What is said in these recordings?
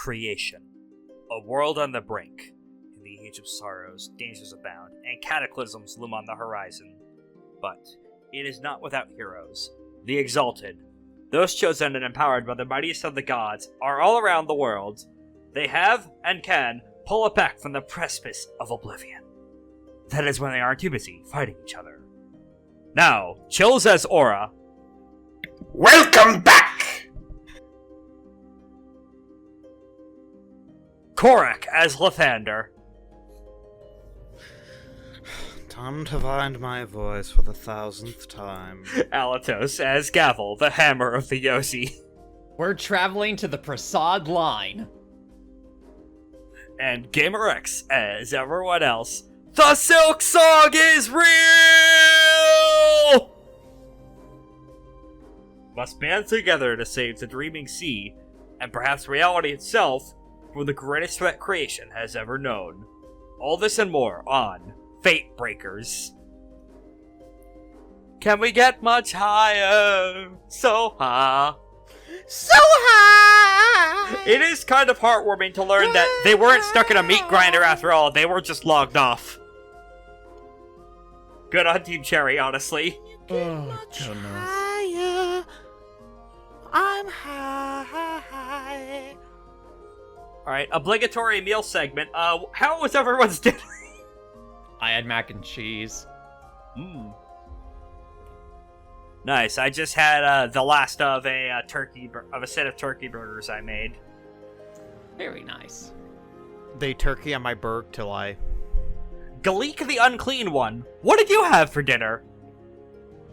creation. A world on the brink. In the age of sorrows, dangers abound, and cataclysms loom on the horizon. But it is not without heroes. The Exalted, those chosen and empowered by the mightiest of the gods, are all around the world. They have, and can, pull it back from the precipice of oblivion. That is when they aren't too busy fighting each other. Now, Chills as Aura. Welcome back! Korak as Lathander. Time to find my voice for the 1000th time. Alatos as Gavel, the hammer of the Yosi. We're traveling to the Prasad line. And GamerX as everyone else. The Silk Song is real! Must band together to save the dreaming sea, and perhaps reality itself, from the greatest threat creation has ever known. All this and more on FateBreakers. Can we get much higher? So high. So high! It is kind of heartwarming to learn that they weren't stuck in a meat grinder after all, they were just logged off. Good on Team Cherry, honestly. Oh, goodness. Higher. I'm high. Alright, obligatory meal segment. How was everyone's dinner? I had mac and cheese. Nice. I just had the last of a set of turkey burgers I made. Very nice. They turkey on my burg till I... Galik the Unclean One, what did you have for dinner?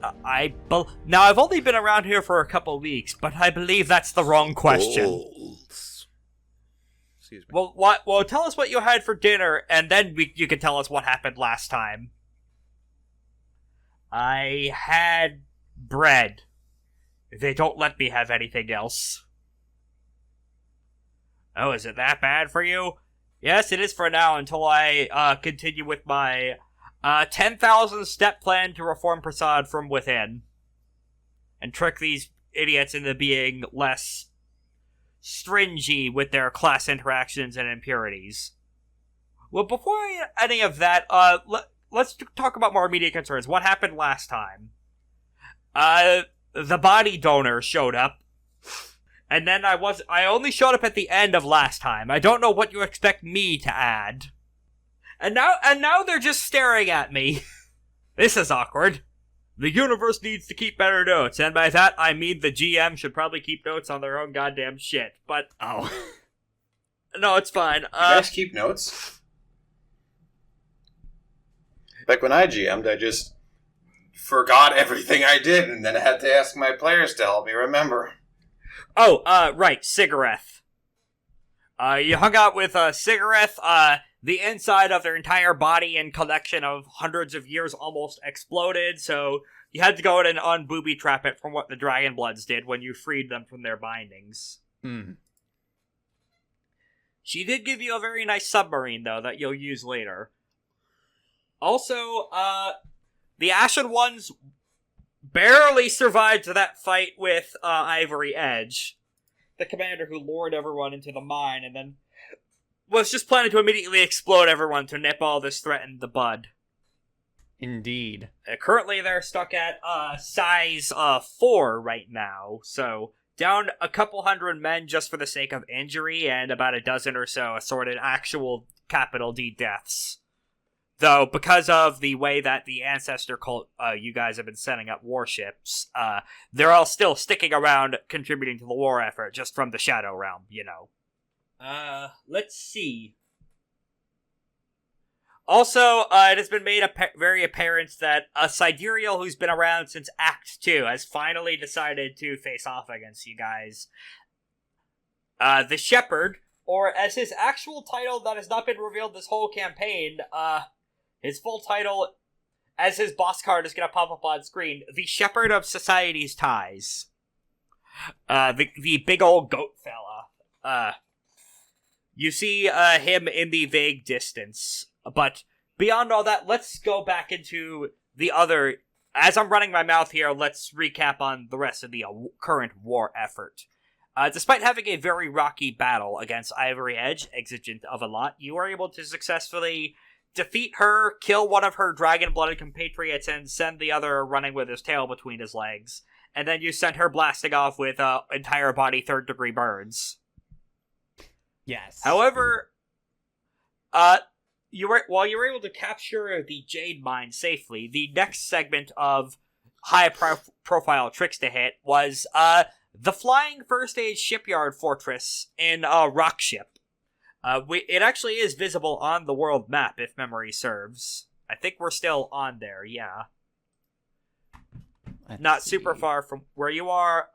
Now, I've only been around here for a couple weeks, but I believe that's the wrong question. Duels. Excuse me. Well, tell us what you had for dinner, and then you can tell us what happened last time. I had bread. They don't let me have anything else. Oh, is it that bad for you? Yes, it is for now, until I continue with my 10,000 step plan to reform Prasad from within. And trick these idiots into being less stringy with their class interactions and impurities. Well, before any of that, let's talk about more immediate concerns. What happened last time? The body donor showed up. And then I only showed up at the end of last time. I don't know what you expect me to add. And now they're just staring at me. This is awkward. The universe needs to keep better notes, and by that I mean the GM should probably keep notes on their own goddamn shit. But no, it's fine. You guys keep notes? Like when I GM'd, I just forgot everything I did, and then I had to ask my players to help me remember. Oh, right, Cigarette. You hung out with Cigarette. The inside of their entire body and collection of hundreds of years almost exploded, so you had to go in and unbooby trap it from what the Dragonbloods did when you freed them from their bindings. She did give you a very nice submarine, though, that you'll use later. Also, the Ashen Ones barely survived that fight with Ivory Edge, the commander who lured everyone into the mine and then was just planning to immediately explode everyone to nip all this threat in the bud. Indeed. Currently, they're stuck at size 4 right now, so down a couple hundred men just for the sake of injury, and about a dozen or so assorted actual capital D deaths. Though, because of the way that the Ancestor cult, you guys have been setting up warships, they're all still sticking around contributing to the war effort, just from the Shadow Realm, you know. Let's see. Also, it has been made very apparent that a Sidereal who's been around since Act 2 has finally decided to face off against you guys. The Shepherd, or as his actual title that has not been revealed this whole campaign, his full title, as his boss card is going to pop up on screen, the Shepherd of Society's Ties. The big old goat fella. You see him in the vague distance. But beyond all that, let's go back into the other... As I'm running my mouth here, let's recap on the rest of the current war effort. Despite having a very rocky battle against Ivory Edge, exigent of a lot, you were able to successfully defeat her, kill one of her dragon-blooded compatriots, and send the other running with his tail between his legs. And then you sent her blasting off with entire body third-degree burns. Yes. However, while you were able to capture the Jade Mine safely, the next segment of high-profile tricks to hit was the flying first-aid shipyard fortress in Rockship. It actually is visible on the world map, if memory serves. I think we're still on there, yeah. Not super far from where you are.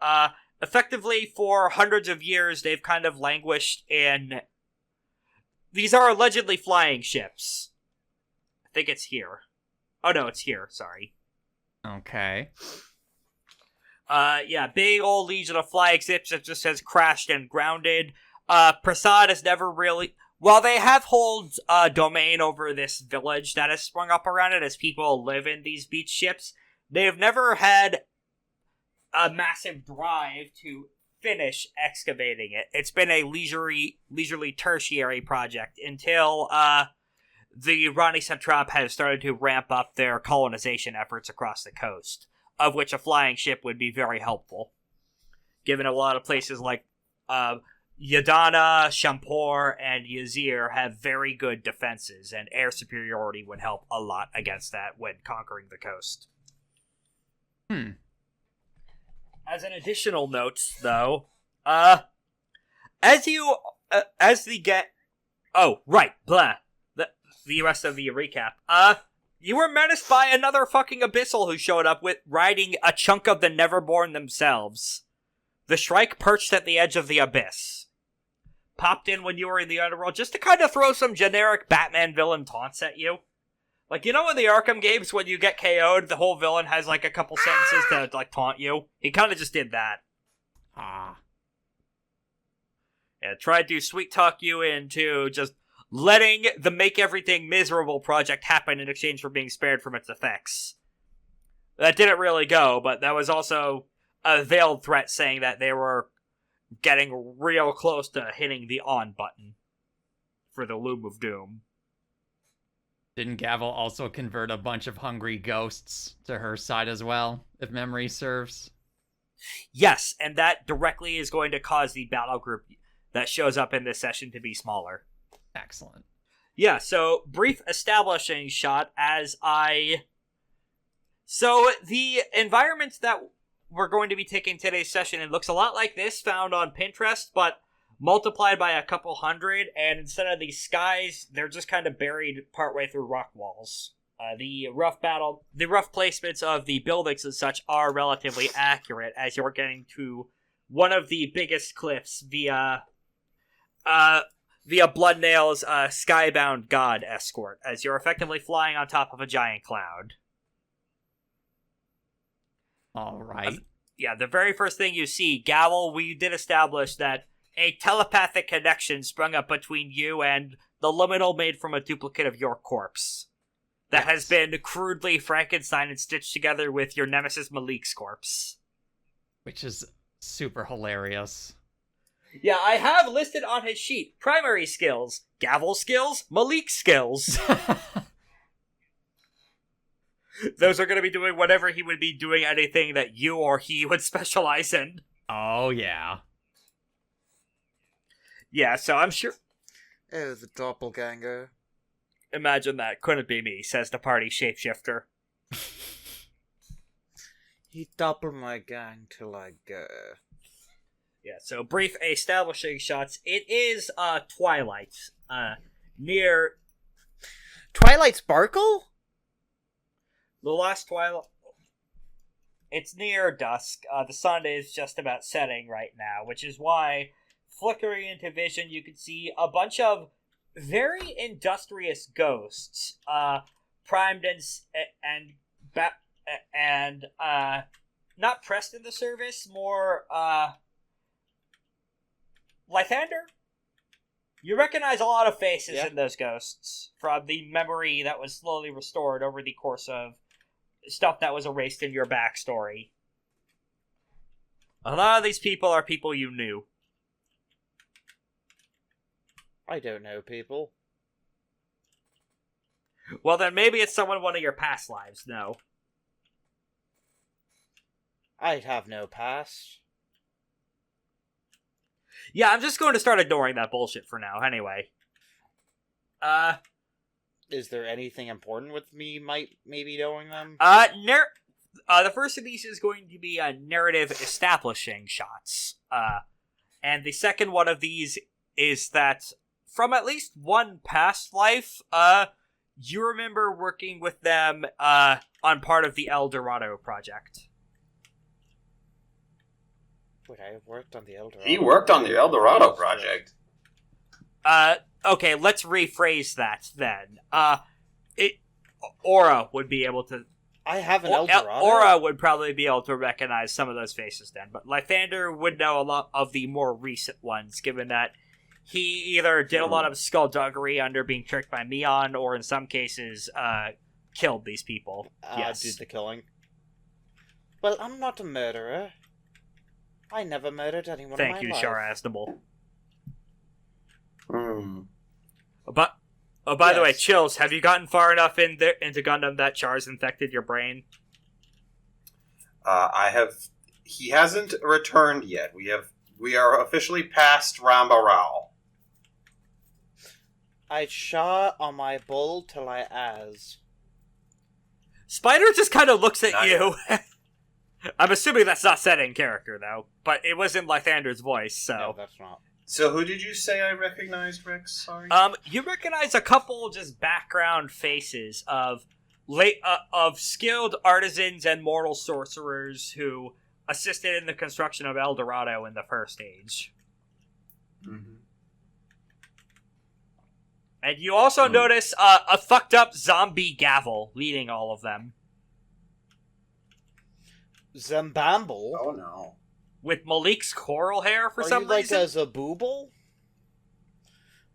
Effectively, for hundreds of years, they've kind of languished in... These are allegedly flying ships. I think it's here. Oh no, it's here, sorry. Okay. Yeah, big old Legion of Flying ships that just says crashed and grounded. Prasad has never really... While they have hold domain over this village that has sprung up around it as people live in these beach ships, they've never had a massive drive to finish excavating it. It's been a leisurely tertiary project until the Rani Satrap has started to ramp up their colonization efforts across the coast, of which a flying ship would be very helpful, given a lot of places like Yadana, Shampur, and Yazir have very good defenses, and air superiority would help a lot against that when conquering the coast. As an additional note, though, the rest of the recap. You were menaced by another fucking abyssal who showed up with riding a chunk of the Neverborn themselves. The Shrike perched at the edge of the abyss. Popped in when you were in the underworld just to kind of throw some generic Batman villain taunts at you. Like, you know in the Arkham games when you get KO'd, the whole villain has like a couple sentences to like taunt you? He kind of just did that. Yeah, tried to sweet talk you into just letting the Make Everything Miserable project happen in exchange for being spared from its effects. That didn't really go, but that was also a veiled threat saying that they were getting real close to hitting the on button for the Loom of Doom. Didn't Gavel also convert a bunch of hungry ghosts to her side as well, if memory serves? Yes, and that directly is going to cause the battle group that shows up in this session to be smaller. Excellent. Yeah, so brief establishing shot So the environments that we're going to be taking today's session, it looks a lot like this found on Pinterest, but multiplied by a couple hundred, and instead of these skies, they're just kind of buried partway through rock walls. The rough placements of the buildings and such are relatively accurate, as you're getting to one of the biggest cliffs via Bloodnail's Skybound God escort, as you're effectively flying on top of a giant cloud. Alright. Yeah, the very first thing you see, Gavel, we did establish that a telepathic connection sprung up between you and the liminal made from a duplicate of your corpse. That has been crudely Frankenstein and stitched together with your nemesis Malik's corpse. Which is super hilarious. Yeah, I have listed on his sheet primary skills, Gavel skills, Malik skills. Those are going to be doing whatever he would be doing, anything that you or he would specialize in. Oh, yeah. Yeah, so I'm sure... Oh, the doppelganger. Imagine that. Couldn't be me, says the party shapeshifter. He doppel my gang till I go. Yeah, so brief establishing shots. It is, Twilight. Near... Twilight Sparkle? The last Twilight... It's near dusk. The sun is just about setting right now, which is why, flickering into vision, you can see a bunch of very industrious ghosts, primed and not pressed in the service, more, Lythander? You recognize a lot of faces in those ghosts from the memory that was slowly restored over the course of stuff that was erased in your backstory. A lot of these people are people you knew. I don't know people. Well, then maybe it's someone in one of your past lives. No. I'd have no past. Yeah, I'm just going to start ignoring that bullshit for now. Anyway. Is there anything important with me maybe knowing them? The first of these is going to be narrative establishing shots. And the second one of these is that from at least one past life, you remember working with them on part of the El Dorado project. Would I have worked on the El Dorado? He worked on the El Dorado project. Okay, let's rephrase that then. Aura would be able to... I have an El Dorado? Aura would probably be able to recognize some of those faces then, but Lythander would know a lot of the more recent ones, given that he either did a lot of skullduggery under being tricked by Meon, or in some cases, killed these people. Yes. Did the killing. Well, I'm not a murderer. I never murdered anyone in my life. Thank you, Sharazdable. But By the way, Chills, have you gotten far enough into Gundam that Char's infected your brain? I have. He hasn't returned yet. We are officially past Ramba Rao. I shot on my bull till I as. Spider just kind of looks at you. I'm assuming that's not said in character, though. But it was in Lythander's voice, so... No, that's not. So who did you say I recognized, Rex? Sorry? You recognize a couple just background faces of skilled artisans and mortal sorcerers who assisted in the construction of El Dorado in the First Age. Mm-hmm. And you also notice a fucked up zombie Gavel leading all of them. Zambamble? Oh no. With Malik's coral hair for some reason. Are you like a Zabooble?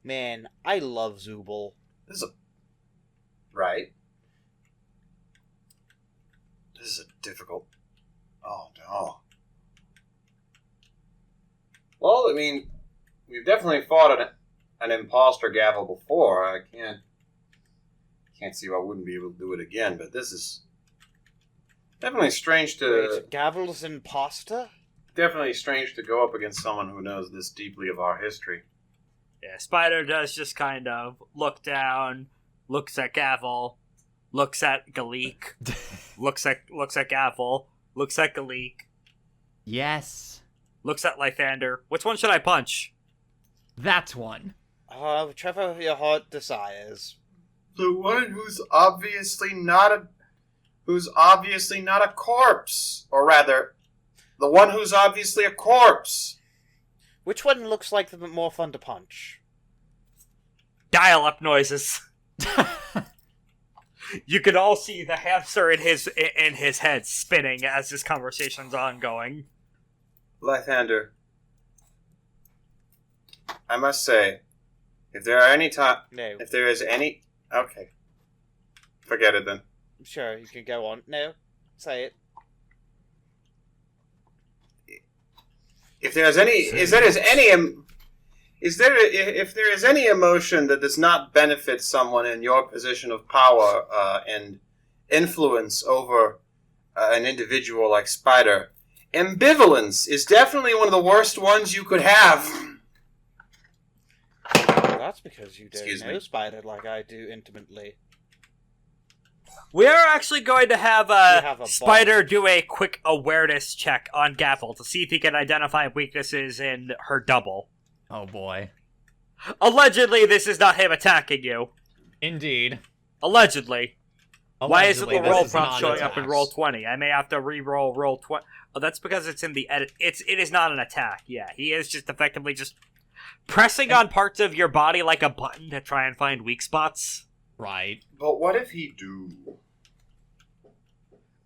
Man, I love Zooble. Right. This is a difficult... Oh no. Well, I mean, we've definitely fought an imposter Gavel before. I can't see why I wouldn't be able to do it again, but this is definitely strange to... Wait, Gavel's imposter? Definitely strange to go up against someone who knows this deeply of our history. Yeah, Spider does just kind of look down, looks at Gavel, looks at Galik, looks at Gavel, looks at Galik. Yes. Looks at Lythander. Which one should I punch? That's one. Whichever your heart desires. The one who's obviously not a corpse. Or rather, the one who's obviously a corpse. Which one looks like the more fun to punch? Dial-up noises. You can all see the hamster in his head spinning as this conversation's ongoing. Lythander, I must say, if there is any... Okay. Forget it then. Sure, you can go on. No, say it. If there is any emotion that does not benefit someone in your position of power and influence over an individual like Spider, ambivalence is definitely one of the worst ones you could have. Well, that's because you don't know me. Spider like I do intimately. We are actually going to have a Spider do a quick awareness check on Gavel to see if he can identify weaknesses in her double. Oh boy. Allegedly, this is not him attacking you. Indeed. Allegedly. Why isn't the this roll is prompt not showing an up in attack. roll 20? I may have to re-roll roll 20. Oh, that's because it's in the edit. It is not an attack. Yeah, he is just effectively just pressing on parts of your body like a button to try and find weak spots. Right. But what if he do?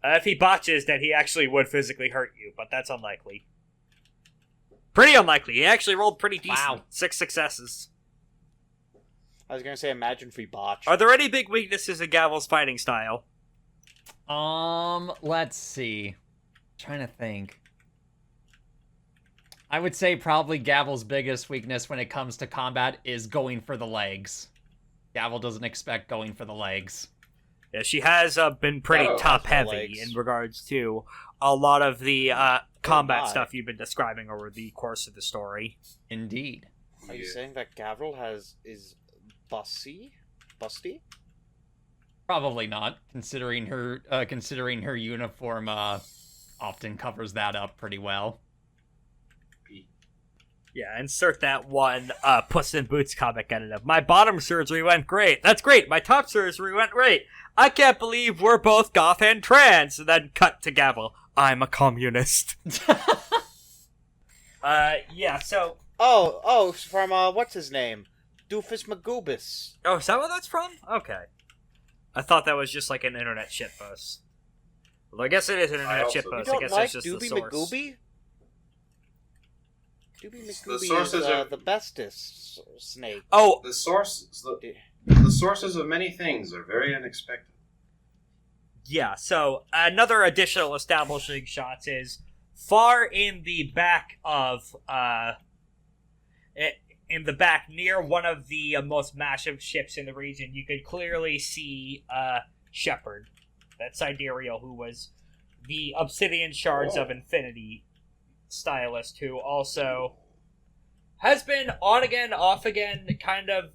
If he botches, then he actually would physically hurt you, but that's unlikely. Pretty unlikely. He actually rolled pretty decent. Wow. 6 successes. I was gonna say, imagine if we botch. Are there any big weaknesses in Gavel's fighting style? Let's see. Trying to think. I would say probably Gavel's biggest weakness when it comes to combat is going for the legs. Gavel doesn't expect going for the legs. Yeah, she has been pretty top-heavy in regards to a lot of the combat stuff you've been describing over the course of the story. Indeed. Are you saying that Gavel is busty? Probably not, considering her uniform often covers that up pretty well. Yeah, insert that one Puss in Boots comic editor. My bottom surgery went great. That's great. My top surgery went great. I can't believe we're both goth and trans. And then cut to Gavel. I'm a communist. Yeah, so... Oh, from, what's his name? Doofus Magoobus. Oh, is that what that's from? Okay. I thought that was just like an internet shitpost. Well, I guess it is an internet shitpost. I guess it's just Doobie the source. Magooby? Doobie The Magooby sources is are- the bestest snake. Oh, The sources of many things are very unexpected. yeah, so another additional establishing shots is far in the back of, in the back near one of the most massive ships in the region, you could clearly see Shepherd, that sidereal who was the Obsidian Shards of Infinity stylist, who also has been on again, off again, kind of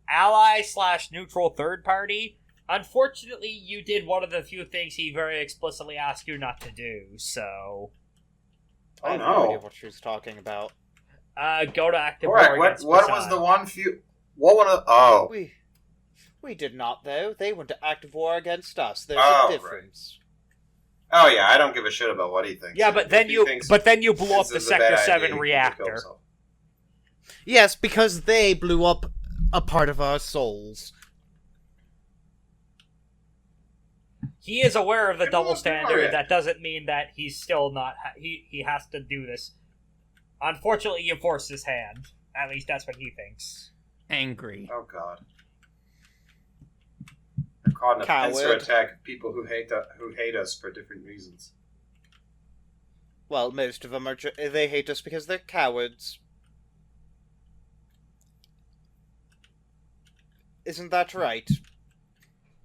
ally / neutral third party. Unfortunately, you did one of the few things he very explicitly asked you not to do, so... I have no idea what she was talking about. Go to active war Correct. against What was Prasadi. the one few... What one of... Oh. We did not, though. They went to active war against us. There's Oh, a difference. Oh, yeah, I don't give a shit about what he thinks. Yeah, but then you blew up this the is a bad Sector idea, 7 he can kill reactor. himself. Yes, because they blew up a part of our souls. He is aware of the It double was standard. Victoria. That doesn't mean that he's still not... He has to do this. Unfortunately, you forced his hand. At least that's what he thinks. Angry. Oh, God. They're caught in a pincer Coward. attack of people who hate us for different reasons. Well, most of them are... they hate us because they're cowards. Isn't that right?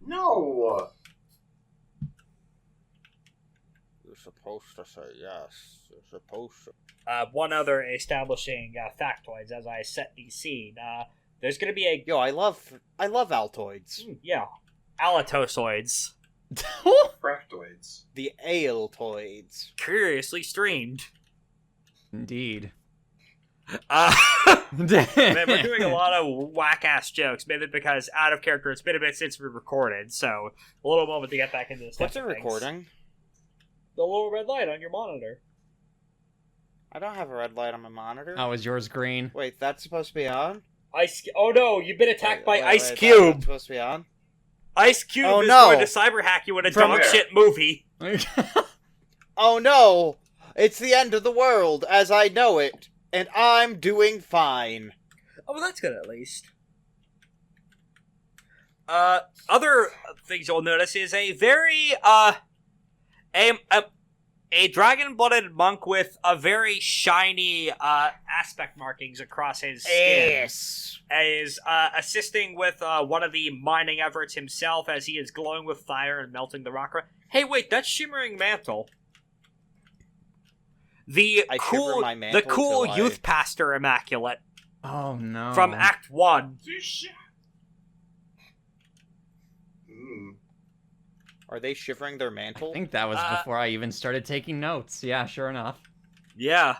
No! You're supposed to say yes. You're supposed to. One other establishing factoids as I set the scene. There's going to be a... Yo, I love Altoids. Yeah. Alatosoids. Fractoids. The Altoids. Curiously streamed. Indeed. Man, we're doing a lot of whack-ass jokes, maybe because out of character. It's been a bit since we recorded, so a little moment to get back into this. What's it recording? The little red light on your monitor. I don't have a red light on my monitor. Oh, is yours green? Wait, that's supposed to be on? Oh no, you've been attacked by Ice That's Cube. supposed to be on? Ice Cube Oh, is no. going to cyber hack you in a From dog where? shit movie. Oh no! It's the end of the world as I know it, and I'm doing fine. Oh, well, that's good at least. Other things you'll notice is a very, a dragon-blooded monk with a very shiny, aspect markings across his skin. Yes. Is, assisting with, one of the mining efforts himself as he is glowing with fire and melting the rock. Hey, wait, that's Shimmering Mantle. The I shiver my mantle cool till youth pastor immaculate Oh no. from Act 1. Are they shivering their mantle? I think that was before I even started taking notes. Yeah, sure enough. Yeah.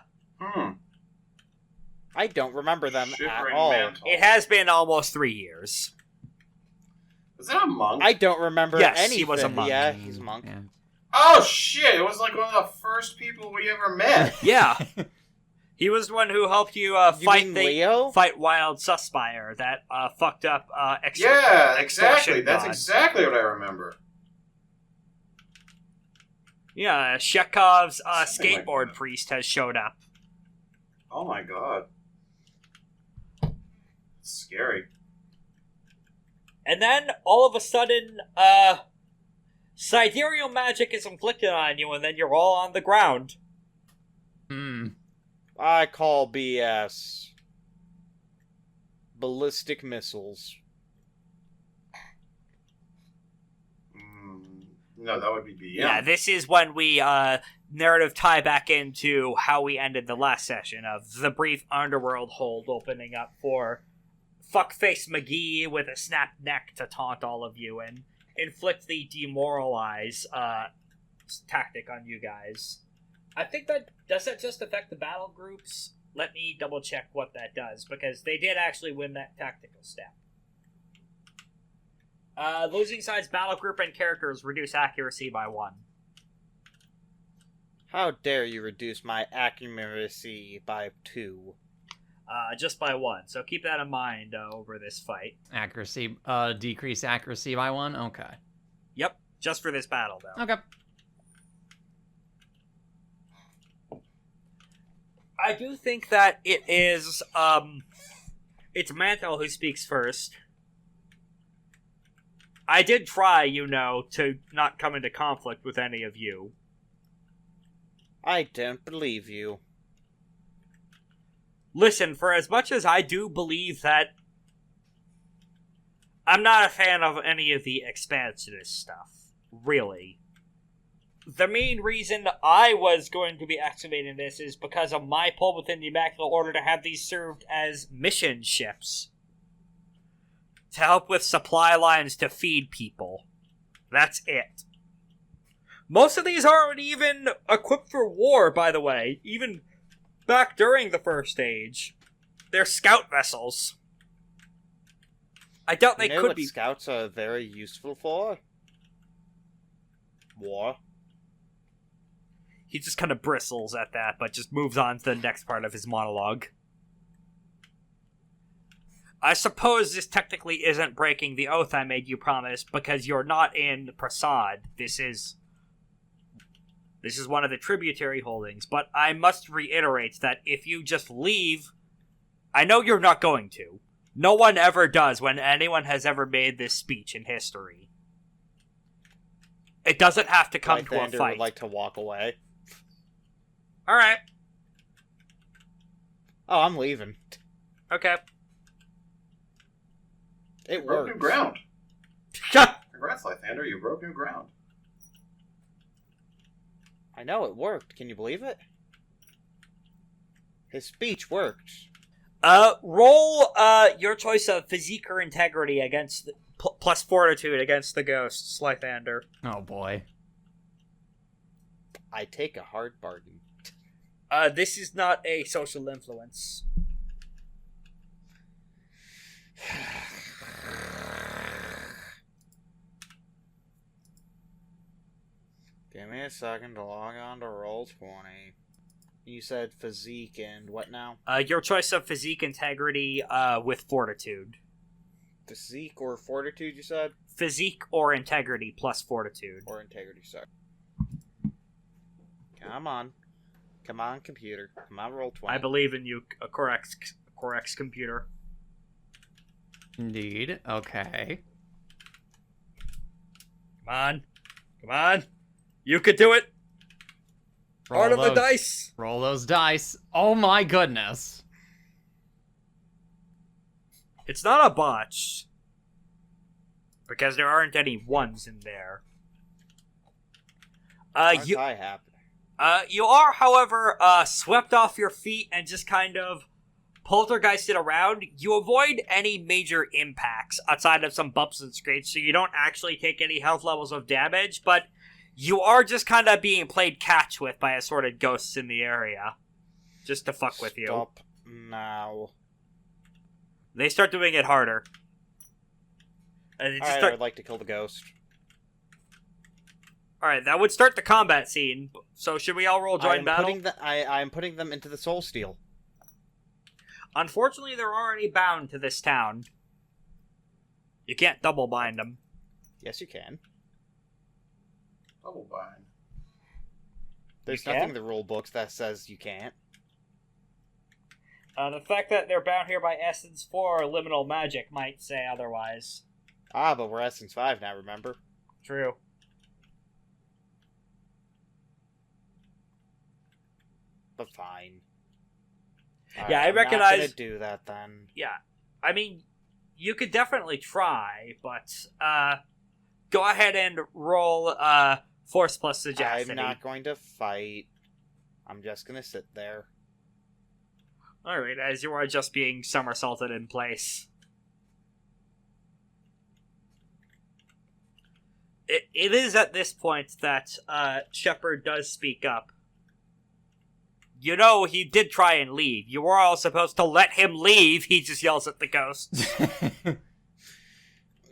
I don't remember them at Shivering all. mantle. It has been almost 3 years. Was that a monk? I don't remember Yes, anything. he was a monk. Yeah, he's a monk. Yeah. Oh shit! It was like one of the first people we ever met. Yeah. He was the one who helped you, You fight mean Leo? fight Wild Suspire, that, fucked up, Yeah, extortion exactly. That's god. exactly what I remember. Yeah, Chekhov's, Something like skateboard that. priest has showed up. Oh my god. Scary. And then, all of a sudden, sidereal magic is inflicted on you, and then you're all on the ground. Hmm. I call BS. Ballistic missiles. No, that would be BM. Yeah, this is when we narrative tie back into how we ended the last session of the brief underworld hold opening up for Fuckface McGee with a snapped neck to taunt all of you and inflict the demoralize tactic on you guys. I think does that just affect the battle groups? Let me double check what that does, because they did actually win that tactical step. Losing sides battle group and characters reduce accuracy by 1. How dare you reduce my accuracy by 2? Just by 1. So keep that in mind over this fight. Accuracy, decrease accuracy by 1? Okay. Yep, just for this battle, though. Okay. I do think that it is, it's Mantle who speaks first. I did try, to not come into conflict with any of you. I don't believe you. Listen, for as much as I do believe that I'm not a fan of any of the expansionist stuff, really. The main reason I was going to be excavating this is because of my pull within the Immaculate Order to have these served as mission ships. To help with supply lines to feed people. That's it. Most of these aren't even equipped for war, by the way. Even back during the first age. They're scout vessels. I doubt they could what be. Scouts are very useful for? War. He just kind of bristles at that, but just moves on to the next part of his monologue. I suppose this technically isn't breaking the oath I made you promise, because you're not in Prasad. This is one of the tributary holdings, but I must reiterate that if you just leave, I know you're not going to. No one ever does when anyone has ever made this speech in history. It doesn't have to come to a fight. Would like to walk away. Alright. Oh, I'm leaving. Okay. You broke new ground. Shut. Congrats, Lythander, you broke new ground. I know, it worked. Can you believe it? His speech worked. Roll, your choice of physique or integrity against, plus fortitude against the ghosts, Lythander. Oh boy. I take a hard bargain. This is not a social influence. Give me a second to log on to Roll20. You said physique and what now? Your choice of physique, integrity, with fortitude. Physique or fortitude, you said? Physique or integrity plus fortitude. Or integrity, sorry. Come on. Come on, computer. Come on, Roll20. I believe in you, correct computer. Indeed. Okay. Come on. You could do it. Part of the dice. Roll those dice. Oh my goodness. It's not a botch. Because there aren't any ones in there. Aren't I happy? You are, however, swept off your feet and just kind of poltergeisted around. You avoid any major impacts outside of some bumps and scrapes, so you don't actually take any health levels of damage, but you are just kind of being played catch with by assorted ghosts in the area. Just to fuck with you. Stop now. They start doing it harder. And Alright, I would like to kill the ghost. Alright, that would start the combat scene. So should we all roll join battle? I am putting them into the soul steel. Unfortunately, they're already bound to this town. You can't double bind them. Yes, you can. Double bind. There's You nothing can? in the rule books that says you can't. The fact that they're bound here by Essence 4 or Liminal Magic might say otherwise. Ah, but we're Essence 5 now, remember? True. But fine. Yeah, I I'm recognize... not gonna do that then. Yeah, I mean, you could definitely try, but go ahead and roll force plus sagacity. I'm not going to fight. I'm just gonna sit there. Alright, as you are just being somersaulted in place. It is at this point that Shepherd does speak up. You know, he did try and leave. You were all supposed to let him leave, he just yells at the ghosts.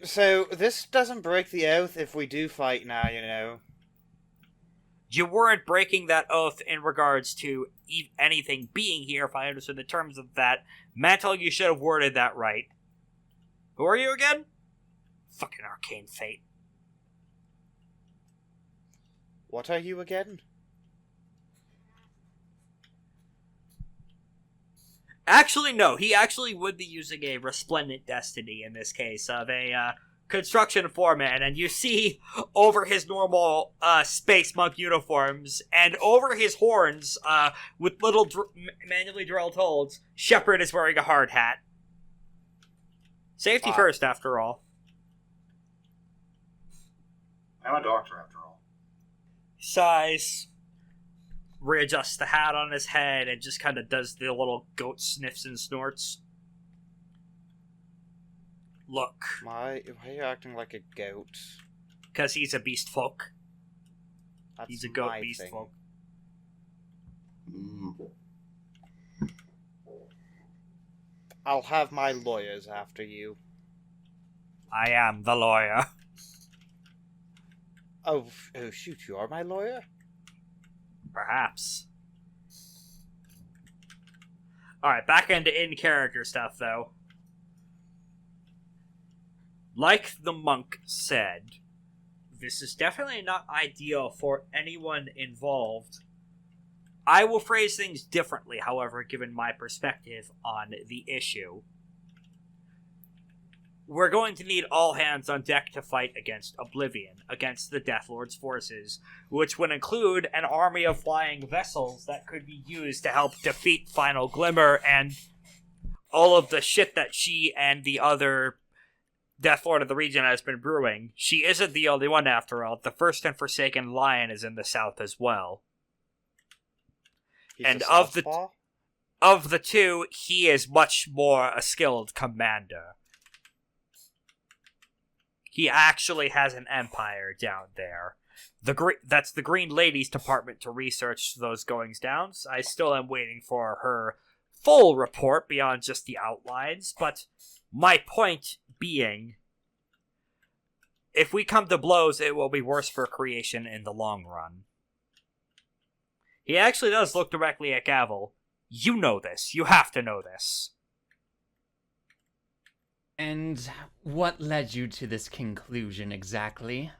So, this doesn't break the oath if we do fight now, you know. You weren't breaking that oath in regards to anything being here, if I understood the terms of that. Mantle, you should have worded that right. Who are you again? Fucking arcane fate. What are you again? Actually, no. He actually would be using a resplendent destiny in this case of a construction foreman, and you see over his normal space monk uniforms and over his horns with little manually drilled holes, Shepherd is wearing a hard hat. Safety first, after all. I'm a doctor, after all. Sighs, readjusts the hat on his head, and just kind of does the little goat sniffs and snorts. Look. Why are you acting like a goat? Because he's a beast folk. That's He's a goat my beast thing. folk. I'll have my lawyers after you. I am the lawyer. Oh shoot, you are my lawyer? Perhaps. Alright, back into in-character stuff, though. Like the monk said, this is definitely not ideal for anyone involved. I will phrase things differently, however, given my perspective on the issue. We're going to need all hands on deck to fight against Oblivion, against the Death Lord's forces, which would include an army of flying vessels that could be used to help defeat Final Glimmer and all of the shit that she and the other Death Lord of the region has been brewing. She isn't the only one, after all. The First and Forsaken Lion is in the south as well. He's And a of the two, he is much more a skilled commander. He actually has an empire down there. That's the Green Lady's department to research those goings downs. I still am waiting for her full report beyond just the outlines, but my point being, if we come to blows, it will be worse for creation in the long run. He actually does look directly at Gavel. You know this. You have to know this. And what led you to this conclusion exactly?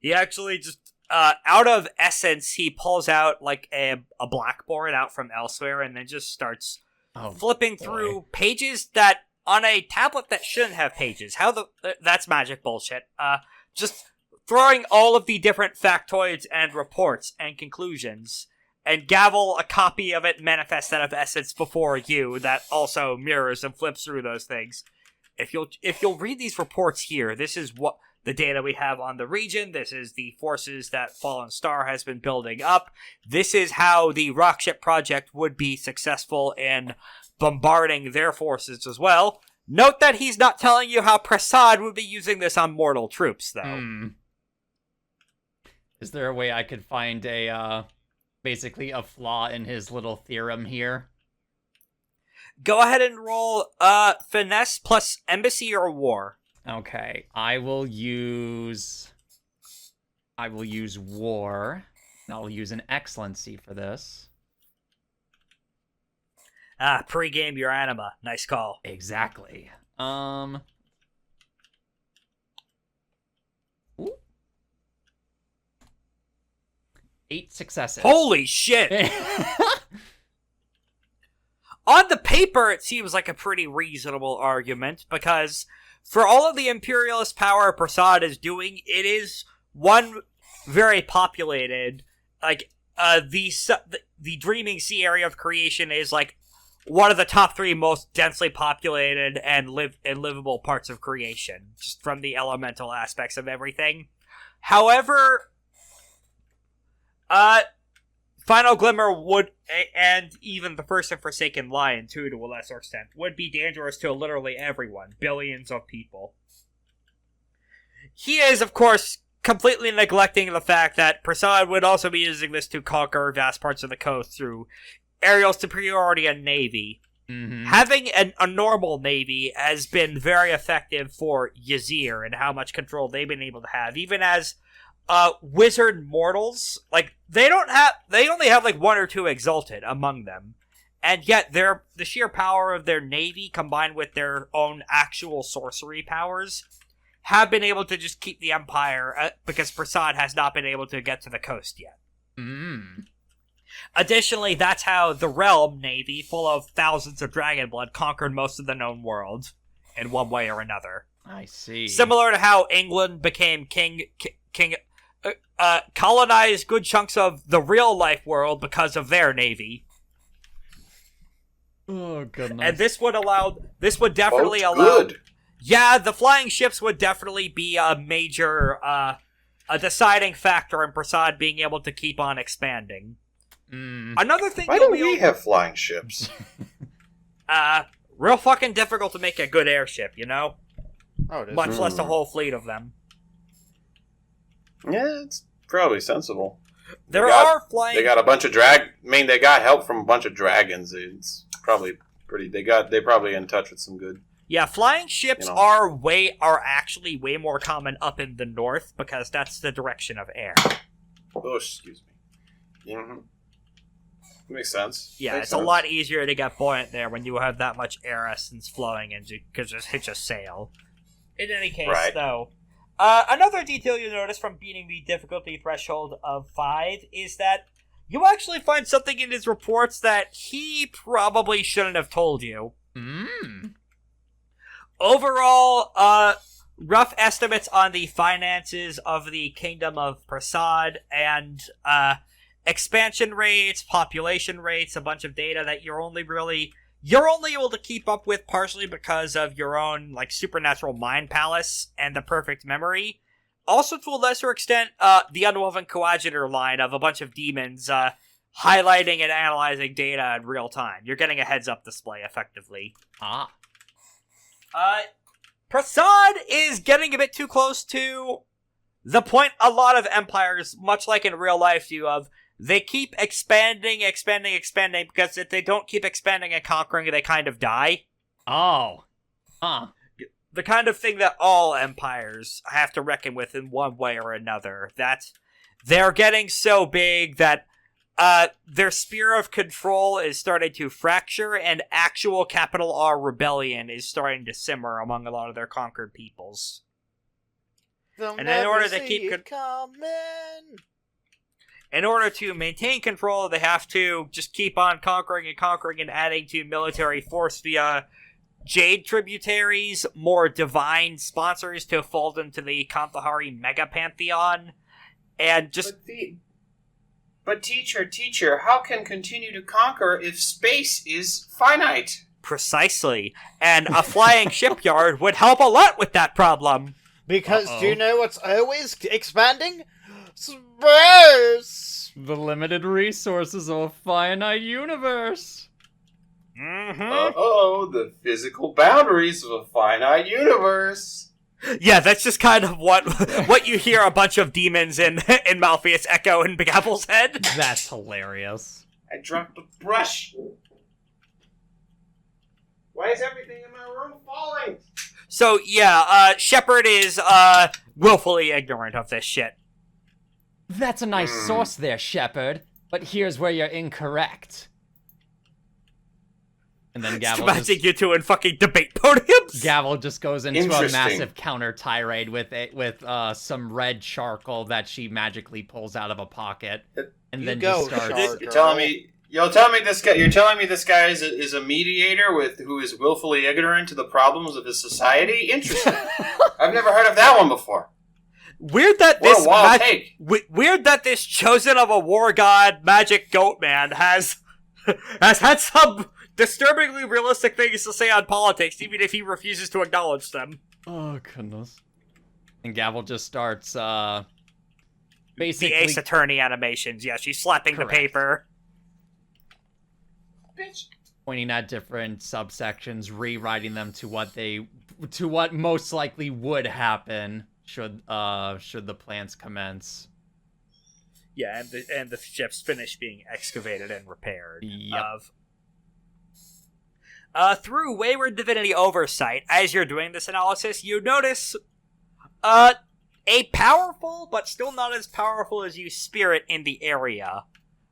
He actually just, out of essence, he pulls out like a blackboard out from elsewhere and then just starts flipping through pages that on a tablet that shouldn't have pages. That's magic bullshit. Just throwing all of the different factoids and reports and conclusions. And Gavel, a copy of it, manifests out of essence before you that also mirrors and flips through those things. If you'll read these reports here, this is what the data we have on the region. This is the forces that Fallen Star has been building up. This is how the Rockship Project would be successful in bombarding their forces as well. Note that he's not telling you how Prasadi would be using this on mortal troops, though. Is there a way I could find basically a flaw in his little theorem here? Go ahead and roll finesse plus embassy or war. Okay, I will use war. I'll use an excellency for this. Pre-game your anima. Nice call. Exactly. Ooh. 8 successes. Holy shit! On the paper, it seems like a pretty reasonable argument, because for all of the imperialist power Prasad is doing, it is one very populated, like, the Dreaming Sea area of creation is like one of the top 3 most densely populated and livable parts of creation, just from the elemental aspects of everything. However, Final Glimmer would, and even the First and Forsaken Lion, too, to a lesser extent, would be dangerous to literally everyone. Billions of people. He is, of course, completely neglecting the fact that Prasad would also be using this to conquer vast parts of the coast through aerial superiority and navy. Mm-hmm. Having a normal navy has been very effective for Ysir and how much control they've been able to have, even as wizard mortals. Like, they only have like 1 or 2 Exalted among them, and yet the sheer power of their navy combined with their own actual sorcery powers have been able to just keep the Empire, because Prasad has not been able to get to the coast yet. Additionally, that's how the Realm Navy, full of thousands of dragon blood, conquered most of the known world, in one way or another. I see. Similar to how England became colonized good chunks of the real-life world because of their navy. Oh, goodness. And this would definitely allow... Good. Yeah, the flying ships would definitely be a major, a deciding factor in Prasad being able to keep on expanding. Another thing... Why do we have flying ships? Real fucking difficult to make a good airship, you know? Oh, it is. Much less a whole fleet of them. Yeah, it's probably sensible. They got a bunch of they got help from a bunch of dragons. It's probably pretty... They probably in touch with some good... Yeah, flying ships are actually way more common up in the north, because that's the direction of air. Oh, excuse me. Mm-hmm. Makes sense. Yeah, it's a lot easier to get buoyant there when you have that much air essence flowing and you could just hitch a sail. In any case, though, another detail you notice from beating the difficulty threshold of 5 is that you actually find something in his reports that he probably shouldn't have told you. Overall, rough estimates on the finances of the Kingdom of Prasad and expansion rates, population rates, a bunch of data that you're only able to keep up with partially because of your own like supernatural mind palace and the perfect memory. Also, to a lesser extent, the Unwoven Coadjutor line of a bunch of demons highlighting and analyzing data in real time. You're getting a heads-up display, effectively. Prasad is getting a bit too close to the point a lot of empires, much like in real life, do of they keep expanding, because if they don't keep expanding and conquering, they kind of die. The kind of thing that all empires have to reckon with in one way or another. That they're getting so big that their sphere of control is starting to fracture, and actual capital R rebellion is starting to simmer among a lot of their conquered peoples. And in order to keep in order to maintain control, they have to just keep on conquering and adding to military force via Jade tributaries, more divine sponsors to fold into the Kantahari mega pantheon, and just... But teacher, how can continue to conquer if space is finite? Precisely. And a flying shipyard would help a lot with that problem. Because do you know what's always expanding? Space! The limited resources of a finite universe. The physical boundaries of a finite universe. Yeah, that's just kind of what you hear a bunch of demons in Malpheus echo in Gavel's head. That's hilarious. I dropped a brush. Why is everything in my room falling? So, yeah, Shepherd is willfully ignorant of this shit. That's a nice source there, Shepherd, but here's where you're incorrect. And then Gavel just you two in fucking debate podiums. Gavel just goes into a massive counter tirade with some red charcoal that she magically pulls out of a pocket, and then just starts. You're telling me this guy is a mediator who is willfully ignorant to the problems of his society? Interesting. I've never heard of that one before. Weird that What this a wild take. weird that this chosen of a war god magic goat man has had some disturbingly realistic things to say on politics, even if he refuses to acknowledge them. Oh goodness. And Gavel just starts basically The Ace Attorney animations. Yeah, she's slapping Correct. the paper. Bitch. pointing at different subsections, rewriting them to what most likely would happen should the plans commence. Yeah, and the ships finish being excavated and repaired. Yep. Through Wayward Divinity Oversight, as you're doing this analysis, you notice a powerful, but still not as powerful as you, spirit in the area.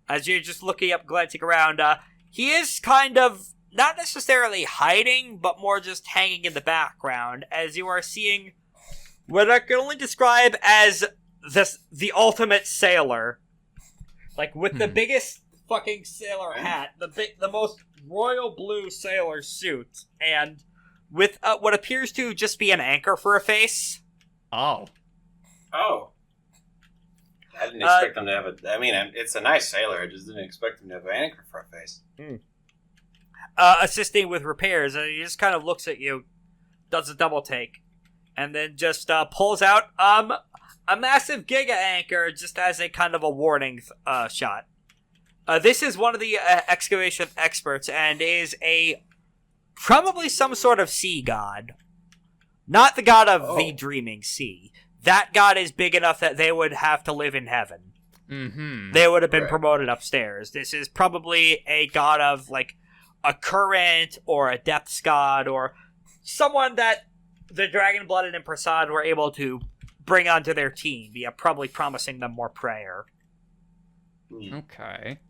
As you're just looking up, glancing around, he is kind of not necessarily hiding, but more just hanging in the background, as you are seeing what I can only describe as the ultimate sailor. Like, with the biggest fucking sailor hat, the most royal blue sailor suit, and with what appears to just be an anchor for a face. Oh. Oh. I didn't expect him to have it's a nice sailor, I just didn't expect him to have an anchor for a face. Assisting with repairs, and he just kind of looks at you, does a double take, and then just pulls out a massive giga anchor just as a kind of a warning shot. This is one of the excavation experts, and is probably some sort of sea god. Not the god of the dreaming sea. That god is big enough that they would have to live in heaven. Mm-hmm. They would have been promoted upstairs. This is probably a god of, like, a current, or a depths god, or someone that the Dragon-Blooded and Prasad were able to bring onto their team, probably promising them more prayer. Okay.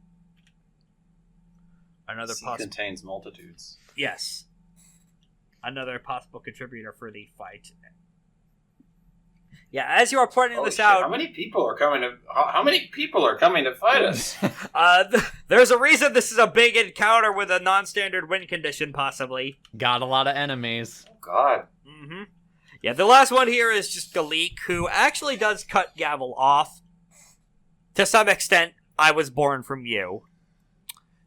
Another contains multitudes. Yes. Another possible contributor for the fight. Yeah, as you are pointing this out, how many people are coming to fight us? There's a reason this is a big encounter with a non-standard win condition, possibly. Got a lot of enemies. Oh God. Mm-hmm. Yeah, the last one here is just Galik, who actually does cut Gavel off. To some extent, I was born from you.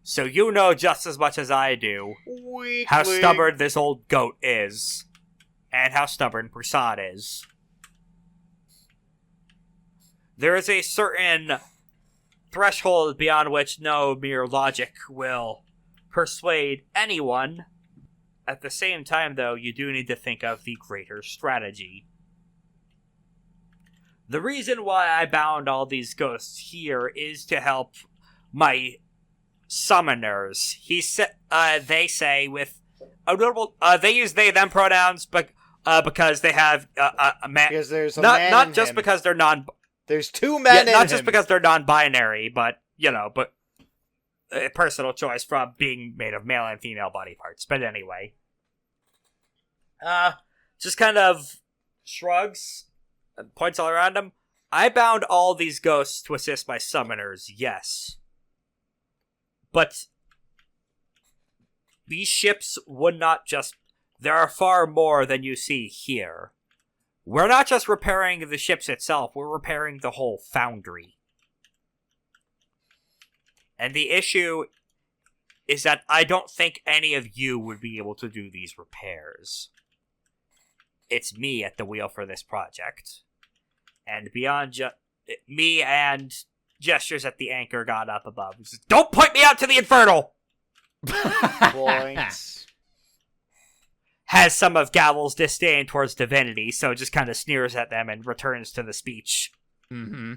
So you know just as much as I do how stubborn this old goat is. And how stubborn Prasad is. There is a certain threshold beyond which no mere logic will persuade anyone. At the same time, though, you do need to think of the greater strategy. The reason why I bound all these ghosts here is to help my summoners. They say with a notable. They use they them pronouns, but because they have a man. Because there's a man. Not just because they're non. There's two men. Yeah, not just because they're non-binary, but a personal choice from being made of male and female body parts. But anyway, just kind of shrugs and points all around him. I bound all these ghosts to assist my summoners, yes. But these ships would not just... There are far more than you see here. We're not just repairing the ships itself, we're repairing the whole foundry. And the issue is that I don't think any of you would be able to do these repairs. It's me at the wheel for this project. And beyond me and gestures at the anchor god up above. He says, "Don't point me out to the infernal!" Points. Has some of Gavel's disdain towards divinity, so just kind of sneers at them and returns to the speech. Mm-hmm.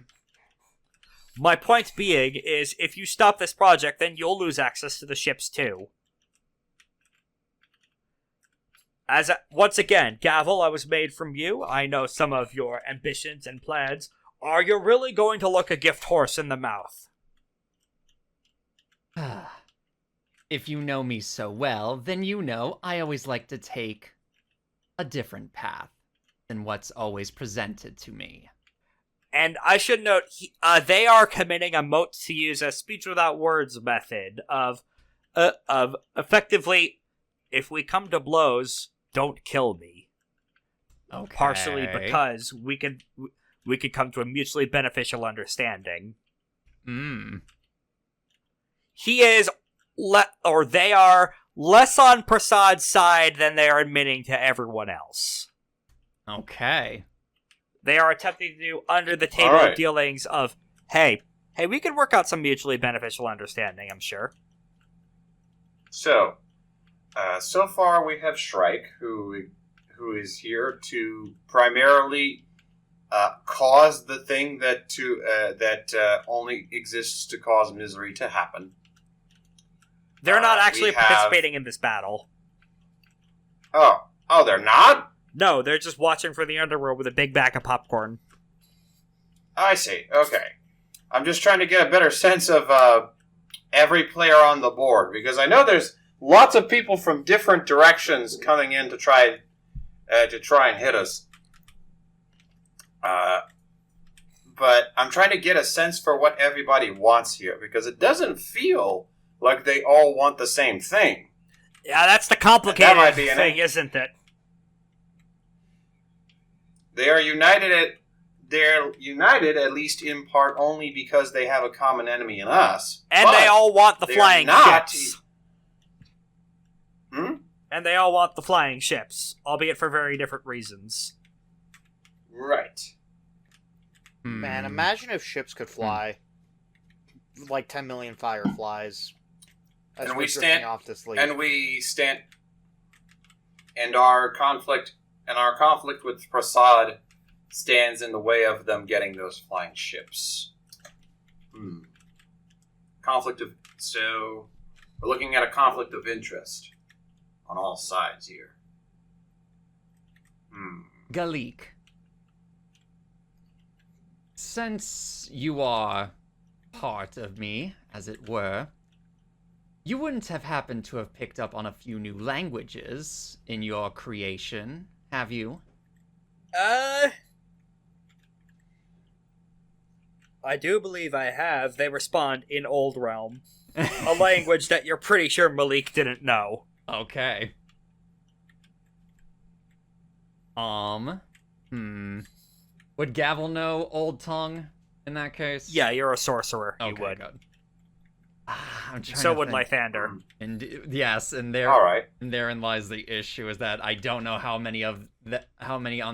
My point being is, if you stop this project, then you'll lose access to the ships too. Once again, Gavel, I was made from you. I know some of your ambitions and plans. Are you really going to look a gift horse in the mouth? If you know me so well, then you know I always like to take a different path than what's always presented to me. And I should note, they are committing a mote to use a speech without words method of effectively, if we come to blows, don't kill me. Okay. Partially because we could come to a mutually beneficial understanding. He is, they are less on Prasad's side than they are admitting to everyone else. Okay. They are attempting to do under-the-table Alright. dealings of, hey, we can work out some mutually beneficial understanding, I'm sure. So, so far we have Shrike, who is here to primarily cause the thing that only exists to cause misery to happen. They're not actually we have- participating in this battle. Oh, they're not? No, they're just watching for the underworld with a big bag of popcorn. I see. Okay. I'm just trying to get a better sense of every player on the board, because I know there's lots of people from different directions coming in to try and hit us. But I'm trying to get a sense for what everybody wants here, because it doesn't feel like they all want the same thing. Yeah, that's the complicated might be an thing, isn't it? They're united at least in part only because they have a common enemy in us. And But they all want the they're flying not- ships. Hmm? And they all want the flying ships, albeit for very different reasons. Right. Man, imagine if ships could fly. Like 10 million fireflies. As And we're we drifting stand- off to sleep. And our conflict with Prasad stands in the way of them getting those flying ships. So we're looking at a conflict of interest on all sides here. Galik, since you are part of me, as it were, you wouldn't have happened to have picked up on a few new languages in your creation, have you? I do believe I have. They respond in Old Realm, a language that you're pretty sure Malik didn't know. Okay. Would Gavel know Old Tongue in that case? Yeah, you're a sorcerer. Okay, You would. good. I'm trying So to would think. Lythander. And yes, and All right. therein lies the issue, is that I don't know how many on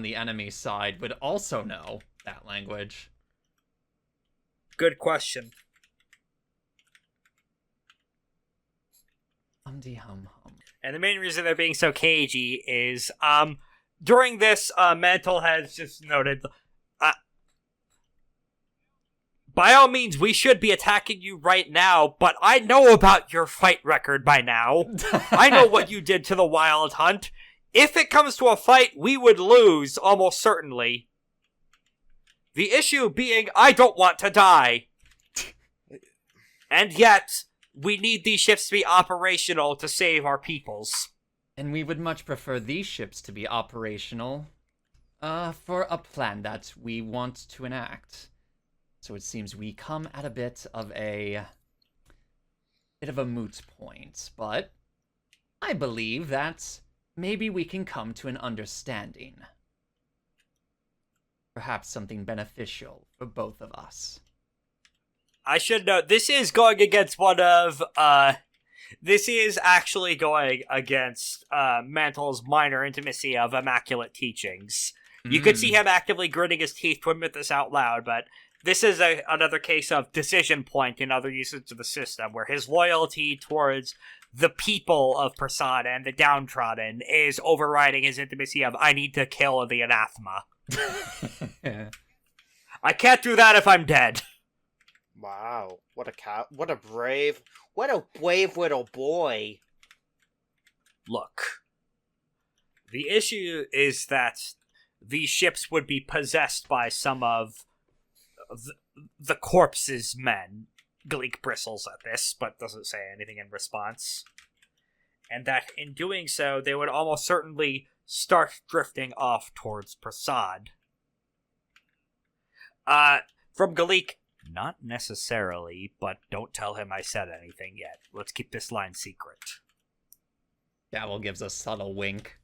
the enemy side would also know that language. Good question. Humdy hum hum. And the main reason they're being so cagey is, during this, Mantle has just noted, by all means, we should be attacking you right now, but I know about your fight record by now. I know what you did to the Wild Hunt. If it comes to a fight, we would lose, almost certainly. The issue being, I don't want to die. And yet, we need these ships to be operational to save our peoples. And we would much prefer these ships to be operational, for a plan that we want to enact. So it seems we come at a bit of a moot point, but I believe that maybe we can come to an understanding. Perhaps something beneficial for both of us. I should note, this is going against this is actually going against, Mantle's minor intimacy of immaculate teachings. You could see him actively gritting his teeth to admit this out loud, but this is another case of decision point in other uses of the system, where his loyalty towards the people of Prasad and the downtrodden is overriding his intimacy of, I need to kill the anathema. I can't do that if I'm dead. Wow, what a brave little boy. Look, the issue is that these ships would be possessed by some of the corpse's men. Galik bristles at this, but doesn't say anything in response. And that in doing so, they would almost certainly start drifting off towards Prasad. From Galik, not necessarily, but don't tell him I said anything yet. Let's keep this line secret. Gavel gives a subtle wink.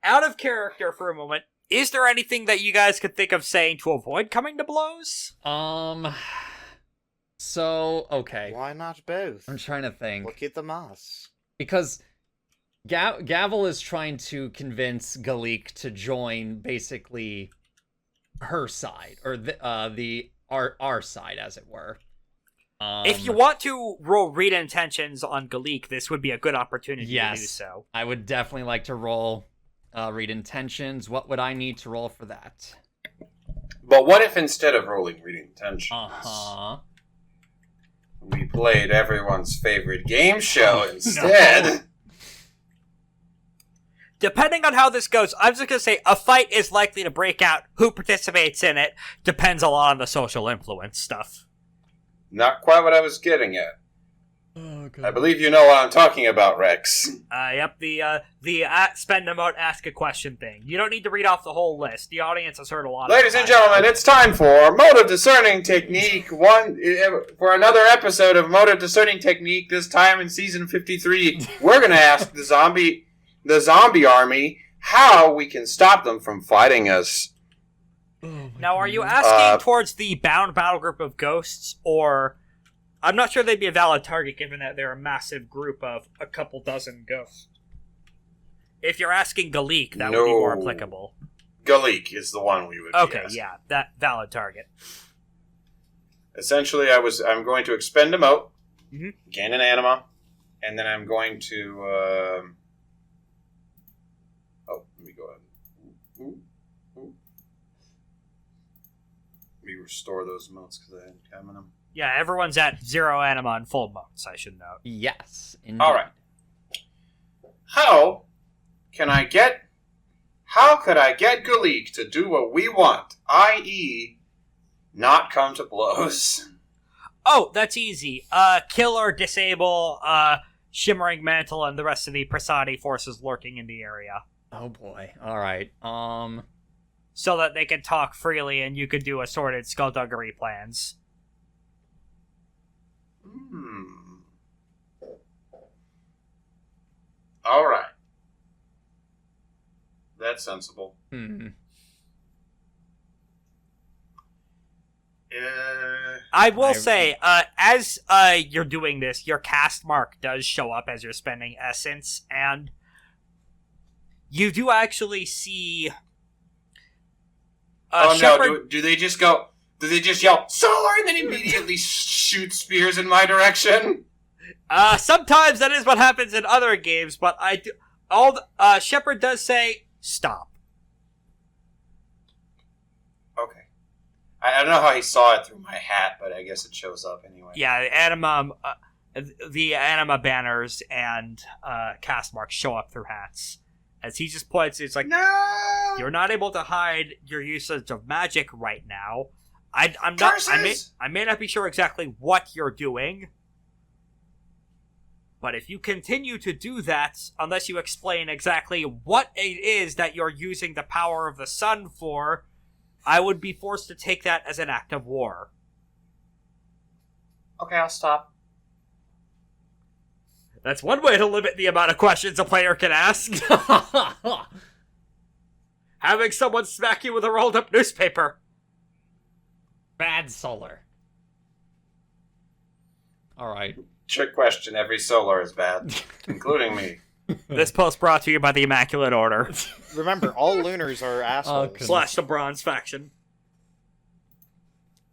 out of character for a moment, is there anything that you guys could think of saying to avoid coming to blows? So, okay. Why not both? I'm trying to think. Look at the moss. Because Gavel is trying to convince Galik to join basically her side, or our side, as it were. If you want to roll read intentions on Galik, this would be a good opportunity to do so. I would definitely like to roll read intentions. What would I need to roll for that? But what if instead of rolling read intentions, we played everyone's favorite game show instead? No. Depending on how this goes, I'm just going to say a fight is likely to break out. Who participates in it depends a lot on the social influence stuff. Not quite what I was getting at. Oh, God. I believe you know what I'm talking about, Rex. Yep, the spend a mote, ask a question thing. You don't need to read off the whole list. The audience has heard a lot. Ladies and gentlemen, it's time for Motive Discerning Technique. For another episode of Motive Discerning Technique. This time in season 53, we're going to ask the zombie army how we can stop them from fighting us. Now, are you asking towards the bound battle group of ghosts, or... I'm not sure they'd be a valid target given that they're a massive group of a couple dozen ghosts. If you're asking Galik, that would be more applicable. Galik is the one we would be asking. Yeah, that valid target. Essentially, I'm going to expend a mote, gain an anima, and then I'm going to... let me go ahead. Let me restore those motes because I didn't have them. Yeah, everyone's at 0 anima and full motes, I should note. Yes, indeed. All right. How could I get Galik to do what we want, i.e., not come to blows? Oh, that's easy. Kill or disable Shimmering Mantle and the rest of the Prasadi forces lurking in the area. Oh boy. All right. So that they can talk freely and you could do assorted skullduggery plans. All right. That's sensible. I will say, as you're doing this, your cast mark does show up as you're spending essence, and you do actually see... no, do they just go... Do they just yell, "Solar," and then immediately shoot spears in my direction? Sometimes that is what happens in other games, but Shepherd does say, "Stop." Okay. I don't know how he saw it through my hat, but I guess it shows up anyway. Yeah, the anima banners and cast marks show up through hats. As he just points, it's like, no! You're not able to hide your usage of magic right now. I may not be sure exactly what you're doing, but if you continue to do that, unless you explain exactly what it is that you're using the power of the sun for, I would be forced to take that as an act of war. Okay, I'll stop. That's one way to limit the amount of questions a player can ask. Having someone smack you with a rolled up newspaper. Bad Solar. All right. Trick question. Every Solar is bad, including me. This post brought to you by the Immaculate Order. Remember, all Lunars are assholes. / the Bronze Faction.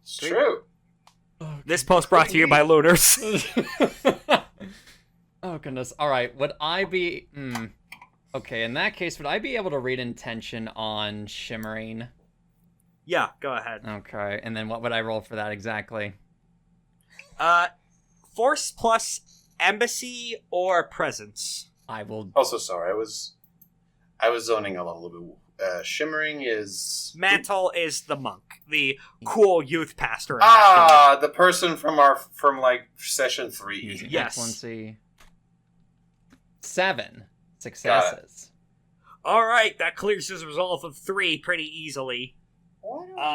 It's true. This post brought to you by Lunars. Oh, goodness. All right. Would I be... Okay, in that case, would I be able to read intention on Shimmering? Yeah, go ahead. Okay, and then what would I roll for that exactly? Force plus embassy or presence. I will... Also, sorry, I was zoning a little bit. Shimmering is... Mantle is the monk, the cool youth pastor. The person from session 3. Using yes. Excellency. 7 successes. Alright, that clears his resolve of 3 pretty easily.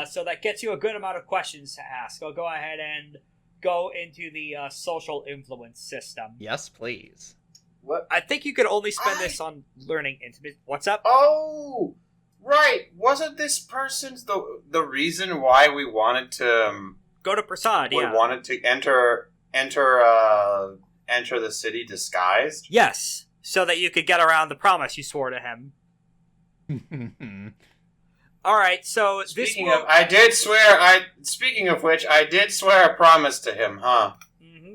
So that gets you a good amount of questions to ask. I'll go ahead and go into the social influence system. Yes, please. What? I think you could only spend this on learning intimate. What's up? Oh, right. Wasn't this person's the reason why we wanted to Go to Prasad. we Yeah. wanted to enter the city disguised? Yes, so that you could get around the promise you swore to him. All right. So Speaking of which, I did swear a promise to him, huh? Mm-hmm.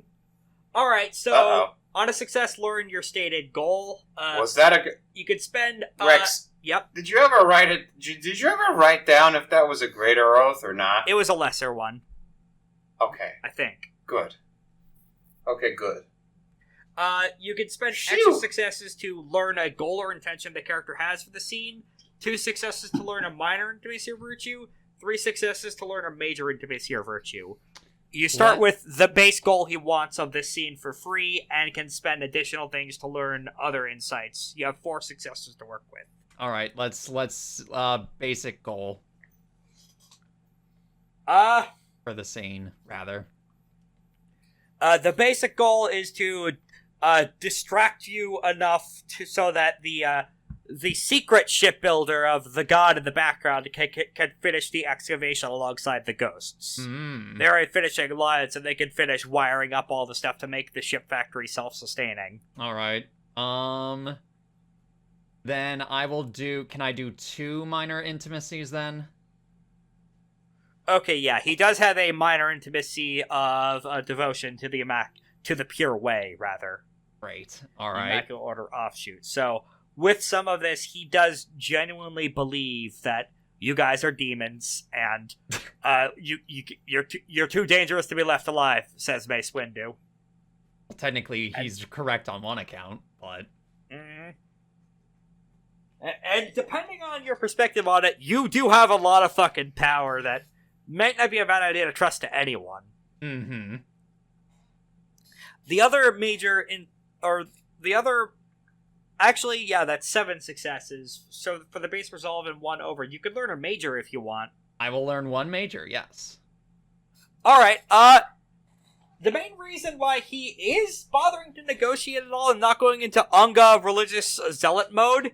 All right. So Uh-oh. on a success, learn your stated goal. Was that You could spend. Rex? Yep. Did you ever write it? Did you ever write down if that was a greater oath or not? It was a lesser one, Okay, I think. good. Okay, good. You can spend Phew. extra successes to learn a goal or intention the character has for the scene. 2 successes to learn a minor intimacy or virtue. 3 successes to learn a major intimacy or virtue. You start with the base goal he wants of this scene for free, and can spend additional things to learn other insights. You have 4 successes to work with. All right, let's basic goal for the scene, rather. The basic goal is to distract you enough so that the secret shipbuilder of the god in the background can finish the excavation alongside the ghosts. They're already finishing lines, and they can finish wiring up all the stuff to make the ship factory self-sustaining. All right. Then I will do. Can I do 2 minor intimacies then? Okay, yeah, he does have a minor intimacy of devotion to the pure way, rather. Great. All right. Immaculate Order offshoot. So, with some of this, he does genuinely believe that you guys are demons, and you're too dangerous to be left alive, says Mace Windu. Well, technically, he's correct on one account, but... And depending on your perspective on it, you do have a lot of fucking power that might not be a bad idea to trust to anyone. Mm-hmm. The other actually, yeah, that's 7 successes. So for the base resolve and 1 over, you could learn a major if you want. I will learn 1 major, yes. Alright, the main reason why he is bothering to negotiate at all and not going into Unga religious zealot mode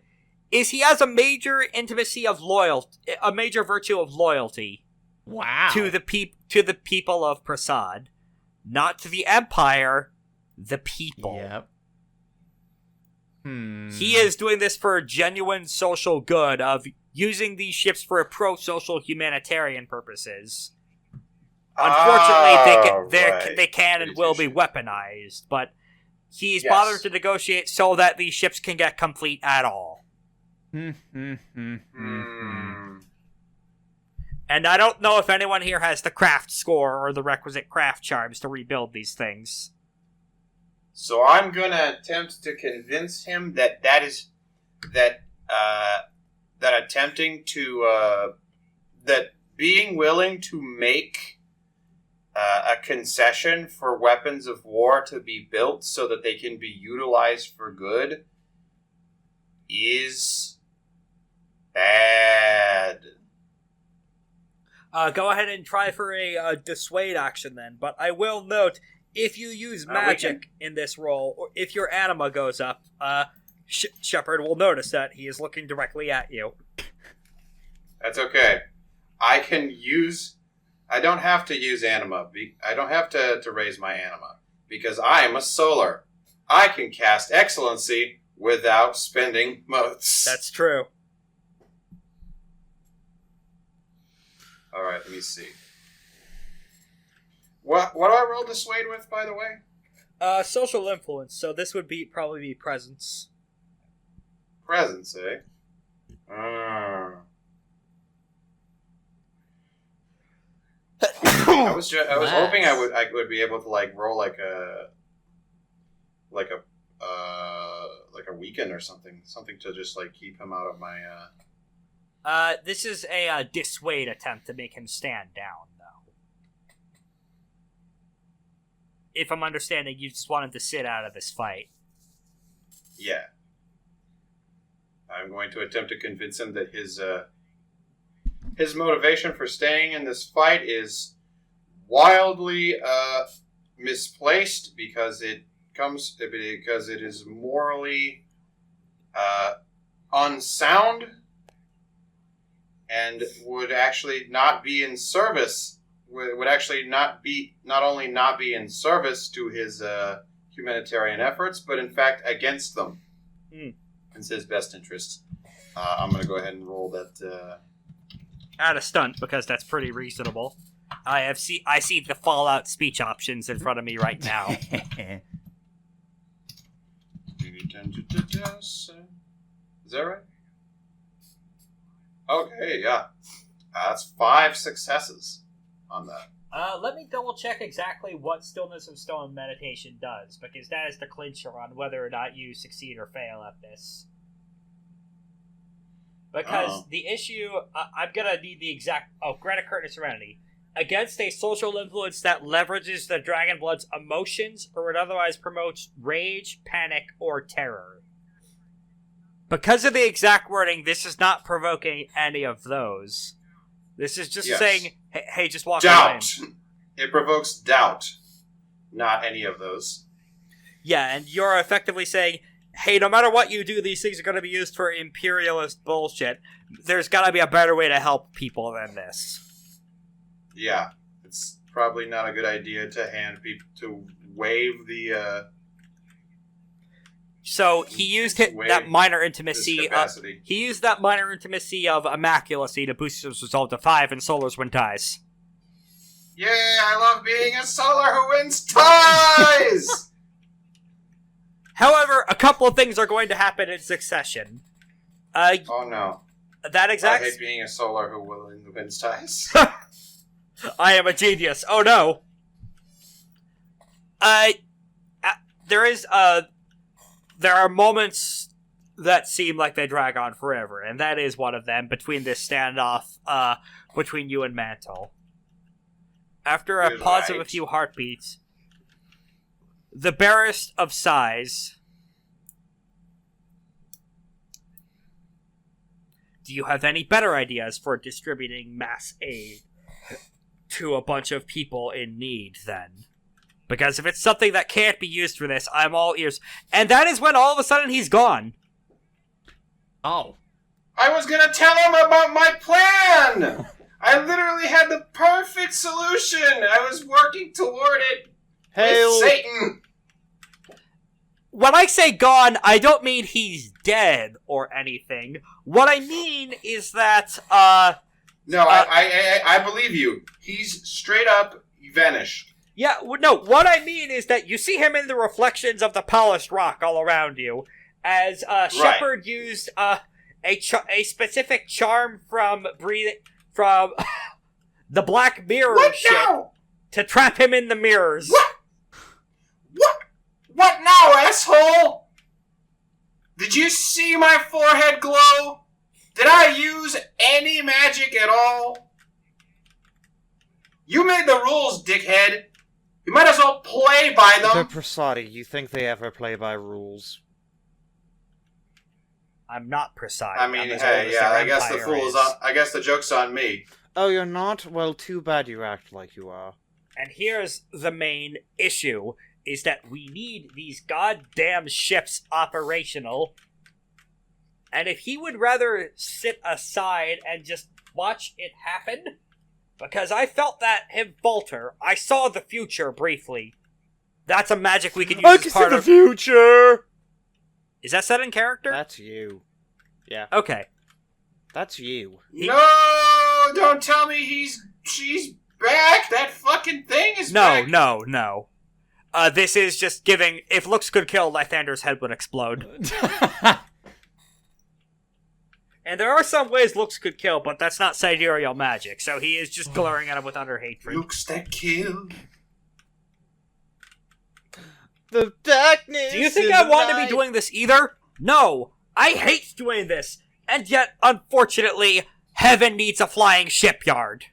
is he has a major intimacy of loyalty, a major virtue of loyalty. Wow. To the people of Prasad. Not to the Empire, the people. Yep. He is doing this for genuine social good of using these ships for pro-social humanitarian purposes. Unfortunately, they can and will be weaponized, but he's bothered to negotiate so that these ships can get complete at all. And I don't know if anyone here has the craft score or the requisite craft charms to rebuild these things. So I'm gonna attempt to convince him that being willing to make a concession for weapons of war to be built so that they can be utilized for good is bad. Go ahead and try for a dissuade action then, but I will note, if you use magic in this roll, or if your anima goes up, Shepherd will notice that he is looking directly at you. That's okay. I don't have to use anima. I don't have to raise my anima, because I am a solar. I can cast excellency without spending motes. That's true. All right, let me see. What do I roll dissuade with, by the way? Social influence. So this would probably be presence. Presence, eh? I was hoping I would be able to roll like a weaken or something to just keep him out of my. This is a dissuade attempt to make him stand down, though. If I'm understanding, you just want him to sit out of this fight. Yeah. I'm going to attempt to convince him that his motivation for staying in this fight is wildly misplaced, because it because it is morally unsound and would actually not be in service. Would actually not only not be in service to his humanitarian efforts, but in fact against them. It's his best interest. I'm going to go ahead and roll that. Add a stunt, because that's pretty reasonable. I see the Fallout speech options in front of me right now. Is that right? Okay, yeah. That's 5 successes on that. Let me double check exactly what Stillness of Stone meditation does, because that is the clincher on whether or not you succeed or fail at this. Because the issue, I'm gonna need the exact... Oh, grant a curtain of serenity. Against a social influence that leverages the Dragonblood's emotions, or it otherwise promotes rage, panic, or terror. Because of the exact wording, this is not provoking any of those. This is just saying, hey, just walk away. Doubt. It provokes doubt. Not any of those. Yeah, and you're effectively saying, hey, no matter what you do, these things are going to be used for imperialist bullshit. There's got to be a better way to help people than this. Yeah, it's probably not a good idea to waive the. So he used that minor intimacy. He used that minor intimacy of immaculacy to boost his resolve to 5, and Solar's win ties. Yay! I love being a Solar who wins ties. However, a couple of things are going to happen in succession. Oh no! That exact. I hate being a Solar who wins ties. I am a genius. Oh no. There are moments that seem like they drag on forever, and that is one of them between this standoff between you and Mantle. After a pause of a few heartbeats, the barest of sighs. Do you have any better ideas for distributing mass aid to a bunch of people in need, then? Because if it's something that can't be used for this, I'm all ears. And that is when all of a sudden he's gone. Oh. I was gonna tell him about my plan! I literally had the perfect solution! I was working toward it with Satan! When I say gone, I don't mean he's dead or anything. What I mean is that, No, I believe you. He's straight up vanished. Yeah, no, what I mean is that you see him in the reflections of the polished rock all around you, as Shepherd used a specific charm from the Black Mirror ship to trap him in the mirrors. What now, asshole? Did you see my forehead glow? Did I use any magic at all? You made the rules, dickhead. You might as well play by them. The Prasadi, you think they ever play by rules? I'm not Prasadi. I mean, hey, yeah, I guess the fool's on. I guess the joke's on me. Oh, you're not? Well, too bad you act like you are. And here's the main issue, is that we need these goddamn ships operational. And if he would rather sit aside and just watch it happen, because I felt that him falter. I saw the future briefly. That's a magic we can use as part of... I can see the future! Is that set in character? That's you. Yeah. Okay. That's you. No! Don't tell me she's back! That fucking thing is back! No. This is just giving... If looks could kill, Lythander's head would explode. And there are some ways looks could kill, but that's not sidereal magic, so he is just glaring at him with utter hatred. Looks that kill. The darkness. Do you think I want to be doing this either? No! I hate doing this! And yet, unfortunately, heaven needs a flying shipyard.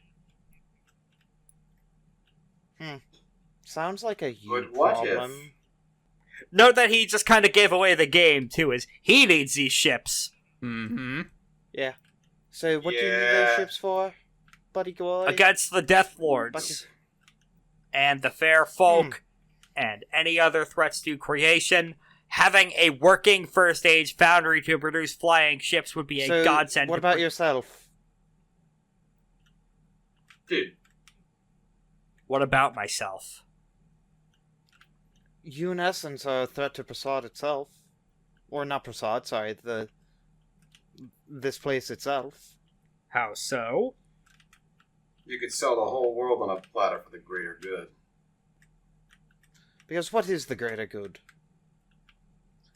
Sounds like a you But what problem. if? Note that he just kind of gave away the game, too, is he needs these ships. Mm-hmm. Yeah. So what do you need those ships for, buddy boy? Against the Death Lords. And the fair folk. and any other threats to creation, having a working first age foundry to produce flying ships would be a godsend. What about yourself? Dude. What about myself? You, in essence, are a threat to Prasad itself. Or not Prasad, sorry, this place itself. How so? You could sell the whole world on a platter for the greater good. Because what is the greater good?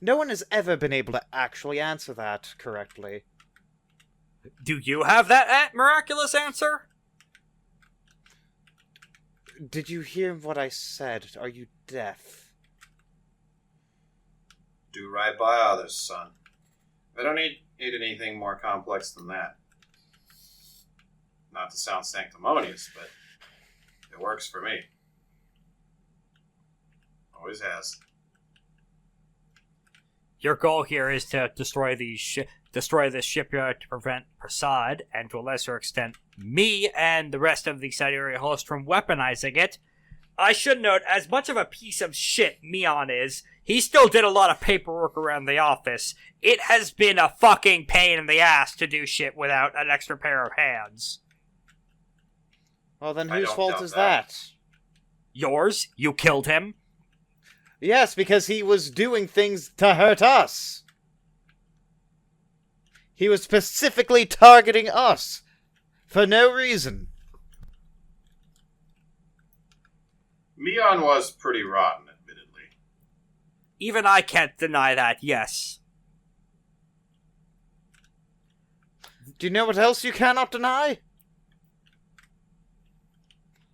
No one has ever been able to actually answer that correctly. Do you have that miraculous answer? Did you hear what I said? Are you deaf? Do right by others, son. I don't need anything more complex than that. Not to sound sanctimonious, but it works for me. Always has. Your goal here is to destroy this shipyard to prevent Prasad, and to a lesser extent, me and the rest of the Sidereal host from weaponizing it. I should note, as much of a piece of shit Meon is, he still did a lot of paperwork around the office. It has been a fucking pain in the ass to do shit without an extra pair of hands. Well, then whose fault is that? Yours? You killed him? Yes, because he was doing things to hurt us. He was specifically targeting us. For no reason. Meon was pretty rotten, admittedly. Even I can't deny that, yes. Do you know what else you cannot deny?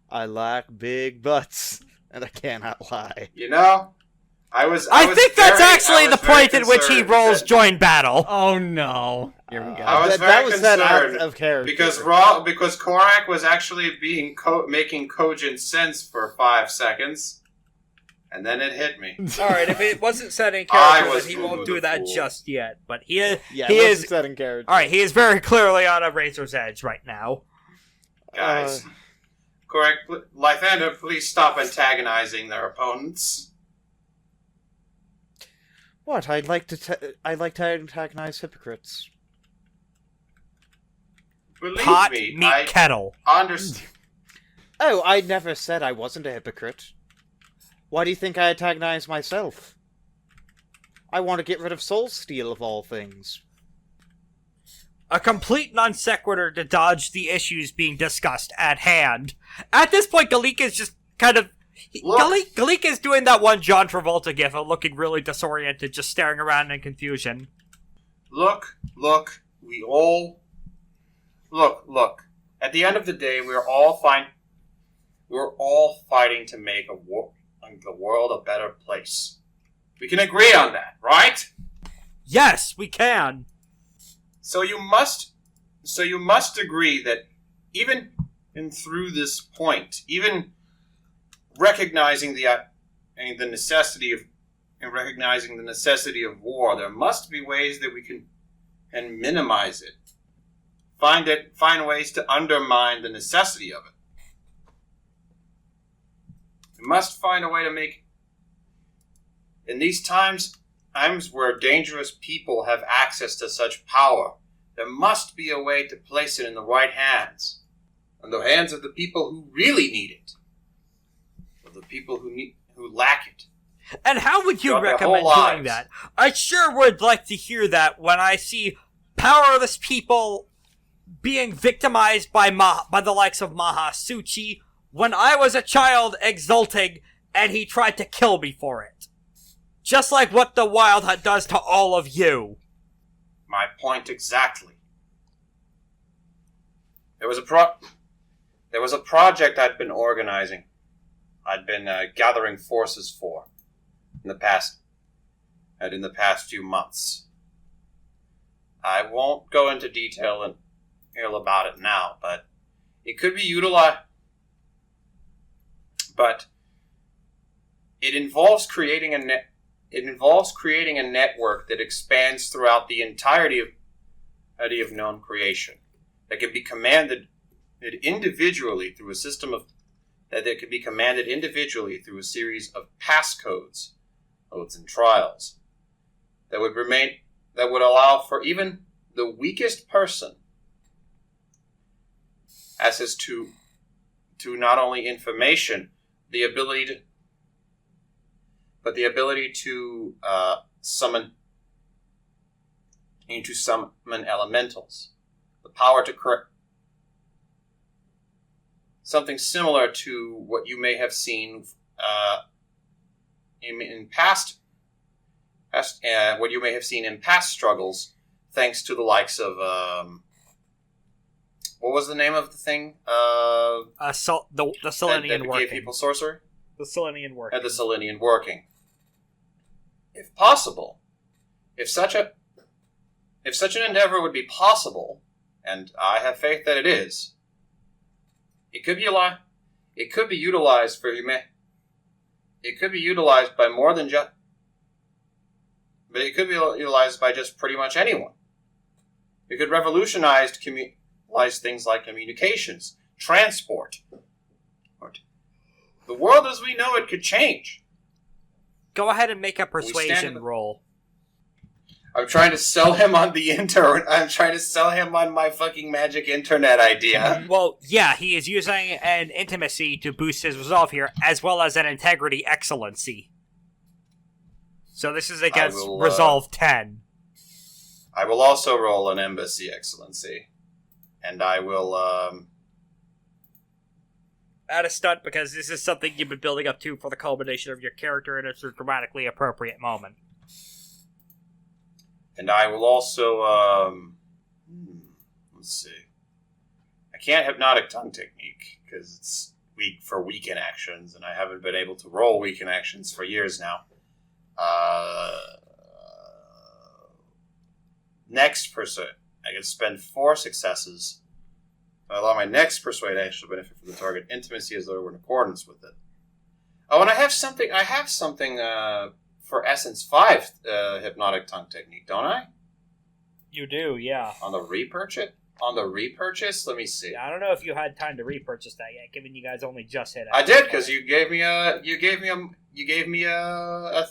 I like big butts, and I cannot lie. You know, I think that's actually the point at which he rolls join battle. Oh no! Here we go. I was that very was that out concerned of character. because Korak was actually making cogent sense for 5 seconds, and then it hit me. Alright, if it wasn't set in I character, was then he Fubu won't do the that Fool. just yet. But he is set in character. Alright, he is very clearly on a razor's edge right now. Guys, Korak, Lythander, please stop antagonizing their opponents. What? I'd like to antagonize hypocrites. Believe Pot, me, meat, I kettle. understand. Oh, I never said I wasn't a hypocrite. Why do you think I antagonize myself? I want to get rid of Soul Steel of all things. A complete non sequitur to dodge the issues being discussed at hand. At this point, Galik is just kind of... Galik is doing that one John Travolta gif of looking really disoriented, just staring around in confusion. Look. At the end of the day, we're all fighting to make the world a better place. We can agree on that, right? Yes, we can. So you must agree that even through this point, even recognizing the necessity of war, there must be ways that we can minimize it. Find ways to undermine the necessity of it. We must find a way to make, in these times where dangerous people have access to such power, there must be a way to place it in the right hands. In the hands of the people who really need it. Of the people who lack it. And how would you recommend doing that? I sure would like to hear that when I see powerless people being victimized by the likes of Mahasuchi when I was a child exulting and he tried to kill me for it. Just like what the Wild Hunt does to all of you. My point exactly. There was a project I'd been organizing. I'd been gathering forces for in the past few months. I won't go into detail about it now, but it could be utilized. But it involves creating a network that expands throughout the entirety of known creation, that can be commanded individually through a system of that it could be commanded individually through a series of passcodes, codes and trials, that would allow for even the weakest person access to not only information, the ability to summon elementals, the power to correct something similar to what you may have seen in past struggles, thanks to the likes of what was the name of the thing? The Selenian that working. gave people sorcery. The Selenian working. The Selenian working. If possible, if such an endeavor would be possible, and I have faith that it is, it could be utilized for It could be utilized by more than just, but it could be utilized by just pretty much anyone. It could revolutionize things like communications, transport. The world as we know it could change. Go ahead and make a persuasion roll. I'm trying to sell him on I'm trying to sell him on my fucking magic internet idea. Well, yeah, he is using an intimacy to boost his resolve here, as well as an integrity excellency. So this is against resolve 10. I will also roll an embassy excellency. And I will, add a stunt, because this is something you've been building up to for the culmination of your character, and it's a dramatically appropriate moment. And I will also, let's see. I can't hypnotic tongue technique, because it's weak for weaken actions, and I haven't been able to roll weaken actions for years now. Next persuade. I can spend 4 successes. I allow my next persuade action to benefit from the target intimacy as though we're in accordance with it. Oh, and I have something for Essence 5 hypnotic tongue technique, don't I? You do, yeah. On the repurchase? Let me see. Yeah, I don't know if you had time to repurchase that yet, given you guys only just hit it. I did, because you gave me a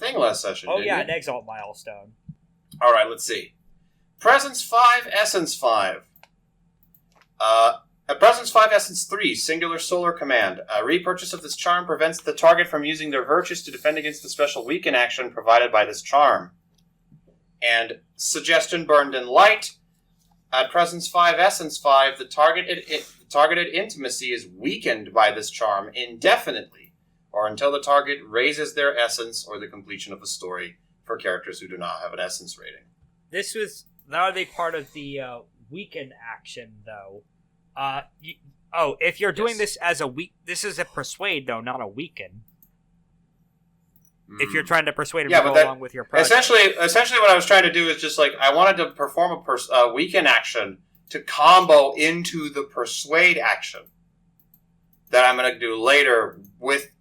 thing last session. Oh yeah, you? an Exalt milestone. All right, let's see. Presence 5, Essence 5. Presence 5, Essence 3, Singular Solar Command. Repurchase of this charm prevents the target from using their virtues to defend against the special weaken action provided by this charm. And Suggestion Burned in Light. At Presence 5, Essence 5, the targeted intimacy is weakened by this charm indefinitely, or until the target raises their essence or the completion of a story for characters who do not have an essence rating. That would be part of the weaken action, though. If you're doing this as this is a persuade, though, not a weaken. If you're trying to persuade him to go along with your project. Essentially what I was trying to do is just like, I wanted to perform a weaken action to combo into the persuade action that I'm going to do later with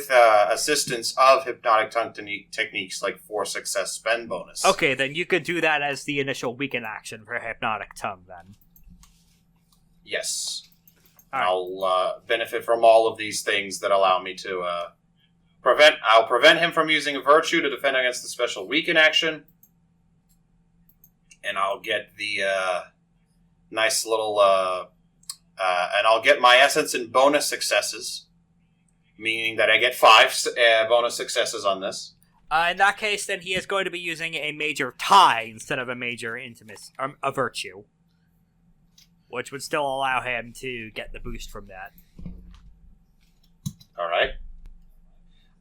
assistance of hypnotic tongue techniques like 4 success spend bonus. Okay, then you could do that as the initial weaken action for hypnotic tongue, then. Yes. All right. I'll benefit from all of these things that allow me to I'll prevent him from using a virtue to defend against the special weaken action. And I'll get the nice little and I'll get my essence in bonus successes. Meaning that I get 5 bonus successes on this. In that case, then he is going to be using a major tie instead of a major intimacy, a virtue. Which would still allow him to get the boost from that.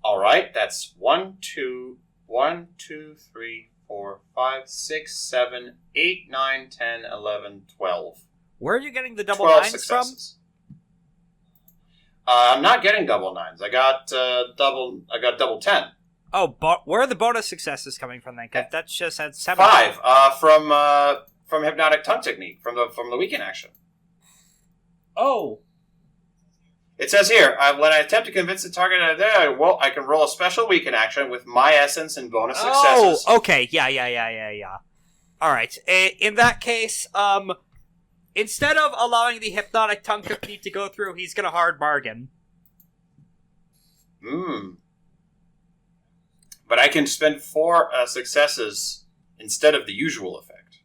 Alright, that's 1, 2, 3, 4, 5, 6, 7, 8, 9, 10, 11, 12. Where are you getting the double 12 nines successes. From? I'm not getting double 9s. I got double 10. Oh, where are the bonus successes coming from then? Because that's just at 7. 5 from hypnotic tongue technique from the weaken action. Oh. It says here, when I attempt to convince the target I can roll a special weaken action with my essence and bonus successes. Oh, okay. Yeah. All right. In that case, instead of allowing the hypnotic tongue technique to go through, he's going to hard bargain. But I can spend 4 successes instead of the usual effect.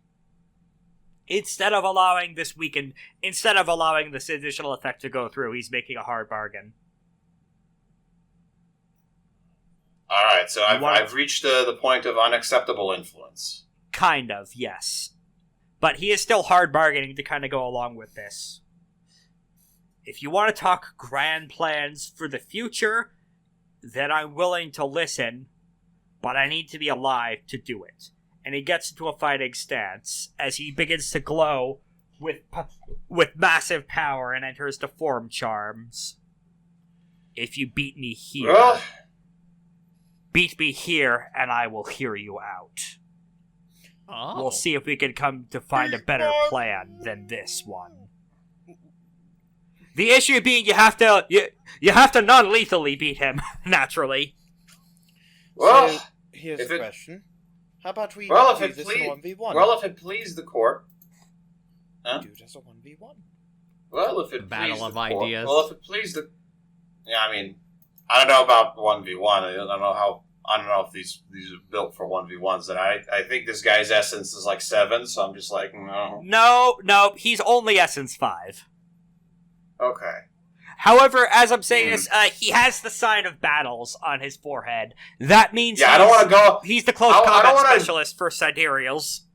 Instead of allowing this additional effect to go through, he's making a hard bargain. Alright, so I've reached the point of unacceptable influence. Kind of, yes. But he is still hard bargaining to kind of go along with this. If you want to talk grand plans for the future, then I'm willing to listen, but I need to be alive to do it. And he gets into a fighting stance as he begins to glow with massive power and enters the form charms. If you beat me here, beat me here and I will hear you out. Oh. We'll see if we can come to find a better plan than this one. The issue being you have to non-lethally beat him, naturally. Well, so, here's a question. How about we do this in 1v1? Well, if it please the court. Huh? Do it as a 1v1. Well, if it Battle of please the ideas. Court. Well, if it please the... Yeah, I mean, I don't know about 1v1. I don't know if these are built for 1v1s. And I think this guy's essence is like 7, so I'm just like, no. No, he's only essence 5. Okay. However, as I'm saying this, he has the sign of battles on his forehead. That means I don't want to go... He's the close combat specialist for sidereals.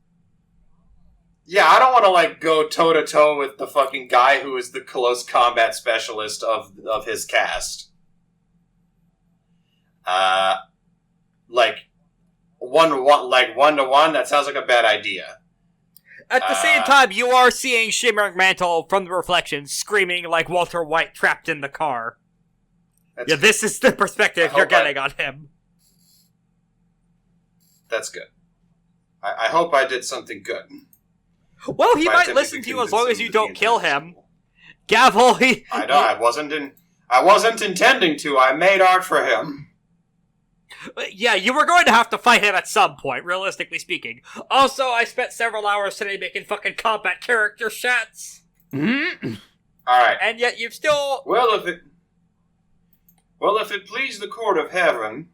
Yeah, I don't want to, like, go toe-to-toe with the fucking guy who is the close combat specialist of his cast. Like, one-to-one, that sounds like a bad idea. At the same time, you are seeing Shimmering Mantle from the reflection screaming like Walter White trapped in the car. This is the perspective you're getting on him. That's good. I hope I did something good. Well, he might listen to you as long as you don't kill him. Gavel, I know, I wasn't intending to. I made art for him. Yeah, you were going to have to fight him at some point, realistically speaking. Also, I spent several hours today making fucking combat character shots. Mm-hmm. Alright. And yet you've still... Well, if it please the court of heaven,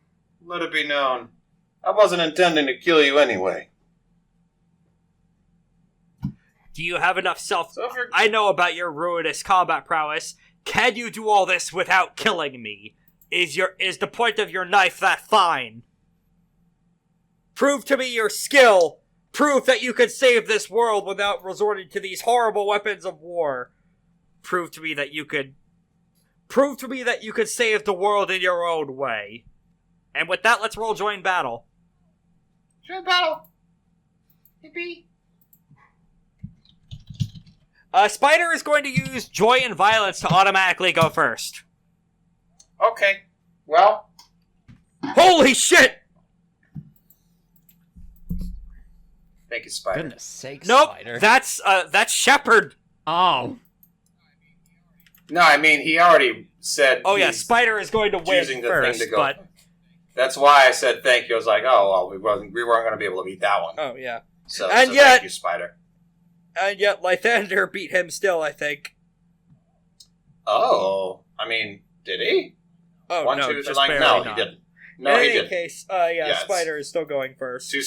let it be known, I wasn't intending to kill you anyway. Do you have enough I know about your ruinous combat prowess. Can you do all this without killing me? Is the point of your knife that fine? Prove to me your skill. Prove that you could save this world without resorting to these horrible weapons of war. Prove to me that you could save the world in your own way. And with that, let's roll join battle. Join battle. Yippee. Spider is going to use joy and violence to automatically go first. Okay, well... Holy shit! Thank you, Spider. Goodness sakes, nope, Spider. That's Shepherd. Oh. No, I mean, he already said... Oh, yeah, Spider is going to win first, but... That's why I said thank you. I was like, oh, well, we weren't going to be able to beat that one. Oh, yeah. So thank you, Spider. And yet, Lythander beat him still, I think. Oh, I mean, did he? Oh, One, no, two, just like, barely no, not. he didn't. No, in he any didn't. case, Spider is still going first. Two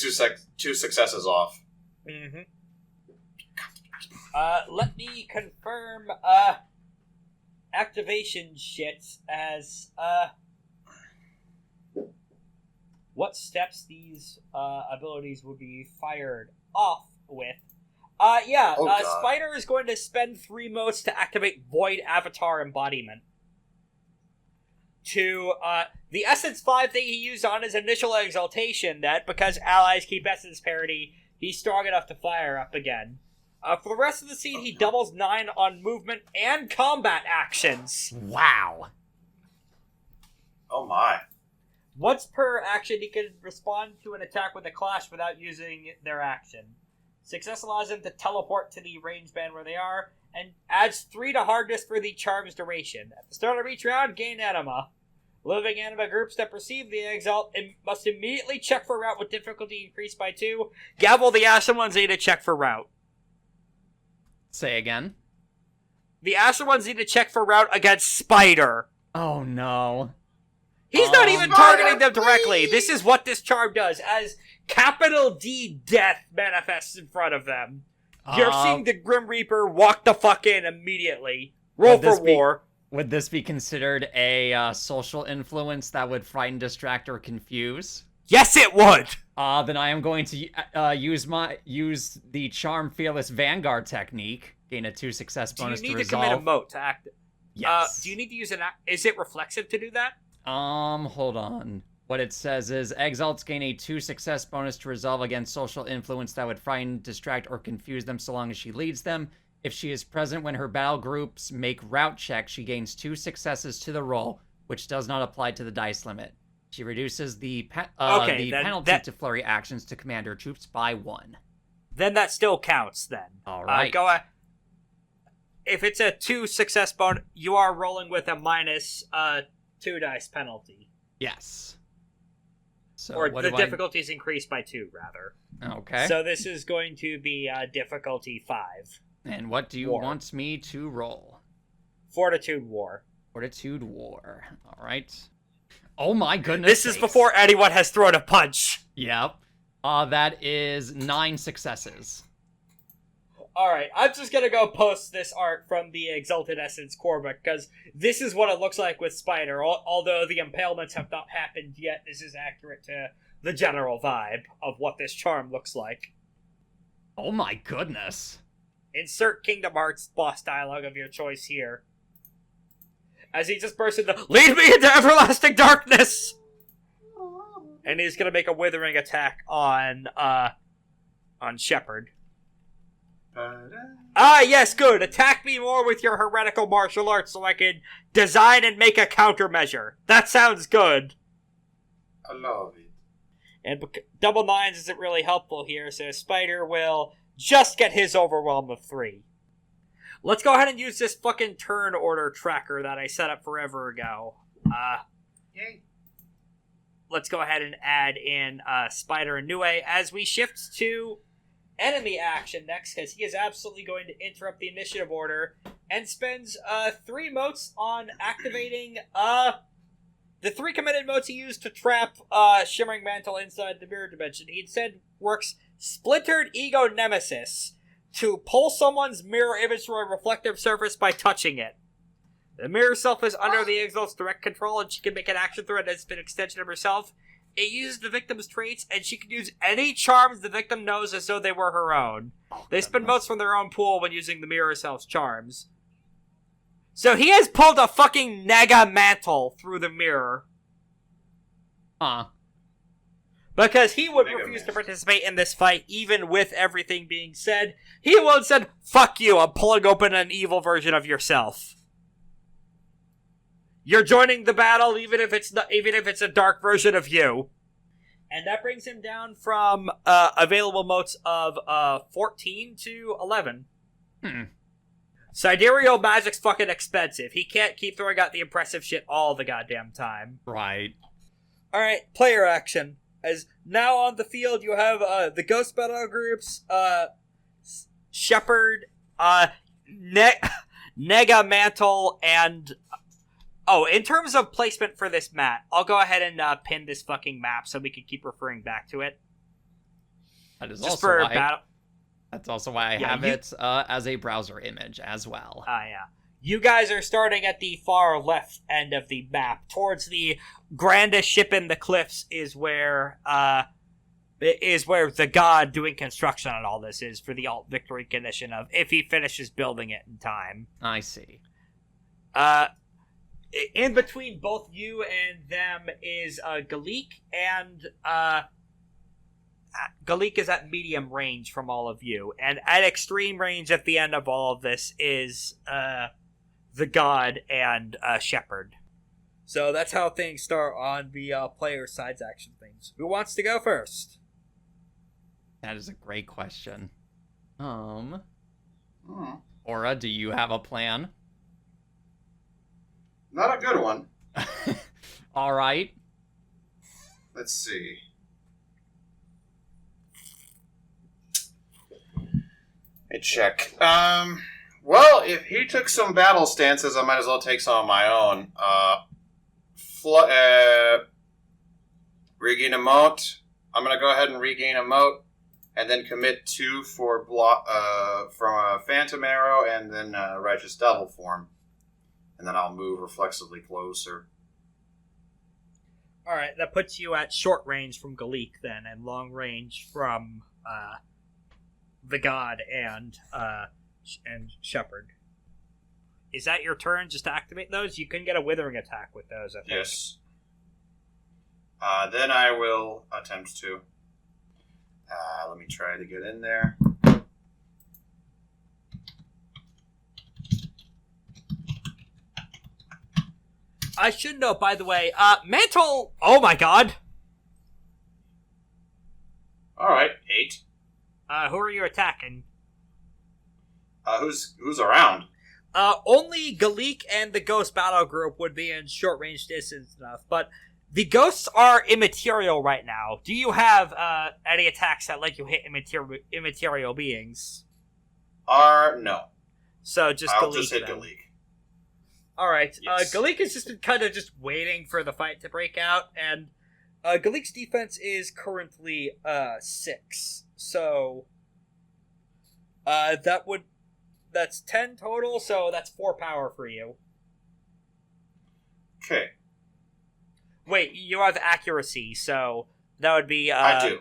successes off. Mm-hmm. Let me confirm, activation shit as, what steps these, abilities would be fired off with. Spider is going to spend 3 motes to activate Void Avatar Embodiment. To, the Essence 5 thing he used on his initial exaltation, that because allies keep Essence parity, he's strong enough to fire up again. For the rest of the scene, he doubles 9 on movement and combat actions. Wow. Oh my. Once per action, he can respond to an attack with a clash without using their action. Success allows him to teleport to the range band where they are, and adds 3 to hardness for the charm's duration. At the start of each round, gain anima. Living anima groups that perceive the Exalt must immediately check for route with difficulty increased by 2. Gavel the Ashen Ones need to check for route. Say again? The Ashen Ones need to check for route against Spider. Oh no. He's not even targeting them directly. This is what this charm does. As capital D death manifests in front of them, you're seeing the Grim Reaper walk the fuck in immediately. Roll for war. Would this be considered a social influence that would frighten, distract, or confuse? Yes, it would! Then I am going to use the Charm Fearless Vanguard technique. Gain a 2 success bonus to resolve. Do you need to commit a mote to act? Yes. Do you need to use is it reflexive to do that? Hold on. What it says is, Exalts gain a 2 success bonus to resolve against social influence that would frighten, distract, or confuse them so long as she leads them. If she is present when her battle groups make route checks, she gains 2 successes to the roll, which does not apply to the dice limit. She reduces the penalty to flurry actions to commander troops by 1. Then that still counts, then. All right. If it's a 2 success bonus, you are rolling with a minus 2 dice penalty. Yes. So or the difficulty is increased by 2, rather. Okay. So this is going to be difficulty 5. And what do you want me to roll? Fortitude War. Fortitude War. All right. Oh my goodness. This is before anyone has thrown a punch. Yep. That is 9 successes. Alright, I'm just gonna go post this art from the Exalted Essence core book, because this is what it looks like with Spider. Although the impalements have not happened yet, this is accurate to the general vibe of what this charm looks like. Oh my goodness. Insert Kingdom Hearts boss dialogue of your choice here. As he just bursts into, "Lead me into everlasting darkness!" And he's gonna make a withering attack on Shepherd. Yes, good. Attack me more with your heretical martial arts so I can design and make a countermeasure. That sounds good. I love it. And double 9s isn't really helpful here, so Spider will just get his overwhelm of 3. Let's go ahead and use this fucking turn order tracker that I set up forever ago. Yay. Let's go ahead and add in Spider and Nue as we shift to enemy action next, because he is absolutely going to interrupt the initiative order and spends 3 motes on activating the 3 committed motes he used to trap Shimmering Mantle inside the mirror dimension. He instead works Splintered Ego Nemesis to pull someone's mirror image through a reflective surface by touching it. The mirror self is under the Exalt's direct control, and she can make an action through it as an extension of herself. It uses the victim's traits, and she can use any charms the victim knows as though they were her own. They spend motes from their own pool when using the mirror self's charms. So he has pulled a fucking Nega Mantle through the mirror. Because he would refuse to participate in this fight, even with everything being said. He will instead, "Fuck you, I'm pulling open an evil version of yourself. You're joining the battle, even if it's a dark version of you." And that brings him down from available motes of 14 to 11. Sidereal magic's fucking expensive. He can't keep throwing out the impressive shit all the goddamn time. Right. Alright, player action. As now on the field, you have the Ghost Battle groups, Shepherd, Nega Mantle, and... Oh, in terms of placement for this map, I'll go ahead and pin this fucking map so we can keep referring back to it. That is just also for why battle. That's also why I have it as a browser image as well. Yeah. You guys are starting at the far left end of the map. Towards the grandest ship in the cliffs is where the god doing construction on all this is for the alt victory condition of if he finishes building it in time. I see. In between both you and them is Galik, and Galik is at medium range from all of you, and at extreme range at the end of all of this is the god and Shepherd. So that's how things start on the player side's action things. Who wants to go first? That is a great question. Aura, do you have a plan? Not a good one. All right. Let's see. Let me check. Well, if he took some battle stances, I might as well take some of my own. regain a mote. I'm gonna go ahead and regain a mote, and then commit 2 for from a phantom arrow, and then righteous devil form, and then I'll move reflexively closer. All right, that puts you at short range from Galik then, and long range from the god and Shepherd. Is that your turn? Just to activate those, you can get a withering attack with those. I think. Yes. Then I will attempt to. Let me try to get in there. I should note, by the way, Mantle... Oh my god! Alright, 8. Who are you attacking? Who's around? Only Galik and the Ghost Battle Group would be in short range distance enough, but the ghosts are immaterial right now. Do you have any attacks that let you hit immaterial beings? No. So just I'll Galik. just hit then. Galik. Alright, Yes. Galik has just been kind of just waiting for the fight to break out, and Galik's defense is currently 6. So that's 10 total, so that's 4 power for you. Okay. Wait, you have accuracy, so that would be I do.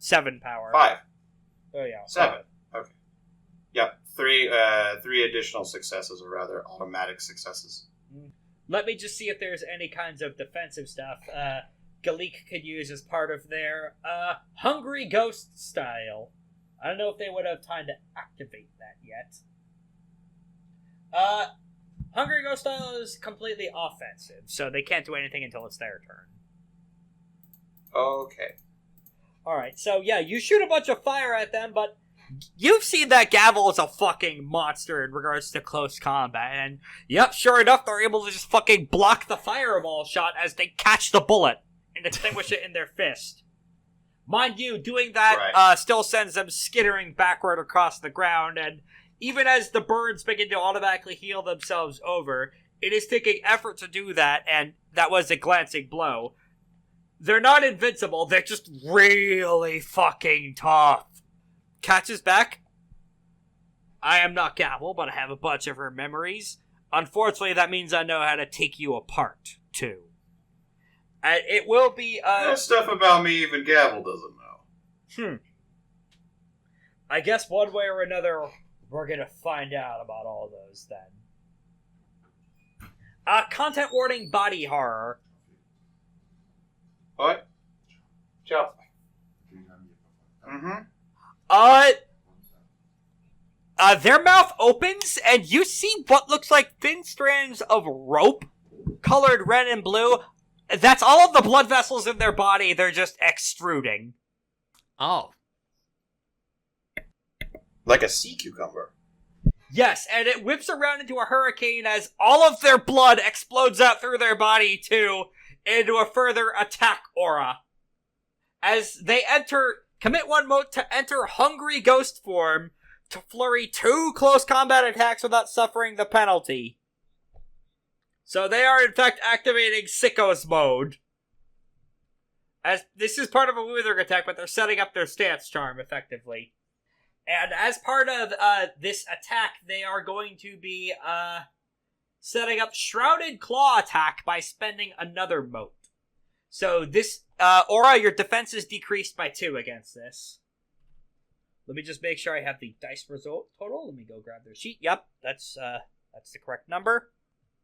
7 power. 5. Oh yeah. 7. Okay. Yep. 3 additional successes, or rather automatic successes. Let me just see if there's any kinds of defensive stuff Galik could use as part of their Hungry Ghost style. I don't know if they would have time to activate that yet. Hungry Ghost style is completely offensive, so they can't do anything until it's their turn. Okay. Alright, so yeah, you shoot a bunch of fire at them, but you've seen that Gavel is a fucking monster in regards to close combat, and yep, sure enough, they're able to just fucking block the fireball shot as they catch the bullet and extinguish it in their fist. Mind you, doing that still sends them skittering backward across the ground, and even as the birds begin to automatically heal themselves over, it is taking effort to do that, and that was a glancing blow. They're not invincible, they're just really fucking tough. Catches back. I am not Gavel, but I have a bunch of her memories. Unfortunately, that means I know how to take you apart, too. And it will be, There's stuff about me even Gavel doesn't know. I guess one way or another, we're gonna find out about all those then. Content warning, body horror. What? Ciao. Mm-hmm. Their mouth opens, and you see what looks like thin strands of rope, colored red and blue. That's all of the blood vessels in their body. They're just extruding. Oh. Like a sea cucumber. Yes, and it whips around into a hurricane as all of their blood explodes out through their body, too, into a further attack aura. As they commit one mote to enter Hungry Ghost form to flurry 2 close combat attacks without suffering the penalty. So they are in fact activating Sickos mode. As this is part of a withering attack, but they're setting up their stance charm effectively. And as part of this attack, they are going to be setting up Shrouded Claw attack by spending another mote. So this aura, your defense is decreased by 2 against this. Let me just make sure I have the dice result total. Let me go grab their sheet. Yep, that's the correct number.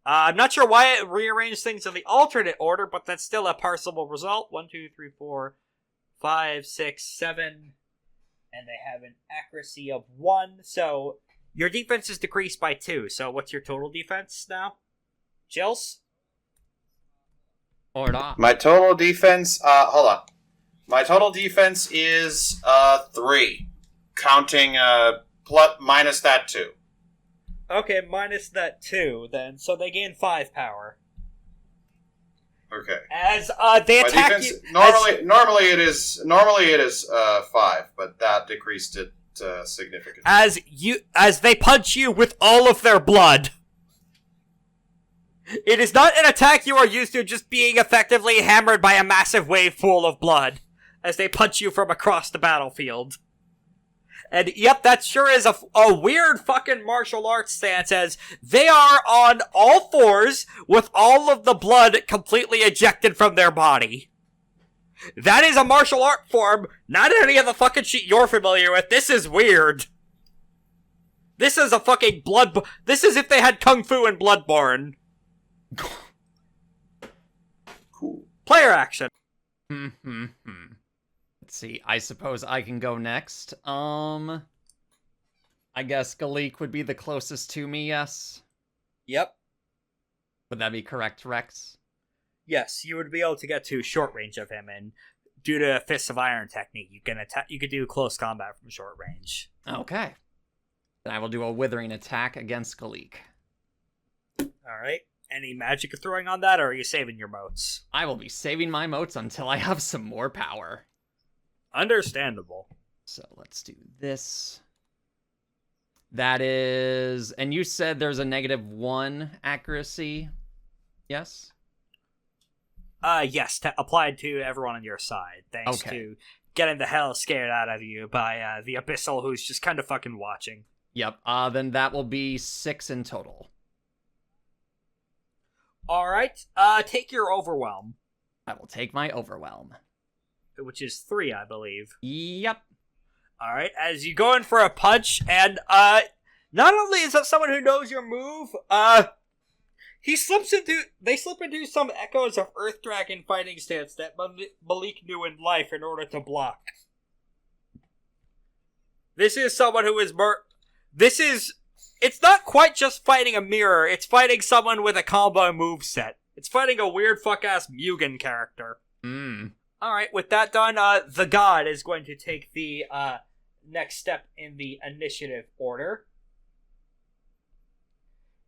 I'm not sure why it rearranged things in the alternate order, but that's still a parsable result. 1, 2, 3, 4, 5, 6, 7, and they have an accuracy of 1. So your defense is decreased by 2. So what's your total defense now? Chills? Or not. My total defense, hold on. My total defense is 3, counting minus that 2. Okay, minus that 2 then. So they gain 5 power. Okay. As they My attack defense, you. normally it is 5, but that decreased it significantly. As they punch you with all of their blood. It is not an attack you are used to, just being effectively hammered by a massive wave pool of blood as they punch you from across the battlefield. And yep, that sure is a weird fucking martial arts stance, as they are on all fours with all of the blood completely ejected from their body. That is a martial art form, not any of the fucking shit you're familiar with. This is weird. This is a fucking this is if they had Kung Fu and Bloodborne. Cool. Player action. Let's see, I suppose I can go next. I guess Galik would be the closest to me, yes? Yep. Would that be correct, Rex? Yes, you would be able to get to short range of him, and due to Fists of Iron technique, you could do close combat from short range. Okay. Then I will do a withering attack against Galik. Alright. Any magic you're throwing on that, or are you saving your motes? I will be saving my motes until I have some more power. Understandable. So let's do this. That is... And you said there's a -1 accuracy? Yes? Yes, applied to everyone on your side, thanks to getting the hell scared out of you by the Abyssal, who's just kind of fucking watching. Yep, then that will be 6 in total. Alright, take your overwhelm. I will take my overwhelm. Which is 3, I believe. Yep. Alright, as you go in for a punch, and, not only is that someone who knows your move, they slip into some echoes of Earth Dragon fighting stance that Malik knew in life in order to block. This is someone who is it's not quite just fighting a mirror, it's fighting someone with a combo moveset. It's fighting a weird fuck-ass Mugen character. Alright, with that done, the god is going to take the, next step in the initiative order,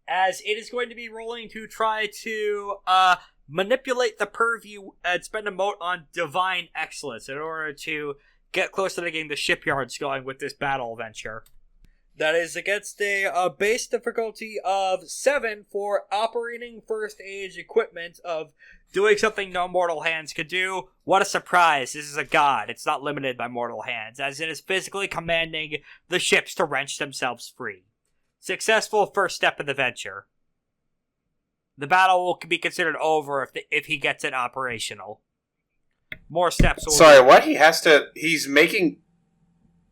as it is going to be rolling to try to, manipulate the purview and spend a mote on Divine Excellence in order to get closer to getting the shipyards going with this battle venture. That is against a base difficulty of 7 for operating first age equipment of doing something no mortal hands could do. What a surprise, this is a god. It's not limited by mortal hands, as it is physically commanding the ships to wrench themselves free. Successful first step in the venture. The battle will be considered over if he gets it operational. More steps will... Sorry, what? He's making...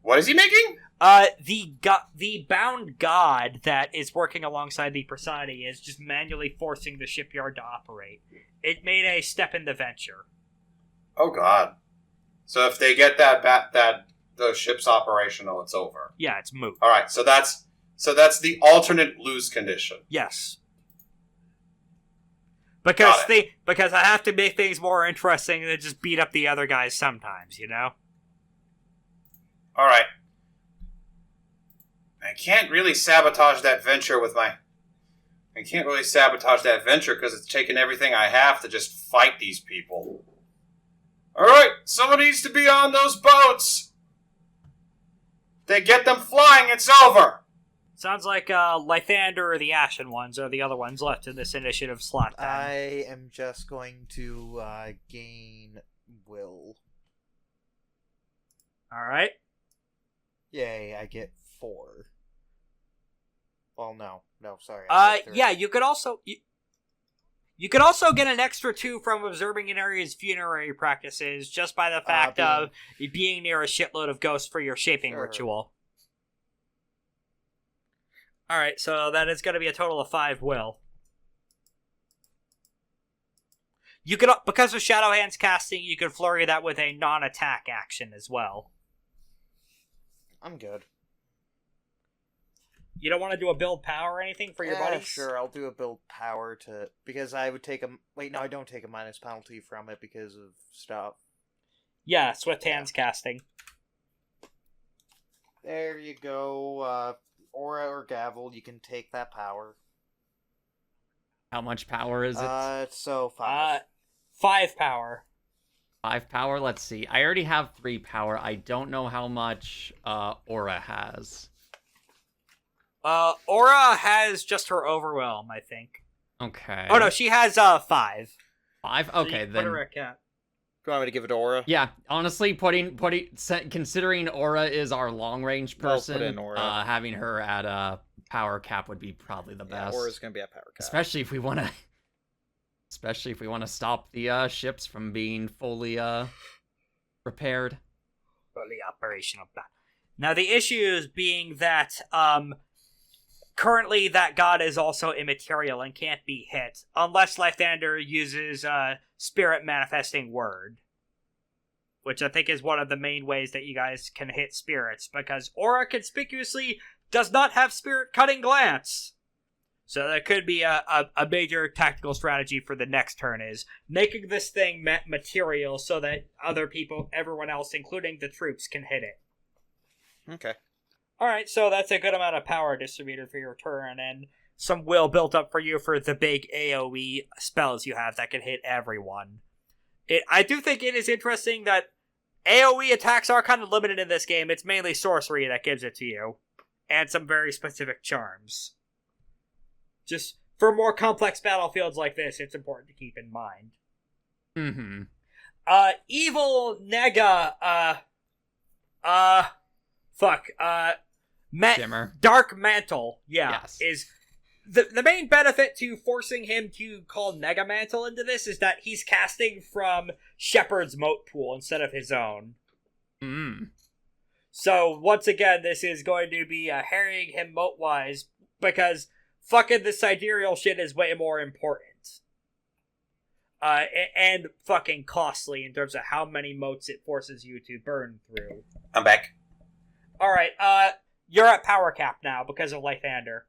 What is he making? The bound god that is working alongside the Prasadi is just manually forcing the shipyard to operate. It made a step in the venture. Oh god. So if they get the ship's operational, it's over. Yeah, it's moot. Alright, so that's the alternate lose condition. Yes. Because I have to make things more interesting than just beat up the other guys sometimes, you know? Alright. I can't really sabotage that venture because it's taken everything I have to just fight these people. Alright, someone needs to be on those boats! If they get them flying, it's over! Sounds like Lythander or the Ashen ones are the other ones left in this initiative slot. Then. I am just going to gain will. Alright. Yay, I get 4. Well, no, sorry. Yeah, you could also you could also get an extra 2 from observing an area's funerary practices just by the fact of being near a shitload of ghosts for your shaping ritual. Alright, so that is going to be a total of 5 will. You could, because of Shadow Hand's casting, you could flurry that with a non-attack action as well. I'm good. You don't want to do a build power or anything for your buddies? Sure, I'll do a build power because I would take a... Wait, no, I don't take a minus penalty from it because of stuff. Yeah, Swift Hand's casting. There you go, Aura or Gavel, you can take that power. How much power is it? So 5. 5 power. 5 power? Let's see. I already have 3 power. I don't know how much Aura has. Aura has just her overwhelm, I think. Okay. Oh no, she has 5. 5? So Okay, you can then. put her at cat. Do you want me to give it to Aura? Yeah, honestly, considering Aura is our long range I'll person, put in Aura. having her at a power cap would be probably the Yeah, best. Aura's gonna be at power cap. Especially if we want to stop the ships from being fully repaired. Fully operational. Now the issue is being that currently that god is also immaterial and can't be hit unless Lythander uses Spirit Manifesting Word, which I think is one of the main ways that you guys can hit spirits, because Aura conspicuously does not have Spirit Cutting Glance. So that could be a major tactical strategy for the next turn, is making this thing material so that other people, everyone else, including the troops, can hit it. Okay. Alright, so that's a good amount of power distributed for your turn, and some will built up for you for the big AoE spells you have that can hit everyone. I do think it is interesting that AoE attacks are kind of limited in this game. It's mainly sorcery that gives it to you, and some very specific charms. Just for more complex battlefields like this, it's important to keep in mind. Mm-hmm. Evil Nega, Shimmer. Dark Mantle, yeah, Yes. is the main benefit to forcing him to call Negamantle into this is that he's casting from Shepherd's moat pool instead of his own. Mm. So once again, this is going to be harrying him moat-wise, because fucking the sidereal shit is way more important. And fucking costly in terms of how many moats it forces you to burn through. I'm back. Alright, you're at power cap now because of Lythander.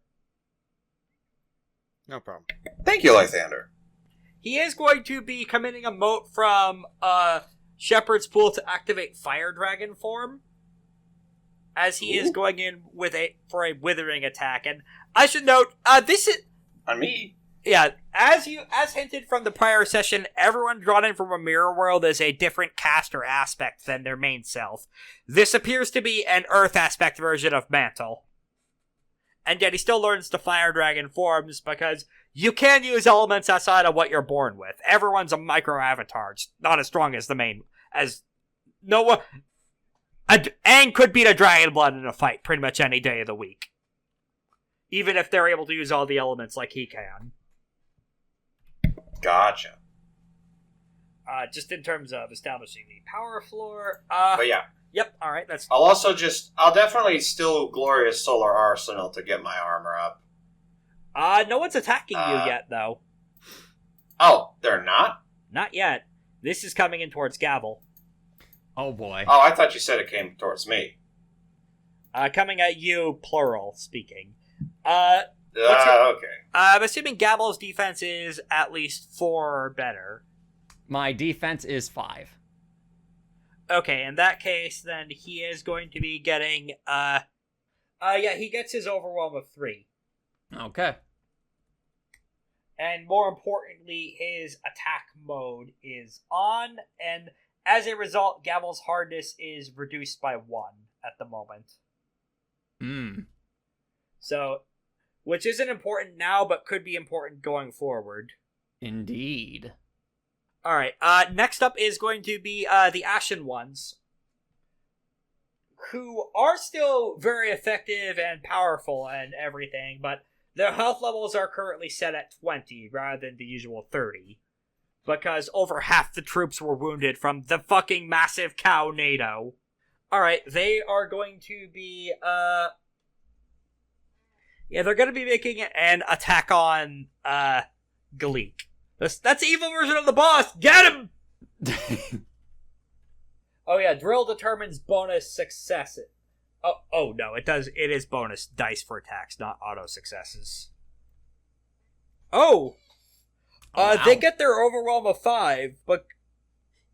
No problem. Thank you, Lythander. He is going to be committing a moat from Shepherd's Pool to activate Fire Dragon form, as he is going in for a withering attack. And I should note, this is On me. yeah, as hinted from the prior session, everyone drawn in from a mirror world is a different cast or aspect than their main self. This appears to be an Earth aspect version of Mantle. And yet he still learns the Fire Dragon forms, because you can use elements outside of what you're born with. Everyone's a micro-avatar. It's not as strong as the main. As no one. Aang could beat a Dragonblood in a fight pretty much any day of the week. Even if they're able to use all the elements like he can. Gotcha. Just in terms of establishing the power floor. But yeah. Yep, alright, that's... I'll definitely still Glorious Solar Arsenal to get my armor up. No one's attacking you yet, though. Oh, they're not? Not yet. This is coming in towards Gavel. Oh boy. Oh, I thought you said it came towards me. Coming at you, plural speaking. Okay. I'm assuming Gavel's defense is at least 4 or better. My defense is 5. Okay, in that case, then he is going to be getting, he gets his overwhelm of 3. Okay. And more importantly, his attack mode is on, and as a result, Gavel's hardness is reduced by 1 at the moment. Hmm. So, which isn't important now, but could be important going forward. Indeed. Alright, next up is going to be the Ashen Ones, who are still very effective and powerful and everything, but their health levels are currently set at 20 rather than the usual 30, because over half the troops were wounded from the fucking massive cow NATO. Alright, they are going to be, they're going to be making an attack on, Galik. That's the evil version of the boss! Get him! Oh yeah, drill determines bonus success. Oh no, it is bonus dice for attacks, not auto successes. Oh! Wow. They get their overwhelm of 5, but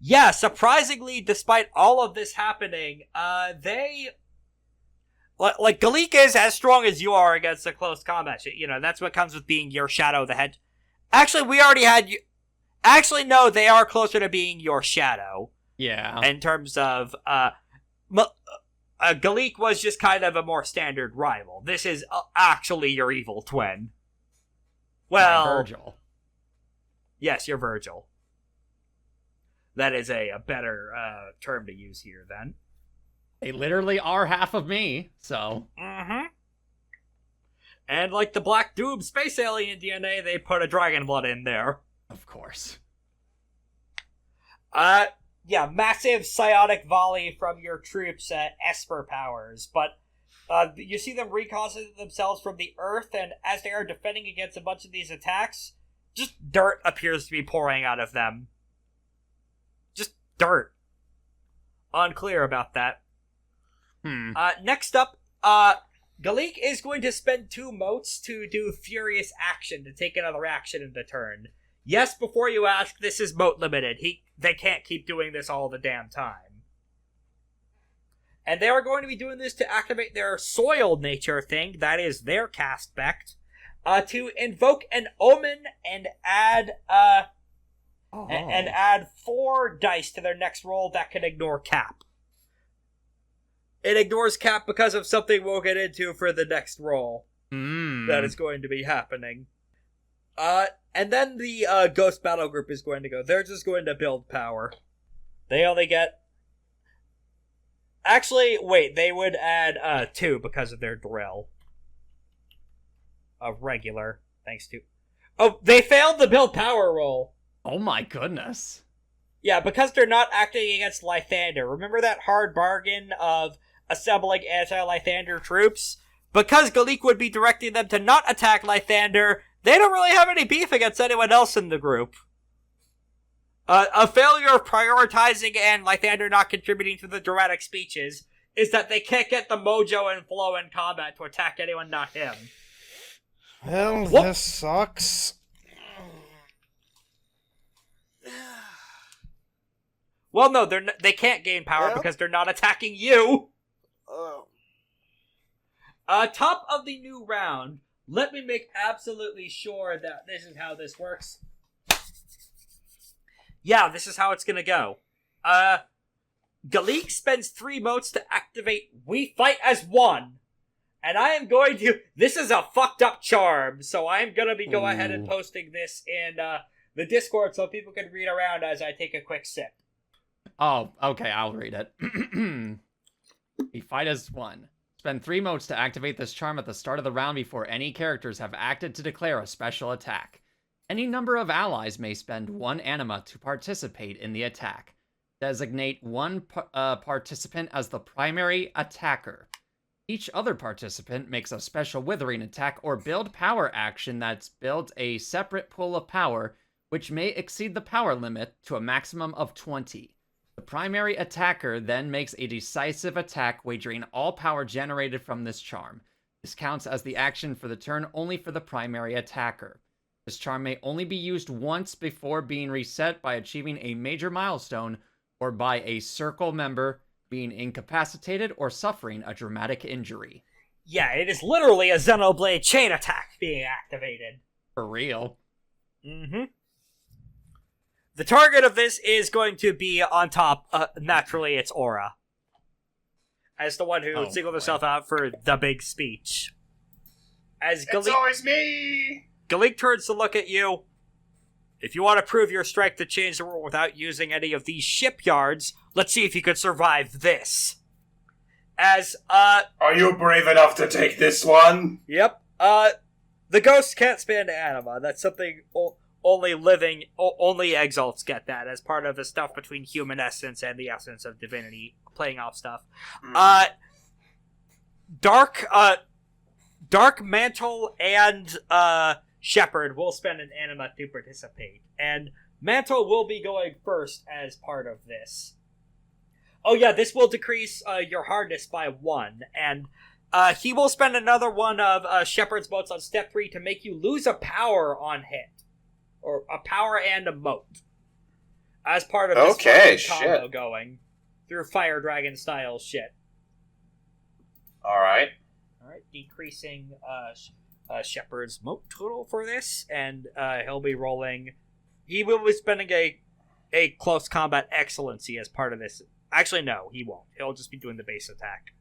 yeah, surprisingly, despite all of this happening, they... Like, Galik is as strong as you are against a close combat. You know, that's what comes with being your shadow, the head... Actually, we already had you... Actually, no, they are closer to being your shadow. Yeah. In terms of, Galik was just kind of a more standard rival. This is actually your evil twin. Well, Virgil. Yes, you're Virgil. That is a better term to use here, then. They literally are half of me, so... Mm-hmm. And like the Black Doom space alien DNA, they put a dragon blood in there. Of course. Yeah, massive psionic volley from your troops at Esper powers, but you see them reconstitute themselves from the earth, and as they are defending against a bunch of these attacks, just dirt appears to be pouring out of them. Just dirt. Unclear about that. Next up, Galik is going to spend 2 motes to do Furious Action, to take another action in the turn. Yes, before you ask, this is mote limited. They can't keep doing this all the damn time. And they are going to be doing this to activate their soil nature thing, that is their cast spect, to invoke an omen and add and add 4 dice to their next roll that can ignore cap. It ignores cap because of something we'll get into for the next roll that is going to be happening. And then the Ghost Battle Group is going to go. They're just going to build power. They only get... Actually, wait, they would add 2 because of their drill. Of regular, thanks to... Oh, they failed the build power roll! Oh my goodness. Yeah, because they're not acting against Lythander. Remember that hard bargain of assembling anti-Lythander troops? Because Galik would be directing them to not attack Lythander, they don't really have any beef against anyone else in the group. A failure of prioritizing and Lythander not contributing to the dramatic speeches is that they can't get the mojo and flow in combat to attack anyone not him. Well, this sucks. Well, no, they can't gain power because they're not attacking you. Top of the new round, let me make absolutely sure that this is how this works. Yeah, this is how it's gonna go. Galik spends 3 motes to activate We Fight as One. And I am going to... This is a fucked up charm, so I am gonna be go ahead and posting this in the Discord so people can read around as I take a quick sip. Oh, okay, I'll read it. We fight as one. Spend 3 motes to activate this charm at the start of the round before any characters have acted to declare a special attack. Any number of allies may spend 1 anima to participate in the attack. Designate 1 participant as the primary attacker. Each other participant makes a special withering attack or build power action that builds a separate pool of power, which may exceed the power limit to a maximum of 20. The primary attacker then makes a decisive attack, wagering all power generated from this charm. This counts as the action for the turn only for the primary attacker. This charm may only be used once before being reset by achieving a major milestone or by a circle member being incapacitated or suffering a dramatic injury. Yeah, it is literally a Xenoblade chain attack being activated. For real. Mm-hmm. The target of this is going to be on top, naturally, it's Aura. As the one who singled herself out for the big speech. As Galik... It's always me! Galik turns to look at you. If you want to prove your strength to change the world without using any of these shipyards, let's see if you could survive this. As, Are you brave enough to take this one? Yep. The ghosts can't spend anima. That's something only Exalts get that as part of the stuff between human essence and the essence of divinity playing off stuff. Dark Mantle and, Shepherd will spend an anima to participate, and Mantle will be going first as part of this. Oh yeah, this will decrease your hardness by 1, and he will spend another one of Shepherd's motes on step 3 to make you lose a power on hit, or a power and a mote, as part of this combo going through Fire Dragon style shit. All right, decreasing Shepherd's mote total for this, and he'll be rolling. He will be spending a close combat excellency as part of this. Actually, no, he won't. He'll just be doing the base attack.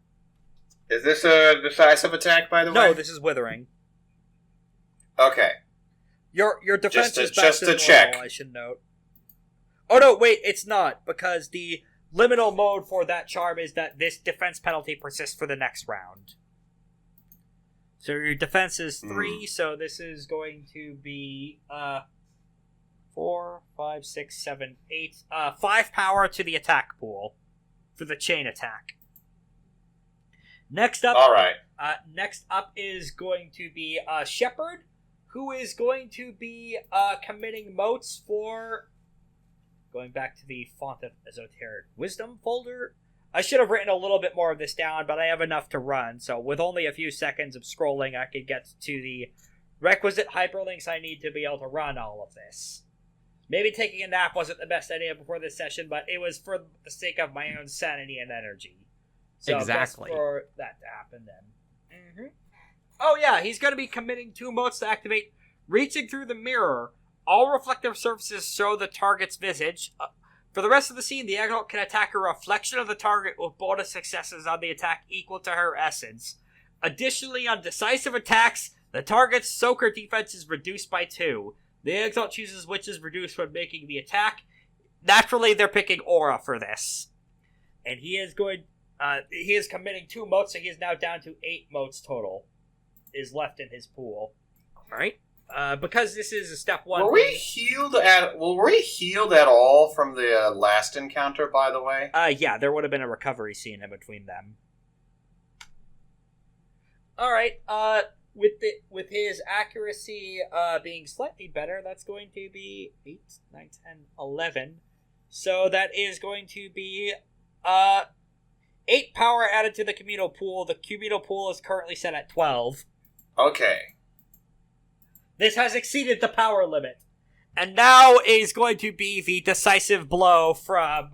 Is this a decisive attack, by the way? No, this is withering. Okay. Your defense is back just to to normal, check. I should note. Oh no, wait, it's not, because the liminal mode for that charm is that this defense penalty persists for the next round. So your defense is 3, so this is going to be 4, 5, 6, 7, 8, 5 power to the attack pool for the chain attack. Next up, All right. Next up is going to be Shepherd, who is going to be committing motes for... Going back to the Font of Esoteric Wisdom folder. I should have written a little bit more of this down, but I have enough to run, so with only a few seconds of scrolling, I could get to the requisite hyperlinks I need to be able to run all of this. Maybe taking a nap wasn't the best idea before this session, but it was for the sake of my own sanity and energy. So Exactly. best for that to happen then. Mm-hmm. Oh yeah, he's going to be committing 2 motes to activate Reaching Through the Mirror. All reflective surfaces show the target's visage. For the rest of the scene, the Exalt can attack a reflection of the target with bonus successes on the attack equal to her essence. Additionally, on decisive attacks, the target's soaker defense is reduced by 2. The Exalt chooses which is reduced when making the attack. Naturally, they're picking Aura for this. And he is committing 2 motes, so he is now down to 8 motes total. Is left in his pool. Alright. Because this is a step 1. Were we healed at all from the last encounter, by the way? Yeah, there would have been a recovery scene in between them. Alright, with his accuracy being slightly better, that's going to be 8, 9, 10, 11. So that is going to be 8 power added to the communal pool. The communal pool is currently set at 12. Okay. This has exceeded the power limit. And now is going to be the decisive blow from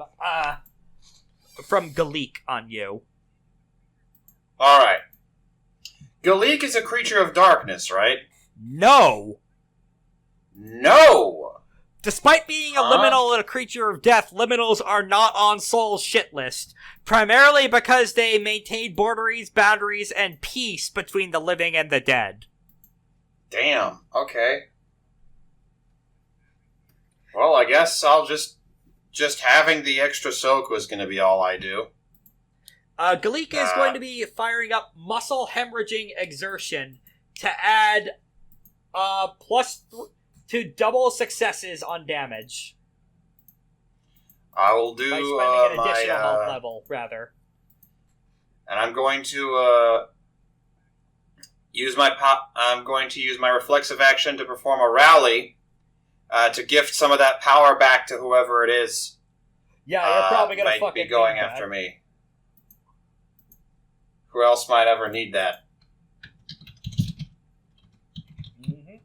Galik on you. Alright. Galik is a creature of darkness, right? No! No! Despite being a liminal and a creature of death, liminals are not on Soul's shit list. Primarily because they maintain boundaries, and peace between the living and the dead. Damn. Okay. Well, I guess I'll just having the extra soak was going to be all I do. Galik is going to be firing up Muscle Hemorrhaging Exertion to add to double successes on damage. I will do By spending an additional health level, rather. And I'm going to I'm going to use my reflexive action to perform a rally to gift some of that power back to whoever it is. Yeah, you're probably gonna might fucking be going need after that. me. Who else might ever need that? Mm-hmm.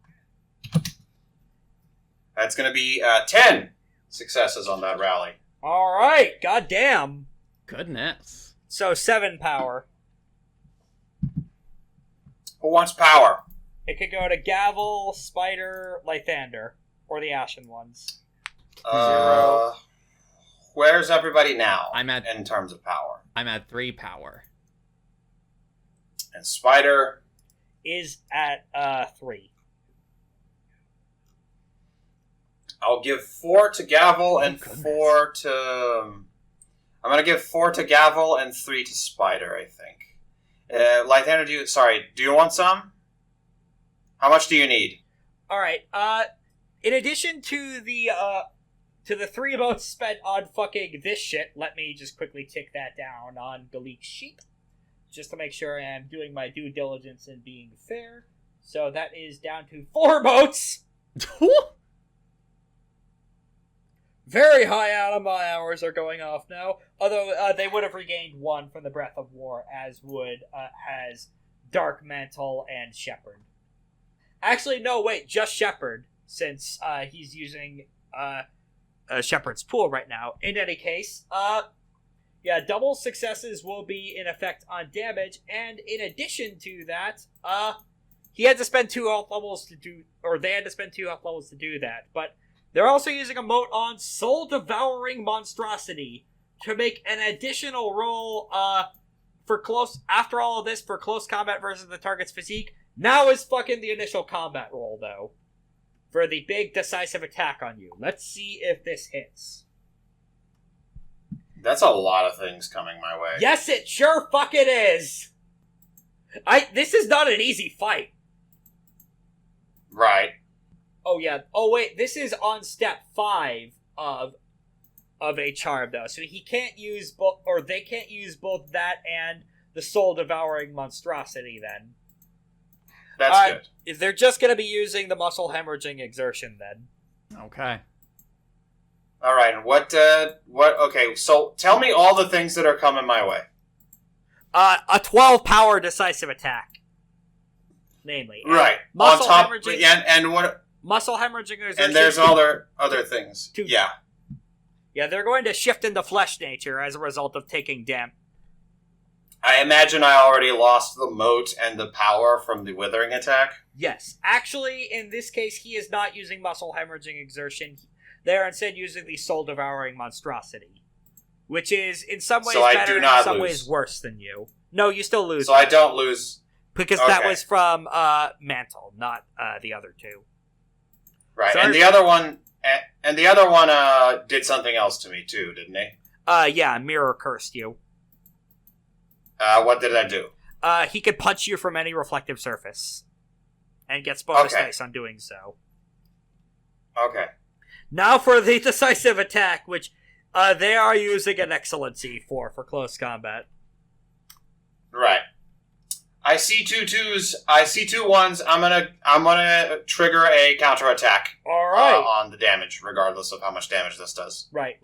That's going to be 10 successes on that rally. All right, goddamn. Goodness. So 7 power. Who wants power? It could go to Gavel, Spider, Lythander, or the Ashen ones. 0. Where's everybody now? in terms of power. I'm at 3 power. And Spider Is at 3. I'll give 4 to Gavel and goodness. 4 to... I'm going to give 4 to Gavel and 3 to Spider, I think. Lythander, do you want some? How much do you need? All right. In addition to the 3 votes spent on fucking this shit, let me just quickly tick that down on Galik's sheet, just to make sure I am doing my due diligence and being fair. So that is down to 4 votes. Very high anima hours are going off now. Although they would have regained 1 from the Breath of War, as has Dark Mantle and Shepherd. Actually, no, wait, just Shepherd, since he's using Shepherd's pool right now. In any case, double successes will be in effect on damage, and in addition to that, he had to spend 2 health levels to do, or they had to spend 2 health levels to do that, but they're also using a mote on Soul Devouring Monstrosity to make an additional roll for close combat versus the target's physique. Now is fucking the initial combat roll, though. for the big decisive attack on you. Let's see if this hits. That's a lot of things coming my way. Yes, it sure fucking is! This is not an easy fight. Right. Oh, yeah. Oh, wait. This is on step 5 of a charm, though. So he can't use both, or they can't use both that and the soul-devouring monstrosity, then. That's good. They're just going to be using the muscle hemorrhaging exertion, then. Okay. All right, and what, okay, so tell me all the things that are coming my way. A 12 power decisive attack. Namely. Right. Muscle On top, hemorrhaging. and what? Muscle hemorrhaging exertion. And there's other things. Yeah. Yeah, they're going to shift into flesh nature as a result of taking damage. I imagine I already lost the moat and the power from the withering attack. Yes. Actually, in this case, he is not using muscle hemorrhaging exertion. They are instead using the soul-devouring monstrosity. Which is, in some ways, better and in some ways worse than you. No, you still lose. So I don't lose. Because that was from Mantle, not the other two. Right, Sorry. and the other one did something else to me, too, didn't he? Yeah, Mirror cursed you. What did I do? He could punch you from any reflective surface. And gets bonus dice on doing so. Okay. Now for the decisive attack, which they are using an excellency for close combat. Right. I see 2 2s. I see 2 1s. I'm gonna trigger a counterattack. All right. On the damage, regardless of how much damage this does. Right.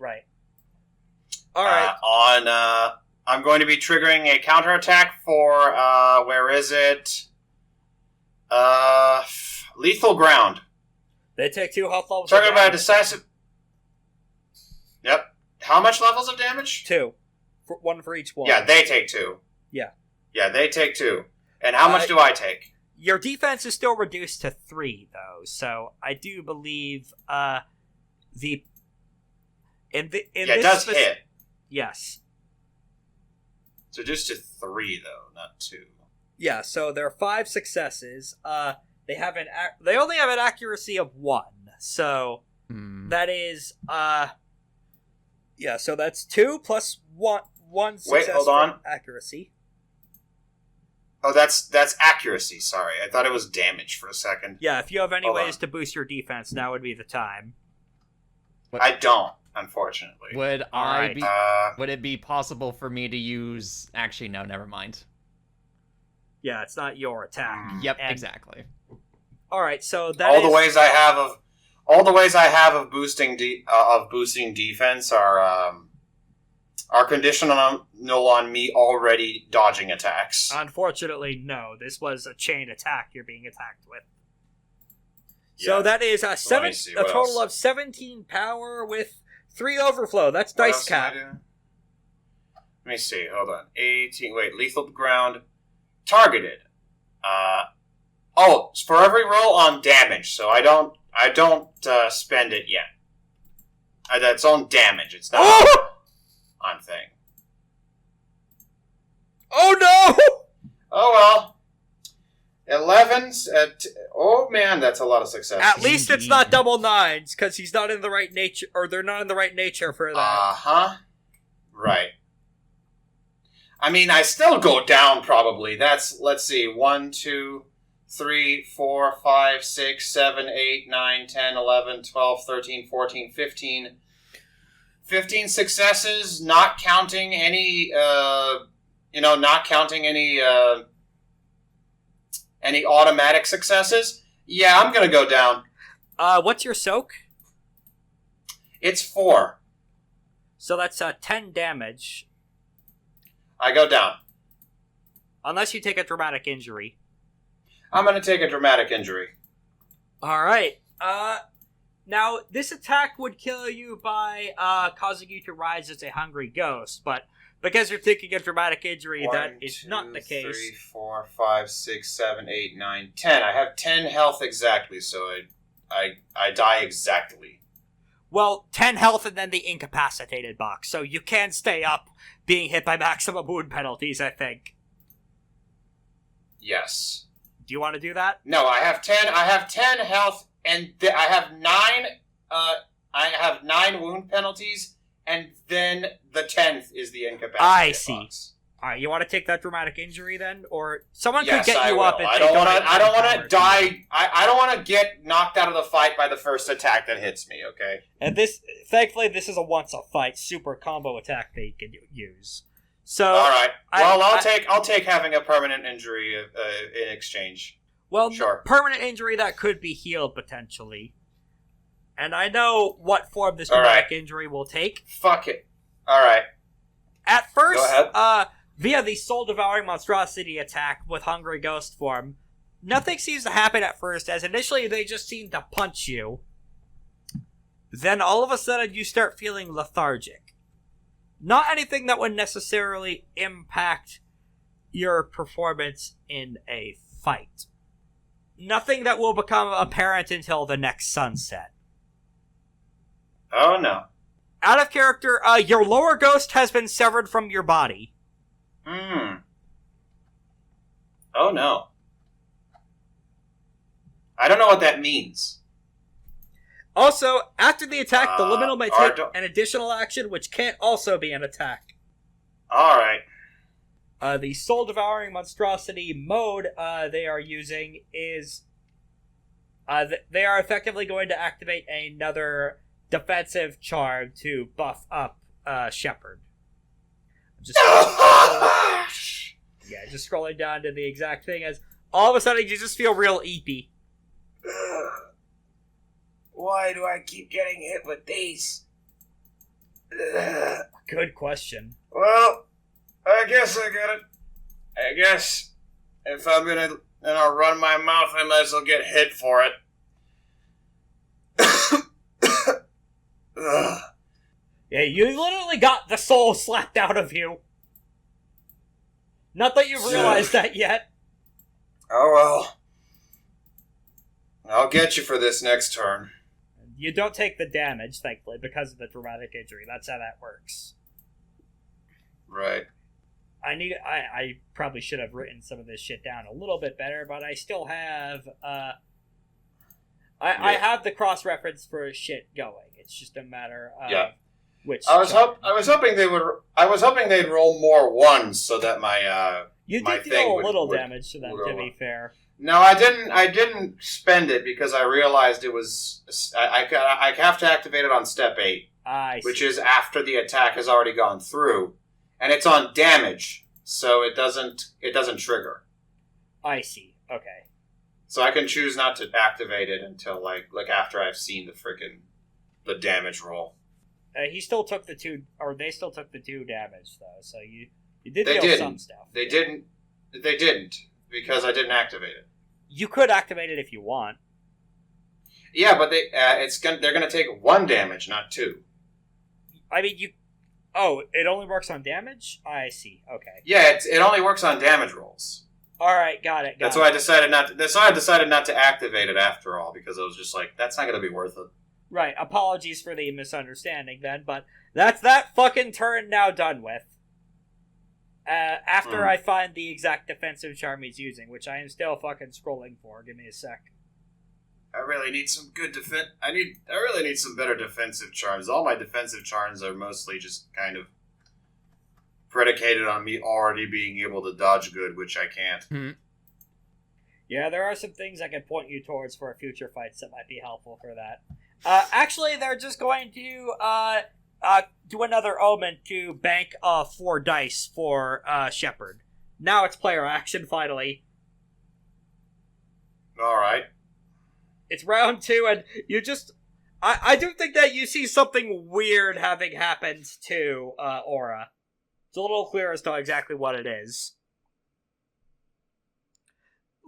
All right. I'm going to be triggering a counterattack for where is it? Lethal ground. They take 2 health levels. Triggered by a decisive. Yep. How much levels of damage? 2. 1 for each one. Yeah, they take 2. Yeah. Yeah, they take 2. And how much do I take? Your defense is still reduced to 3, though. So I do believe it does hit. Yes. It's reduced to 3, though, not 2. Yeah. So there are 5 successes. They only have an accuracy of 1. So that is yeah. So that's 2 plus 1 success. Wait, hold on. Accuracy. Oh, that's accuracy, sorry. I thought it was damage for a second. Yeah, if you have any ways to boost your defense, now would be the time. I don't, unfortunately. Would it be possible for me to use... Actually, no, never mind. Yeah, it's not your attack. Yep, exactly. Alright, so all the ways I have of boosting defense are conditional on me already dodging attacks. Unfortunately, no. This was a chain attack you're being attacked with. Yeah. So that is a total of 17 power with 3 overflow. That's What dice else cap. Let me see. Hold on. 18. Wait. Lethal to ground. Targeted. It's for every roll on damage. So I don't spend it yet. That's on damage. It's not on thing. Oh no! Oh well. 11's oh man, that's a lot of success. At least it's not double 9s, because he's not in the right nature, or they're not in the right nature for that. Right. I mean, I still go down probably. That's, let's see, 1, 2, 3, 4, 5, 6, 7, 8, 9, 10, 11, 12, 13, 14, 15. 15 successes, not counting any automatic successes. Yeah, I'm gonna go down. What's your soak? It's 4. So that's 10 damage. I go down. Unless you take a dramatic injury. I'm gonna take a dramatic injury. Alright. Now, this attack would kill you by causing you to rise as a hungry ghost, but because you're taking a dramatic injury, that is not the case. 3, 4, 5, 6, 7, 8, 9, 10. I have 10 health exactly, so I die exactly. Well, 10 health and then the incapacitated box, so you can stay up being hit by maximum wound penalties, I think. Yes. Do you want to do that? No, I have 10 health and I have 9 wound penalties, and then the 10th is the incapacity. I see. Box. All right, you want to take that dramatic injury then, or someone Yes, could get you I up will. and I don't want to die. I don't want to get knocked out of the fight by the first attack that hits me. Okay. And thankfully, this is a once-a-fight super combo attack that you can use. So, all right. Well, I'll take having a permanent injury in exchange. Well, sure. Permanent injury that could be healed potentially. And I know what form this dramatic injury will take. Fuck it. All right. At first, go ahead. Via the soul-devouring monstrosity attack with Hungry Ghost form, nothing seems to happen at first, as initially they just seem to punch you. Then all of a sudden you start feeling lethargic. Not anything that would necessarily impact your performance in a fight. Nothing that will become apparent until the next sunset. Oh no. Out of character, your lower ghost has been severed from your body. Oh no. I don't know what that means. Also, after the attack, the liminal may take Ardo- an additional action, which can't also be an attack. Alright. The soul-devouring monstrosity mode they are using is... they are effectively going to activate another defensive charm to buff up Shepherd. Just scrolling down to the exact thing as all of a sudden you just feel real eepy. Why do I keep getting hit with these? Good question. Well, I guess I got it. I guess if I'm gonna run my mouth, I might as well get hit for it. Yeah, you literally got the soul slapped out of you. Not that you've realized that yet. Oh well. I'll get you for this next turn. You don't take the damage, thankfully, because of the dramatic injury. That's how that works. Right. I probably should have written some of this shit down a little bit better, but I still have I have the cross reference for shit going. It's just a matter of which. I was hoping they'd roll more ones so that my you my did thing deal a would- little would- damage to them, would to roll be up. fair. No, I didn't spend it because I realized it was I have to activate it on step 8, which is after the attack has already gone through, and it's on damage, so it doesn't trigger. I see. Okay. So I can choose not to activate it until like after I've seen the damage roll. He still took the 2, or they still took the 2 damage though. So you did They deal didn't. some stuff. They didn't because I didn't activate it. You could activate it if you want. Yeah, but they're gonna take 1 damage, not 2. I mean, Oh, it only works on damage? I see. Okay. Yeah, it only works on damage rolls. All right, got it. That's why I decided not to. That's why I decided not to activate it after all, because I was just like, that's not gonna be worth it. Right. Apologies for the misunderstanding then, but that's that fucking turn now done with. After I find the exact defensive charm he's using, which I am still fucking scrolling for. Give me a sec. I really need some good defense. I really need some better defensive charms. All my defensive charms are mostly just kind of predicated on me already being able to dodge good, which I can't. Yeah, there are some things I can point you towards for future fights that might be helpful for that. Actually, they're just going to do another omen to bank 4 dice for Shepherd. Now it's player action, finally. Alright. It's round 2, and you just... I do think that you see something weird having happened to Aura. It's a little clear as to exactly what it is.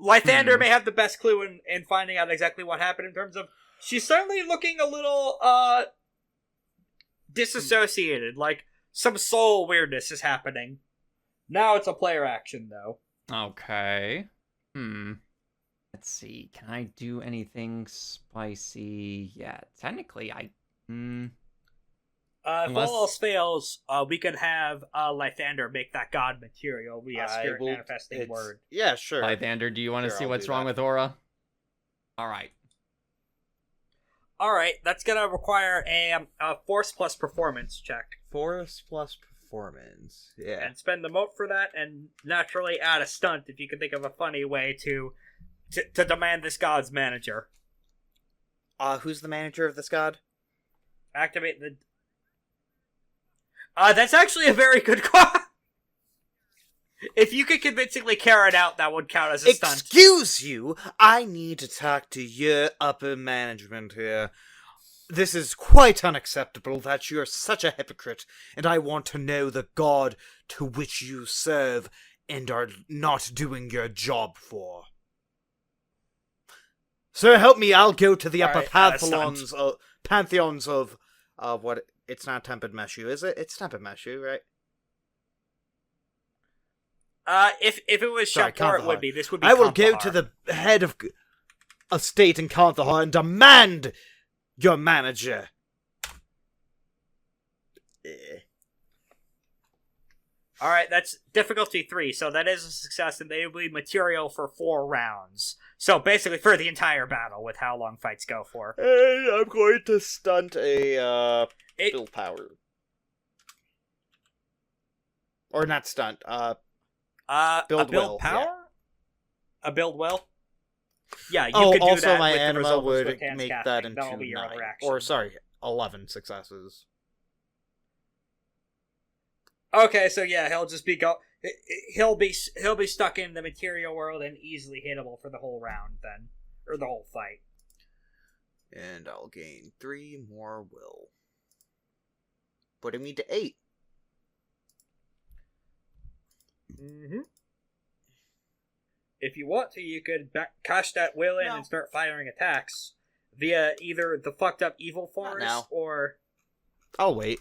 Lythander may have the best clue in finding out exactly what happened in terms of... She's certainly looking a little disassociated, like some soul weirdness is happening. Now it's a player action, though. Okay. Let's see. Can I do anything spicy? Yeah, technically, If all else fails, we could have Lythander make that god material via spirit manifesting word. Yeah, sure. Lythander, do you want to Sure, see I'll what's do wrong that. with Aura? All right. Alright, that's gonna require a force plus performance check. Force plus performance. Yeah. And spend the moat for that, and naturally add a stunt if you can think of a funny way to demand this god's manager. Who's the manager of this god? Activate the... that's actually a very good question. If you could convincingly carry it out, that would count as a stunt. Excuse you! I need to talk to your upper management here. This is quite unacceptable that you're such a hypocrite, and I want to know the god to which you serve and are not doing your job for. Sir, help me, I'll go to the upper pantheons of what... It's not Tempered Meshu, is it? It's Tempered Meshu, right? If it was Shepherd, it would be. This would be I will Kandahar. go to the head of a state in Kandahar and demand your manager. Alright, that's difficulty 3, so that is a success, and they will be material for 4 rounds. So basically for the entire battle, with how long fights go for. Hey, I'm going to stunt a, build power. Or not stunt, a build build will, power? Yeah. A build will? Yeah, you could do also that my with the anima result of would swift hands make casting. that into That'll be your 9. other action. Or, sorry, 11 successes. Okay, so yeah, he'll just be he'll be stuck in the material world and easily hittable for the whole round then, or the whole fight. And I'll gain 3 more will, putting me to 8. Mm-hmm. If you want to, you could cash that will in and start firing attacks via either the fucked up evil forest or. I'll wait.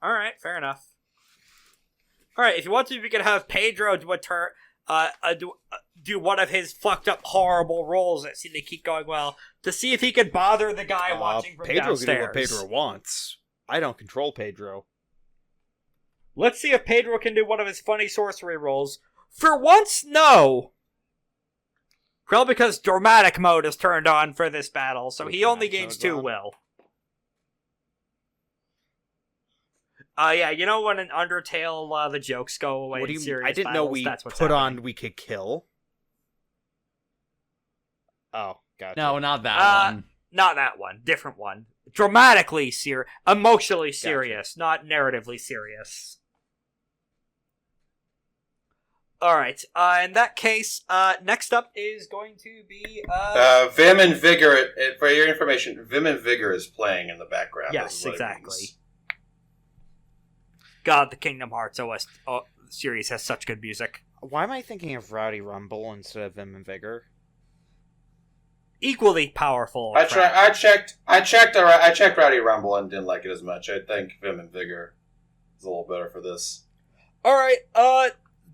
All right, fair enough. All right, if you want to, you can have Pedro do one of his fucked up horrible rolls that seem to keep going well to see if he could bother the guy watching from Pedro downstairs. can do what Pedro wants. I don't control Pedro. Let's see if Pedro can do one of his funny sorcery rolls. For once, no. Probably because dramatic mode is turned on for this battle, so he only gains 2 will. Yeah, you know when in Undertale the jokes go away in serious I didn't battles, know we that's what's put happening. on we could kill. Oh, gotcha. No, not that one. Not that one. Different one. Dramatically serious. Emotionally serious, not narratively serious. Alright, in that case, next up is going to be, Vim and Vigor, for your information, Vim and Vigor is playing in the background. Yes, exactly. God, the Kingdom Hearts OS series has such good music. Why am I thinking of Rowdy Rumble instead of Vim and Vigor? Equally powerful. I checked Rowdy Rumble and didn't like it as much. I think Vim and Vigor is a little better for this. Alright,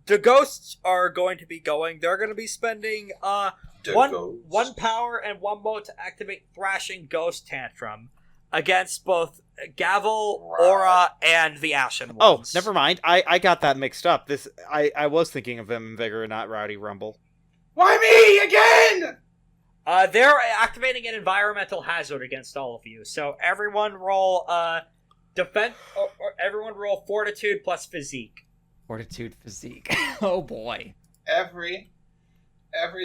the ghosts are going to be going. They're going to be spending one power and 1 mote to activate Thrashing Ghost Tantrum against both Gavel, Aura, and the Ashen Ones. Oh, never mind. I got that mixed up. I was thinking of Vim and Vigor, not Rowdy Rumble. Why me again? They're activating an environmental hazard against all of you. So everyone roll defense, or everyone roll Fortitude plus Physique. Fortitude physique. Oh boy. Every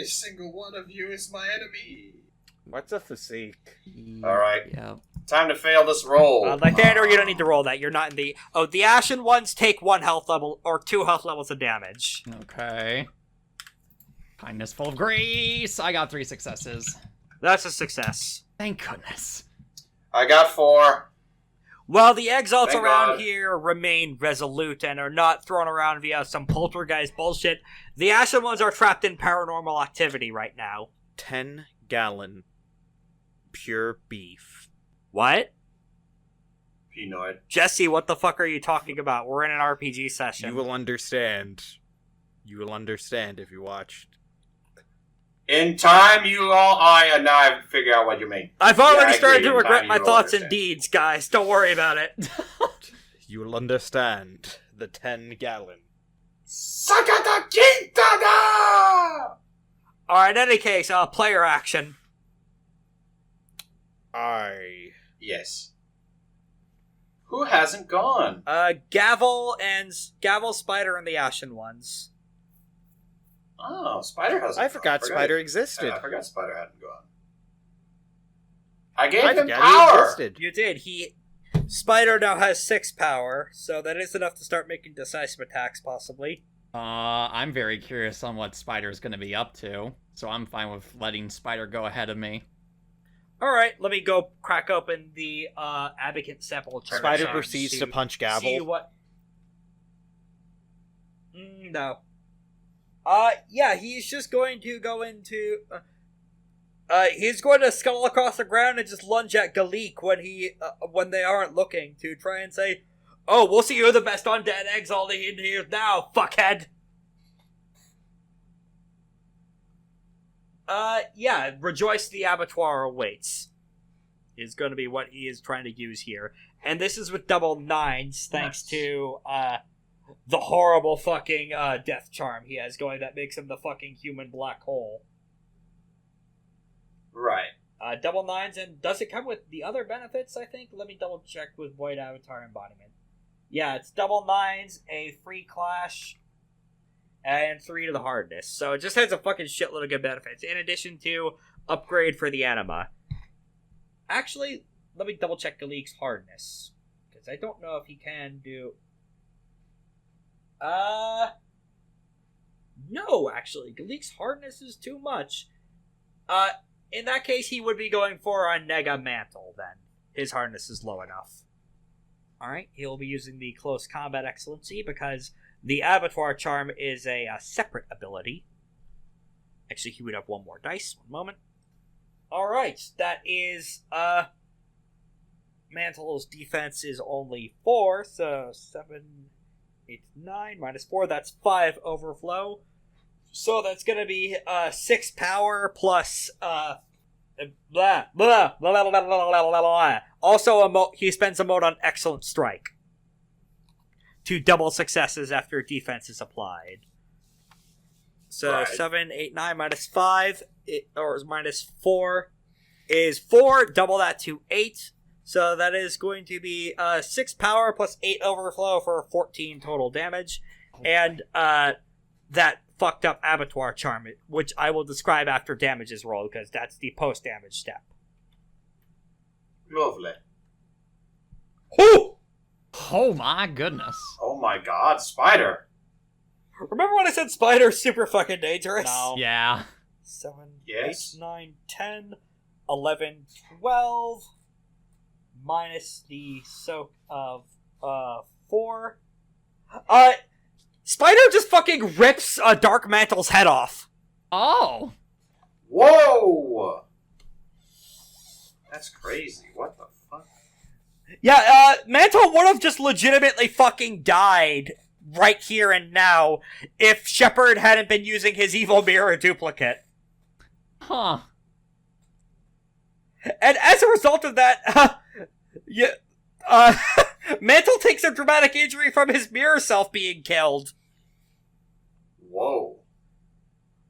single one of you is my enemy. What's a physique? Alright. Yeah. Time to fail this roll. Lythander, you don't need to roll that. You're not in the... Oh, the Ashen Ones take 1 health level, or 2 health levels of damage. Okay. Kindness full of grace. I got 3 successes. That's a success. Thank goodness. I got 4. While the Exalts Thank around God. here remain resolute and are not thrown around via some poltergeist bullshit, the Ashen Ones are trapped in paranormal activity right now. 10-gallon pure beef. What? Pinoid. Jesse, what the fuck are you talking about? We're in an RPG session. You will understand. You will understand if you watched. In time, you all... now I figure out what you mean. I've already I started agree. to In regret time, my you will thoughts and understand. deeds, guys. Don't worry about it. You will understand the 10-gallon. Sakata Quintada! Alright, in any case, player action. Yes. Who hasn't gone? Gavel, Spider, and the Ashen Ones. Oh, Spider hasn't I gone. forgot Spider existed. I forgot Spider hadn't gone. I gave I him forgot power! he existed. You did. Spider now has 6 power, so that is enough to start making decisive attacks, possibly. I'm very curious on what Spider's gonna be up to, so I'm fine with letting Spider go ahead of me. Alright, let me go crack open the Abacant Sepulchre. Spider proceeds to punch Gavel. See what... No. Yeah, he's just going to go into... he's going to scuttle across the ground and just lunge at Galik when they aren't looking, to try and say, "Oh, we'll see who the best undead exalt in here now, fuckhead!" Yeah, Rejoice the Abattoir awaits. Is going to be what he is trying to use here. And this is with double 9s, thanks to, the horrible fucking, death charm he has going that makes him the fucking human black hole. Right. Double 9s, and does it come with the other benefits, I think? Let me double check with Void Avatar Embodiment. Yeah, it's double 9s, a free clash, and 3 to the hardness. So it just has a fucking shitload of good benefits, in addition to upgrade for the anima. Actually, let me double check Galik's hardness, because I don't know if he can do... No, actually, Galik's hardness is too much. In that case, he would be going for a Nega Mantle, then. His hardness is low enough. Alright, he'll be using the Close Combat Excellency, because the Abattoir Charm is a separate ability. Actually, he would have one more dice. One moment. Alright, that is, Mantle's defense is only 4, so 7, 8, 9, minus 4, that's 5 overflow. So that's gonna be 6 power plus blah blah blah blah blah blah blah. Also, he spends a mode on Excellent Strike to double successes after defense is applied. So Right. 7, 8, 9 minus 5 or minus 4 is 4. Double that to 8. So that is going to be 6 power plus 8 overflow for 14 total damage, and that fucked up Abattoir Charm, which I will describe after damage is rolled, because that's the post-damage step. Lovely. Whew! Oh my goodness. Oh my god, Spider. Remember when I said Spider's super fucking dangerous? No. Yeah. 7, Yes. 8, 9, 10, 11, 12, minus the soak of 4. Spider just fucking rips Dark Mantle's head off. Oh! Whoa! That's crazy. What the fuck? Yeah, Mantle would have just legitimately fucking died right here and now if Shepherd hadn't been using his evil mirror duplicate. Huh. And as a result of that, Mantle takes a dramatic injury from his mirror self being killed. Whoa.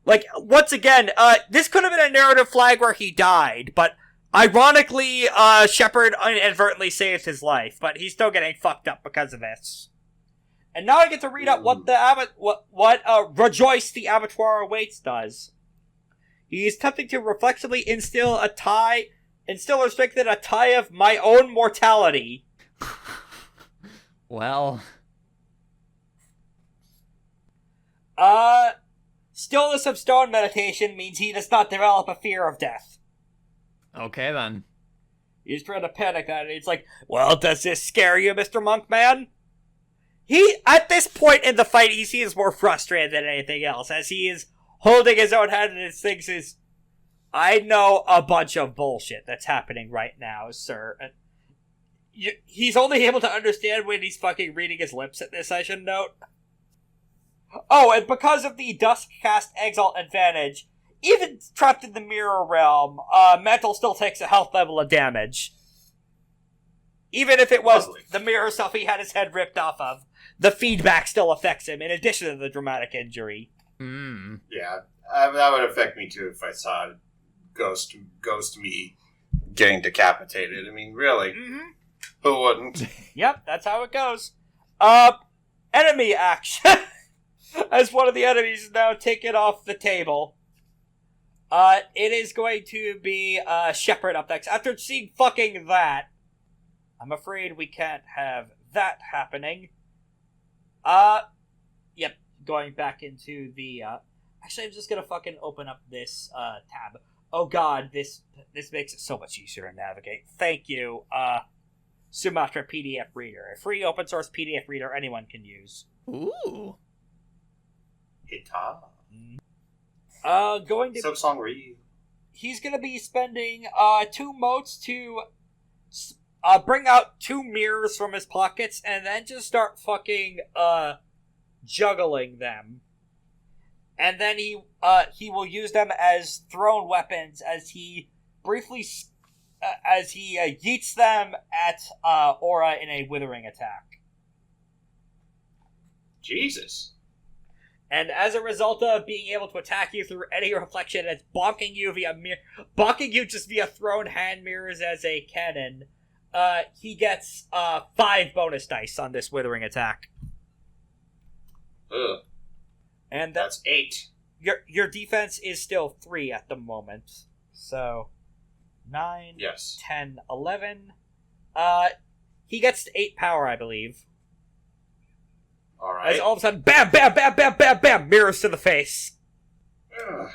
Like, once again, this could have been a narrative flag where he died, but ironically, Shepherd inadvertently saved his life, but he's still getting fucked up because of this. And now I get to read out what Rejoice the Abattoir Awaits does. He's attempting to reflexively instill or strengthen a tie of my own mortality. Well. Stillness of Stone meditation means he does not develop a fear of death. Okay then. He's trying to panic at it. It's like, well, does this scare you, Mr. Monkman? He, at this point in the fight, he seems more frustrated than anything else, as he is holding his own head and thinks is, I know a bunch of bullshit that's happening right now, sir. And he's only able to understand when he's fucking reading his lips at this, I should note. Oh, and because of the Duskcast Exalt advantage, even trapped in the mirror realm, Mantle still takes a health level of damage. Even if it was the mirror self he had his head ripped off of, the feedback still affects him, in addition to the dramatic injury. Hmm. Yeah, that would affect me too if I saw Ghost me getting decapitated. I mean, really, Mm-hmm. who wouldn't? Yep, that's how it goes. Enemy action. As one of the enemies is now taken off the table. It is going to be, Shepherd up next. After seeing fucking that, I'm afraid we can't have that happening. Yep, going back into the, actually, I'm just gonna fucking open up this, tab. Oh god, this makes it so much easier to navigate. Thank you, Sumatra PDF Reader. A free open source PDF reader anyone can use. Ooh. Hita. Going to... Subsong read. He's gonna be spending, 2 motes to, bring out 2 mirrors from his pockets and then just start fucking, juggling them. And then he will use them as thrown weapons as he briefly, yeets them at, Aura in a withering attack. Jesus. And as a result of being able to attack you through any reflection, it's bonking you just via thrown hand mirrors as a cannon, he gets, 5 bonus dice on this withering attack. Ugh. And That's 8. Your defense is still 3 at the moment. So 9, Yes. 10, 11. He gets 8 power, I believe. Alright. As all of a sudden, bam, bam, bam, bam, bam, bam, mirrors to the face. Ugh.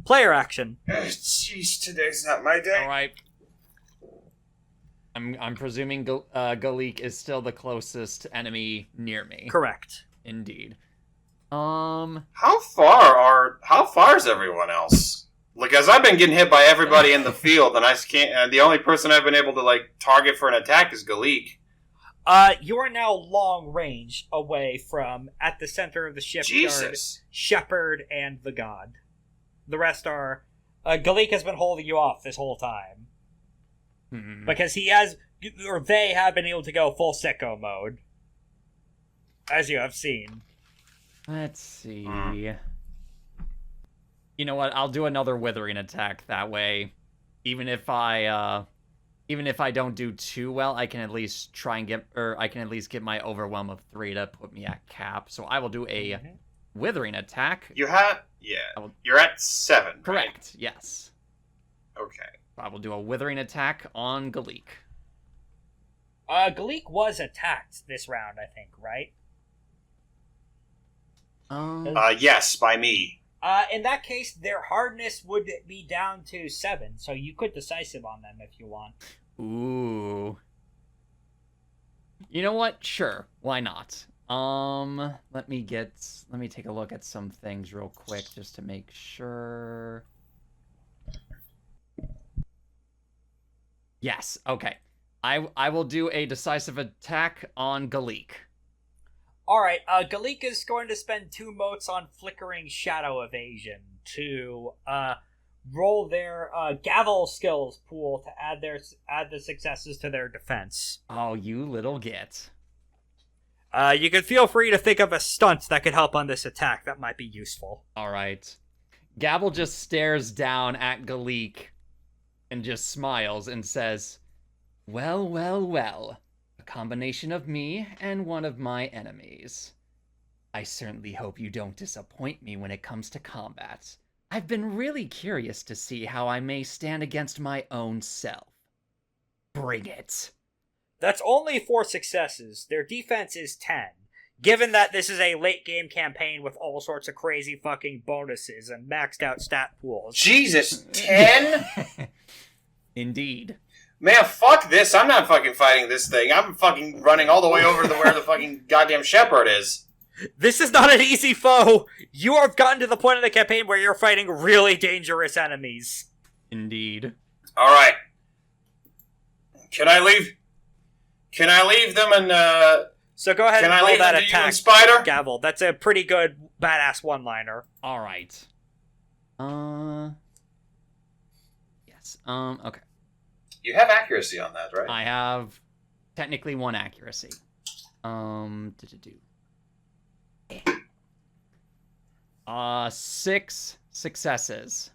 Player action. Jeez, today's not my day. All right. I'm presuming Galik is still the closest enemy near me. Correct. Indeed. How far is everyone else? Like, as I've been getting hit by everybody in the field, and I can't. And the only person I've been able to like target for an attack is Galik. You are now long range away from, at the center of the shipyard, Jesus. Shepherd and the God. The rest are... Galik has been holding you off this whole time. Because they have been able to go full sicko mode. As you have seen. Let's see. You know what? I'll do another withering attack that way. Even if I don't do too well, I can at least get my overwhelm of 3 to put me at cap. So I will do a withering attack. You're at 7. Correct. Right? Yes. Okay. I will do a withering attack on Galik. Galik was attacked this round, I think, right? Yes, by me. In that case, their hardness would be down to 7, so you could decisive on them if you want. Ooh. You know what? Sure. Why not? Let me take a look at some things real quick just to make sure. Yes, okay. I will do a decisive attack on Galik. Alright, Galik is going to spend 2 motes on flickering shadow evasion to roll their gavel skills pool to add the successes to their defense. Oh, you little git. You can feel free to think of a stunt that could help on this attack that might be useful. Alright. Gavel just stares down at Galik and just smiles and says, "Well, well, well. A combination of me and one of my enemies. I certainly hope you don't disappoint me when it comes to combat. I've been really curious to see how I may stand against my own self. Bring it." That's only 4 successes. Their defense is 10. Given that this is a late game campaign with all sorts of crazy fucking bonuses and maxed out stat pools. Jesus, 10? Indeed. Man, fuck this. I'm not fucking fighting this thing. I'm fucking running all the way over to where the fucking goddamn shepherd is. This is not an easy foe. You have gotten to the point of the campaign where you're fighting really dangerous enemies. Indeed. Alright. Can I leave them and, So go ahead and roll that attack, Spider? Gavel. That's a pretty good, badass one-liner. Alright. Yes. Okay. You have accuracy on that, right? I have technically 1 accuracy. 6 successes.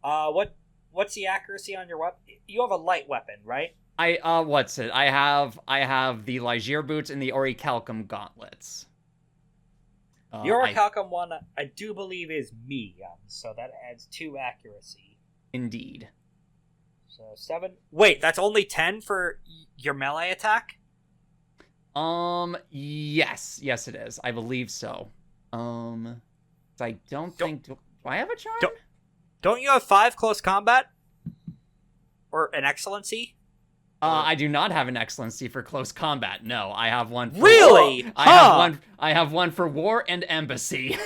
What what's the accuracy on your weapon? You have a light weapon, right? What's it? I have the Ligier boots and the Orichalcum gauntlets. The Orichalcum one, I do believe, is medium, so that adds 2 accuracy. Indeed. So 7. Wait, that's only 10 for your melee attack? Yes, it is. I believe so. I don't think. Do I have a charm? Don't you have 5 close combat? Or an excellency? I do not have an excellency for close combat. No, I have one. For Really? War. I have one for war and embassy.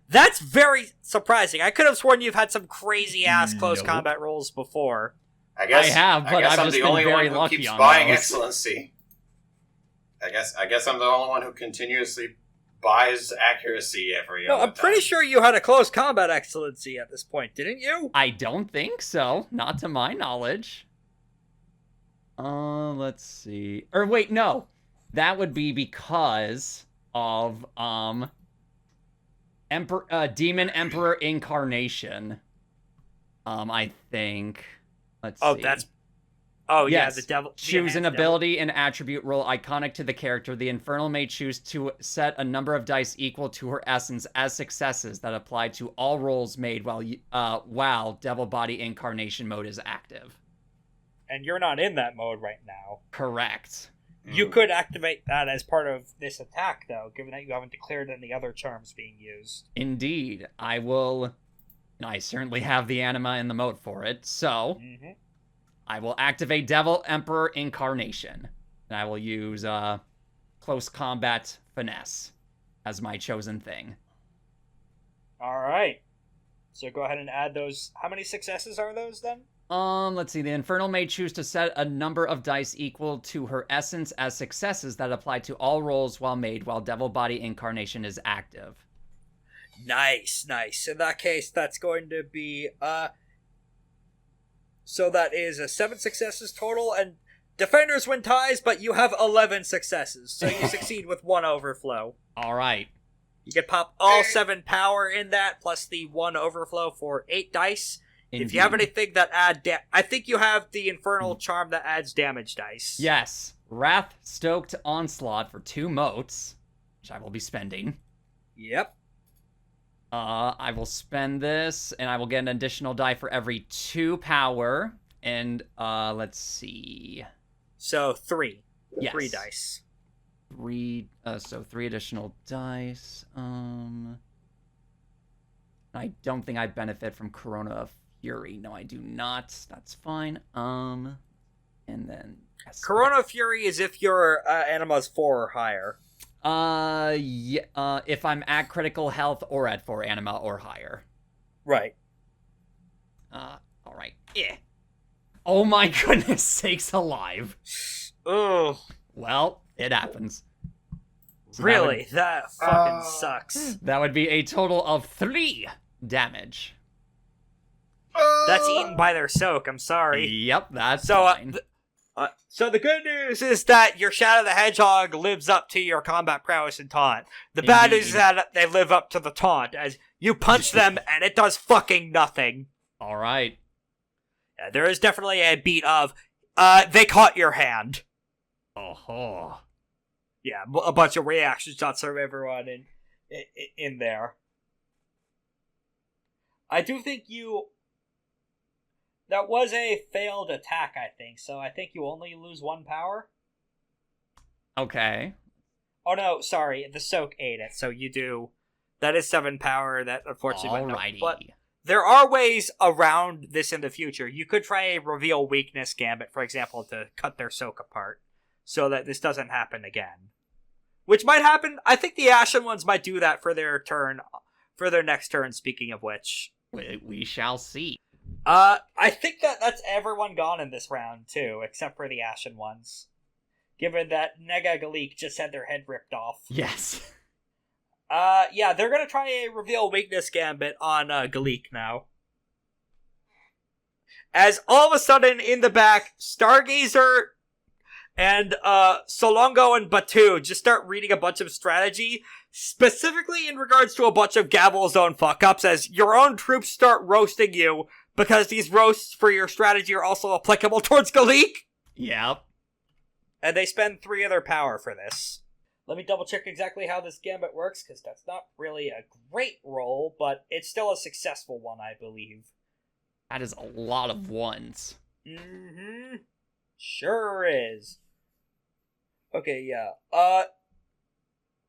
That's very surprising. I could have sworn you've had some crazy ass close combat rolls before. I guess I have, but I've I'm just the been only very one who lucky keeps on buying those. excellency. I guess I'm the only one who continuously buys accuracy every No, other I'm pretty time. sure you had a close combat excellency at this point, didn't you? I don't think so. Not to my knowledge. Let's see. Or wait, no. That would be because of Demon Emperor Incarnation. I think. Let's see. Yes. Yeah, the devil. Choose an devil. ability and attribute roll iconic to the character. The Infernal may choose to set a number of dice equal to her essence as successes that apply to all rolls made while Devil Body Incarnation mode is active. And you're not in that mode right now. Correct. You could activate that as part of this attack, though, given that you haven't declared any other charms being used. Indeed. I will... I certainly have the anima in the mode for it, so... Mm-hmm. I will activate Devil Emperor Incarnation. And I will use Close Combat Finesse as my chosen thing. Alright. So go ahead and add those. How many successes are those, then? Let's see. The Infernal may choose to set a number of dice equal to her essence as successes that apply to all rolls while Devil Body Incarnation is active. Nice. In that case, that's going to be, so that is 7 successes total, and defenders win ties, but you have 11 successes, so you succeed with 1 overflow. Alright. You can pop all 7 power in that, plus the 1 overflow for 8 dice. Indeed. If you have anything that add I think you have the Infernal Charm that adds damage dice. Yes. Wrath-Stoked Onslaught for 2 motes, which I will be spending. Yep. I will spend this, and I will get an additional die for every 2 power. And, let's see. So 3. Yes. 3 dice. 3 additional dice. I don't think I benefit from Corona of Fury. No, I do not. That's fine. And then... Corona of Fury is if your anima's 4 or higher. Yeah, if I'm at critical health or at 4 anima or higher. Right. Alright. Yeah. Oh my goodness sakes alive. Ugh. Well, it happens. So really? That fucking sucks. That would be a total of 3 damage. That's eaten by their soak, I'm sorry. Yep, that's So, fine. So the good news is that your Shadow the Hedgehog lives up to your combat prowess and taunt. The bad news is that they live up to the taunt, as you punch them and it does fucking nothing. Alright. Yeah, there is definitely a beat of, they caught your hand. Oh. Yeah, a bunch of reaction shots from everyone in there. I do think that was a failed attack, I think, so I think you only lose 1 power. Okay. Oh no, sorry, the soak ate it, so you do. That is 7 power, that unfortunately went Alrighty. no. But there are ways around this in the future. You could try a reveal weakness gambit, for example, to cut their soak apart, so that this doesn't happen again. Which might happen. I think the Ashen ones might do that for their next turn, speaking of which. We shall see. I think that's everyone gone in this round, too, except for the Ashen ones. Given that Nega Galik just had their head ripped off. Yes. Yeah, they're gonna try a reveal weakness gambit on Galik now. As all of a sudden, in the back, Stargazer and Solongo and Batu just start reading a bunch of strategy, specifically in regards to a bunch of Gavel Zone fuck-ups, as your own troops start roasting you because these roasts for your strategy are also applicable towards Galik. Yep. And they spend 3 of their power for this. Let me double check exactly how this gambit works, because that's not really a great roll, but it's still a successful one, I believe. That is a lot of ones. Mm-hmm. Sure is. Okay, yeah.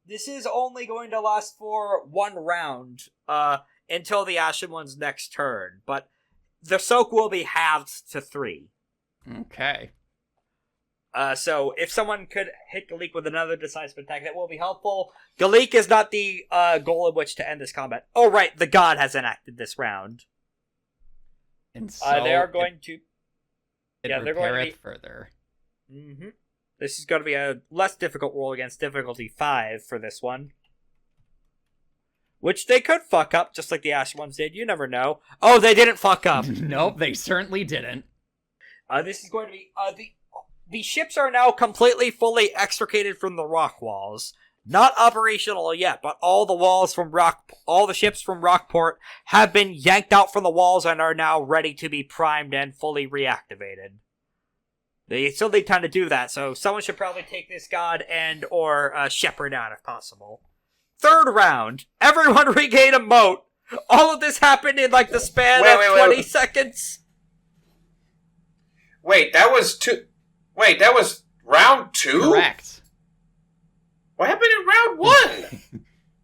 This is only going to last for 1 round, until the Ashen One's next turn, but the soak will be halved to 3. Okay. So if someone could hit Galik with another decisive attack, that will be helpful. Galik is not the goal in which to end this combat. Oh, right, the god has enacted this round. And so they are going to... Yeah, they're going to repair be... it further. Mm-hmm. This is going to be a less difficult roll against difficulty 5 for this one. Which they could fuck up, just like the Ash ones did. You never know. Oh, they didn't fuck up. Nope, they certainly didn't. This is going to be... The ships are now completely, fully extricated from the rock walls. Not operational yet, but all the ships from Rockport have been yanked out from the walls and are now ready to be primed and fully reactivated. They still need time to do that, so someone should probably take this god or Shepherd out if possible. 3rd round. Everyone regain a moat. All of this happened in the span of 20 seconds. Wait, that was round 2? Correct. What happened in round 1?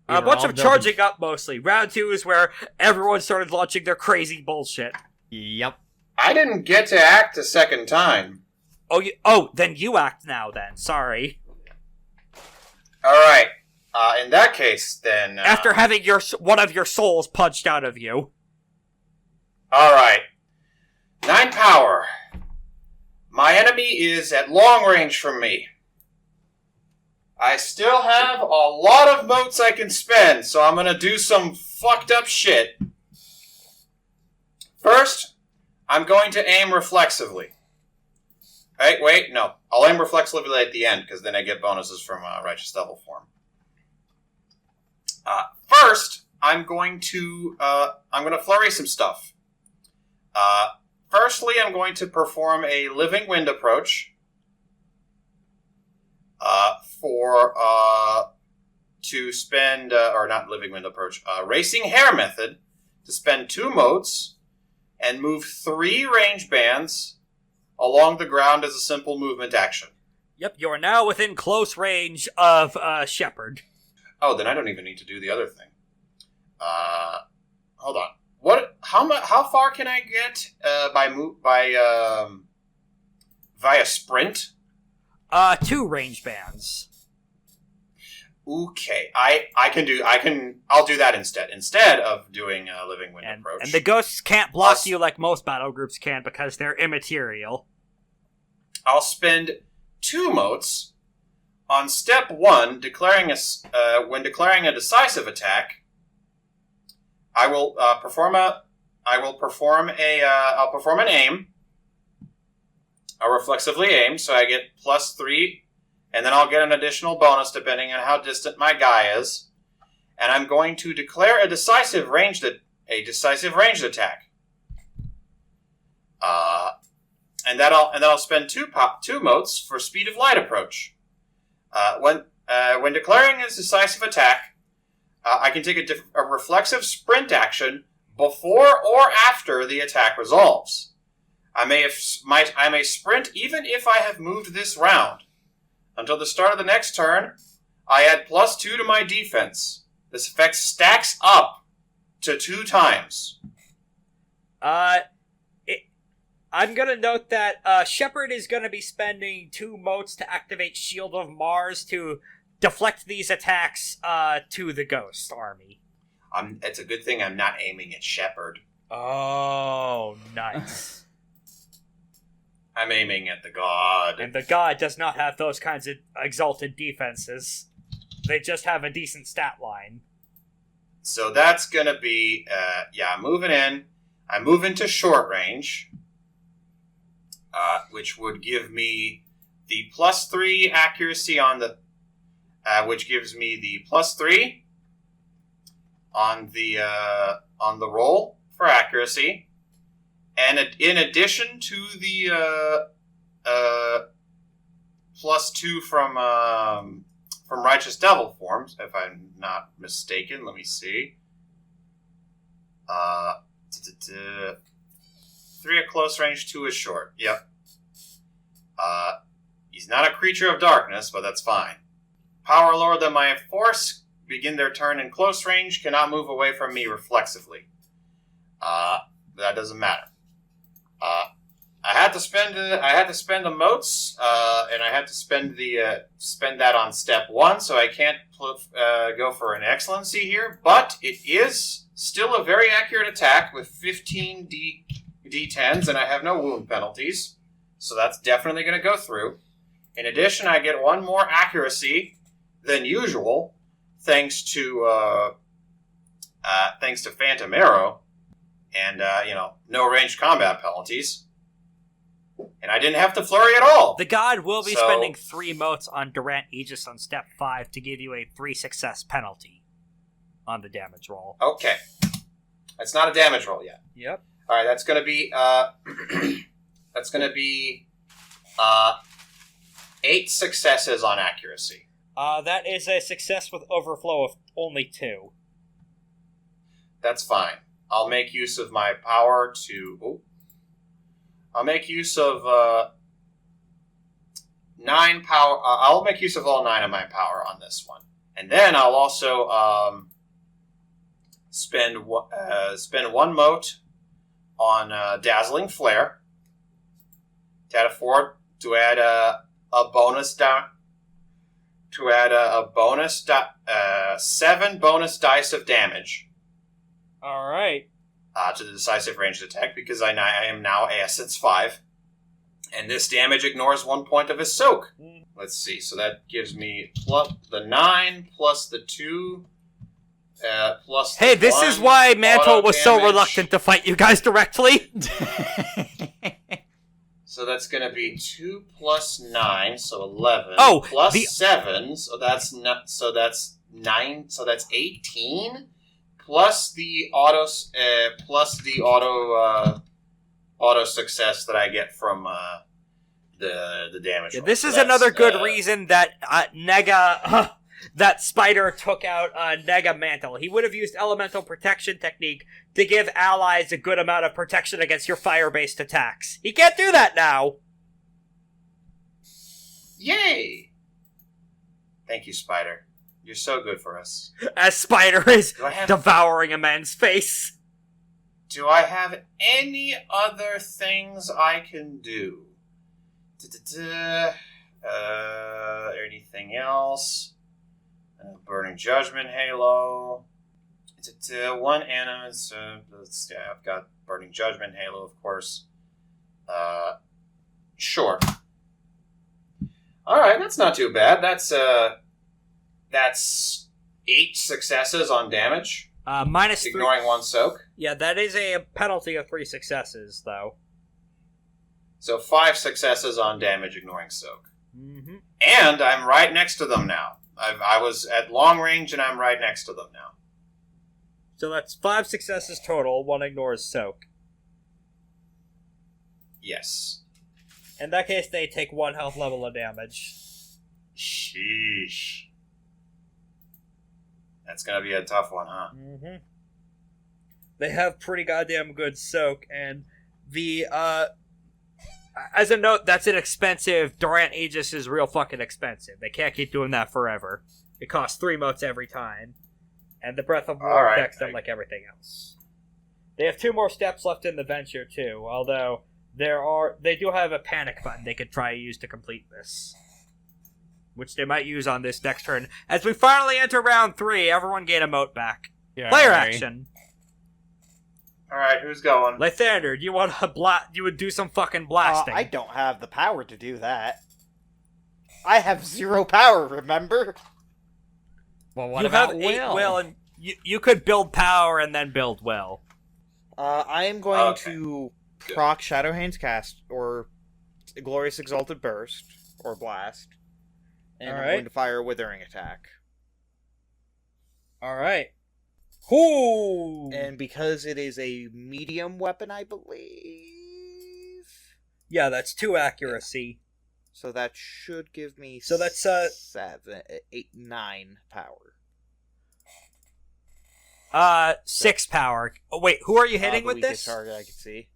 A bunch of charging up, mostly. Round 2 is where everyone started launching their crazy bullshit. Yep. I didn't get to act a second time. Then you act now, then. Sorry. Alright. In that case, then... After having one of your souls punched out of you. Alright. 9 power. My enemy is at long range from me. I still have a lot of motes I can spend, so I'm gonna do some fucked up shit. First, I'm going to aim reflexively. Wait, no. I'll aim reflexively at the end, because then I get bonuses from Righteous Devil form. First, I'm going to flurry some stuff. Firstly, I'm going to perform a Living Wind approach to spend, or not Living Wind approach, Racing Hare method to spend 2 motes and move 3 range bands along the ground as a simple movement action. Yep, you are now within close range of Shepherd. Oh, then I don't even need to do the other thing. Hold on. What? How far can I get via sprint? 2 range bands. Okay, I'll do that instead of doing a Living Wind approach. And the ghosts can't block you like most battle groups can because they're immaterial. I'll spend 2 motes on step 1, when declaring a decisive attack. I'll perform an aim. I'll reflexively aim, so I get +3, and then I'll get an additional bonus depending on how distant my guy is. And I'm going to declare a decisive ranged attack. And then I'll spend 2 motes for speed of light approach. When declaring a decisive attack, I can take a reflexive sprint action before or after the attack resolves. I may sprint even if I have moved this round. Until the start of the next turn, I add +2 to my defense. This effect stacks up to 2 times. I'm gonna note that Shepherd is gonna be spending 2 motes to activate Shield of Mars to deflect these attacks to the Ghost Army. It's a good thing I'm not aiming at Shepherd. Oh, nice. I'm aiming at the god. And the god does not have those kinds of exalted defenses. They just have a decent stat line. So that's gonna be, I'm moving in. I move into short range, which would give me the +3 accuracy on the, which gives me the +3 on the roll for accuracy, And in addition to the +2 from Righteous Devil forms, if I'm not mistaken, let me see. 3 at close range, 2 is short. Yep. He's not a creature of darkness, but that's fine. Power lower than my force begin their turn in close range, cannot move away from me reflexively. That doesn't matter. I had to spend emotes, and I had to spend that on step 1, so I can't go for an excellency here. But it is still a very accurate attack with 15 D10s, and I have no wound penalties, so that's definitely going to go through. In addition, I get 1 more accuracy than usual, thanks to Phantom Arrow, and no ranged combat penalties. And I didn't have to flurry at all. The god will be spending 3 motes on Durant Aegis on step 5 to give you a 3 success penalty on the damage roll. Okay. It's not a damage roll yet. Yep. Alright, that's gonna be 8 successes on accuracy. That is a success with overflow of only 2. That's fine. I'll make use of my power to... I'll make use of 9 power. I'll make use of all 9 of my power on this one, and then I'll also spend 1 mote on Dazzling Flare to add a bonus down. To add a bonus 7 bonus dice of damage. All right. To the decisive ranged attack, because I am now Essence 5. And this damage ignores 1 point of his soak. Let's see, so that gives me plus the 9, plus the 2, plus the Hey, this 1 is why Mantle was so damage. reluctant to fight you guys directly. So that's going to be 2 plus 9, so 11. Oh, plus 7, so that's 9, so that's 18. Plus the auto success that I get from the damage. Yeah, roll. this So is that's, another good reason that Nega, that Spider took out Nega Mantle. He would have used Elemental Protection Technique to give allies a good amount of protection against your fire-based attacks. He can't do that now. Yay! Thank you, Spider. You're so good for us. As Spider is devouring a man's face. Do I have any other things I can do? Anything else? Burning Judgment Halo. 1 animate. I've got Burning Judgment Halo, of course. Sure. Alright, that's not too bad. That's 8 successes on damage. Minus 3. Ignoring 1 soak. Yeah, that is a penalty of 3 successes, though. So 5 successes on damage, ignoring soak. Mm-hmm. And I'm right next to them now. I was at long range, and I'm right next to them now. So that's 5 successes total, 1 ignores soak. Yes. In that case, they take 1 health level of damage. Sheesh. That's gonna be a tough one, huh? Mm-hmm. They have pretty goddamn good soak, and the, as a note, that's an expensive. Durant Aegis is real fucking expensive. They can't keep doing that forever. It costs 3 motes every time. And the Breath of War affects them like everything else. They have 2 more steps left in the venture, too, although they do have a panic button they could try to use to complete this. Which they might use on this next turn. As we finally enter round 3, everyone gain a mote back. Yeah, Player right. action. Alright, who's going? Lathander, do you want to you would do some fucking blasting? I don't have the power to do that. I have 0 power, remember? Well, what you about have 8 Will? will, and you could build power and then build will. I am going Okay. to proc Shadowhane's Cast, or Glorious Exalted Burst, or Blast. And I'm Alright. going to fire a Withering attack. Alright. Ooh! And because it is a medium weapon, I believe... Yeah, that's 2 accuracy. So that should give me So that's, 7, 8, 9 power. 6 power. Oh, wait, who are you hitting The with weakest this? target I can see.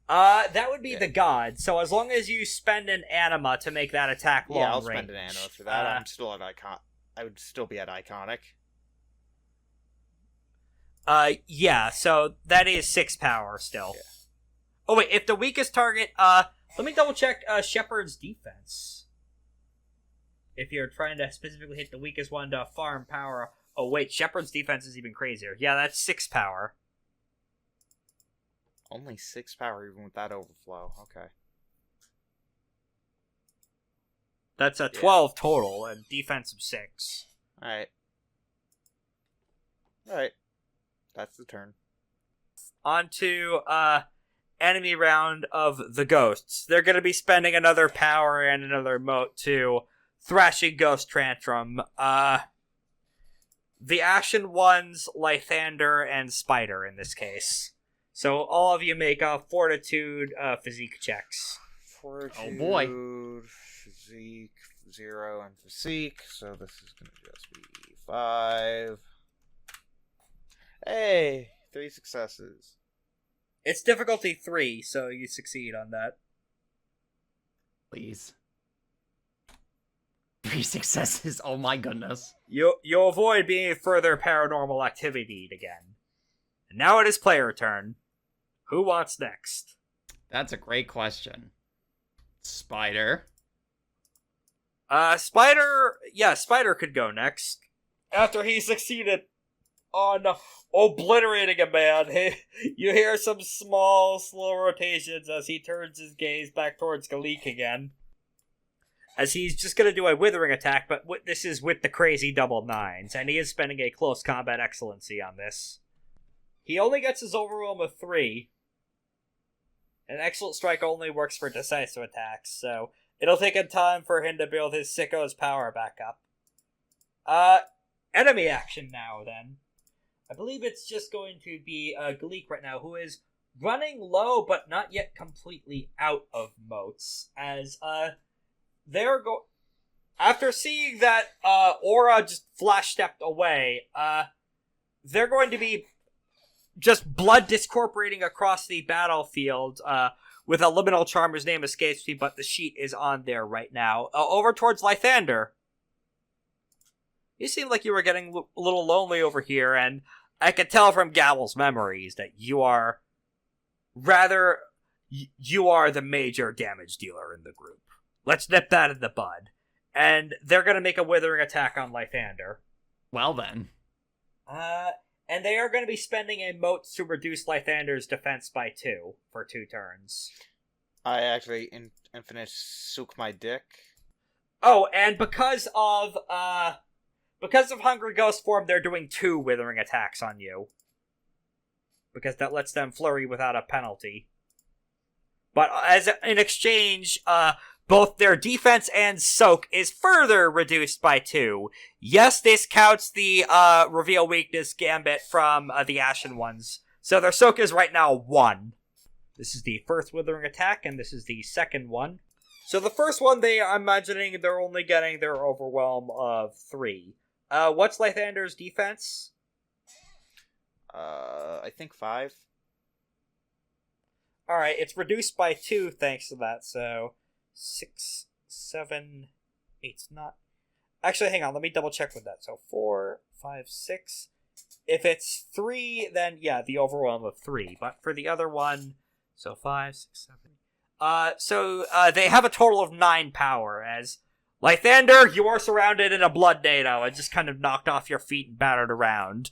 That would be the god. So as long as you spend an anima to make that attack long range. Yeah, I'll spend an anima for that. I'm still at icon. I would still be at iconic. Yeah, so that is 6 power still. Yeah. Oh wait, if the weakest target, let me double check, Shepherd's defense. If you're trying to specifically hit the weakest one to farm power. Oh wait, Shepherd's defense is even crazier. Yeah, that's 6 power. Only 6 power even with that overflow. Okay. That's a 12 total, and defense of 6. Alright. Alright. That's the turn. On to, enemy round of the ghosts. They're going to be spending another power and another mote to Thrashing Ghost Tantrum. The Ashen Ones, Lythander, and Spider in this case. So all of you make fortitude physique checks. Fortitude, Oh boy. Physique, 0, and physique. So this is going to just be 5. Hey, 3 successes. It's difficulty 3, so you succeed on that. Please. 3 successes. Oh my goodness. You'll avoid being further paranormal activity again. And now it is player turn. Who wants next? That's a great question. Spider. Spider could go next. After he succeeded on obliterating a man, you hear some small, slow rotations as he turns his gaze back towards Galik again. As he's just going to do a withering attack, but this is with the crazy double 9s, and he is spending a close combat excellency on this. He only gets his overwhelm of 3. An excellent strike only works for decisive attacks, so it'll take a time for him to build his sicko's power back up. Enemy action now, then. I believe it's just going to be Galik right now, who is running low but not yet completely out of moats, as after seeing that Aura just flash-stepped away, they're going to be just blood discorporating across the battlefield with a liminal charm whose name escapes me, but the sheet is on there right now. Over towards Lythander. You seem like you were getting a little lonely over here, and I could tell from Gavel's memories that you are the major damage dealer in the group. Let's nip that in the bud. And they're going to make a withering attack on Lythander. Well then. And they are going to be spending a mote to reduce Lythander's defense by 2 for 2 turns. I actually infinite soak my dick. Oh, and because of Hungry Ghost form, they're doing 2 withering attacks on you. Because that lets them flurry without a penalty. But in exchange, both their defense and soak is further reduced by 2. Yes, this counts the reveal weakness gambit from the Ashen Ones. So their soak is right now 1. This is the first withering attack, and this is the second one. So the first one, I'm imagining they're only getting their overwhelm of 3. What's Lythander's defense? I think 5. Alright, it's reduced by 2 thanks to that, so 6, 7, 8, not... Actually, hang on, let me double check with that. So 4, 5, 6. If it's 3, then yeah, the overwhelm of 3. But for the other one, so 5, 6, 7... they have a total of 9 power, as Lythander, you are surrounded in a blood NATO and just kind of knocked off your feet and battered around.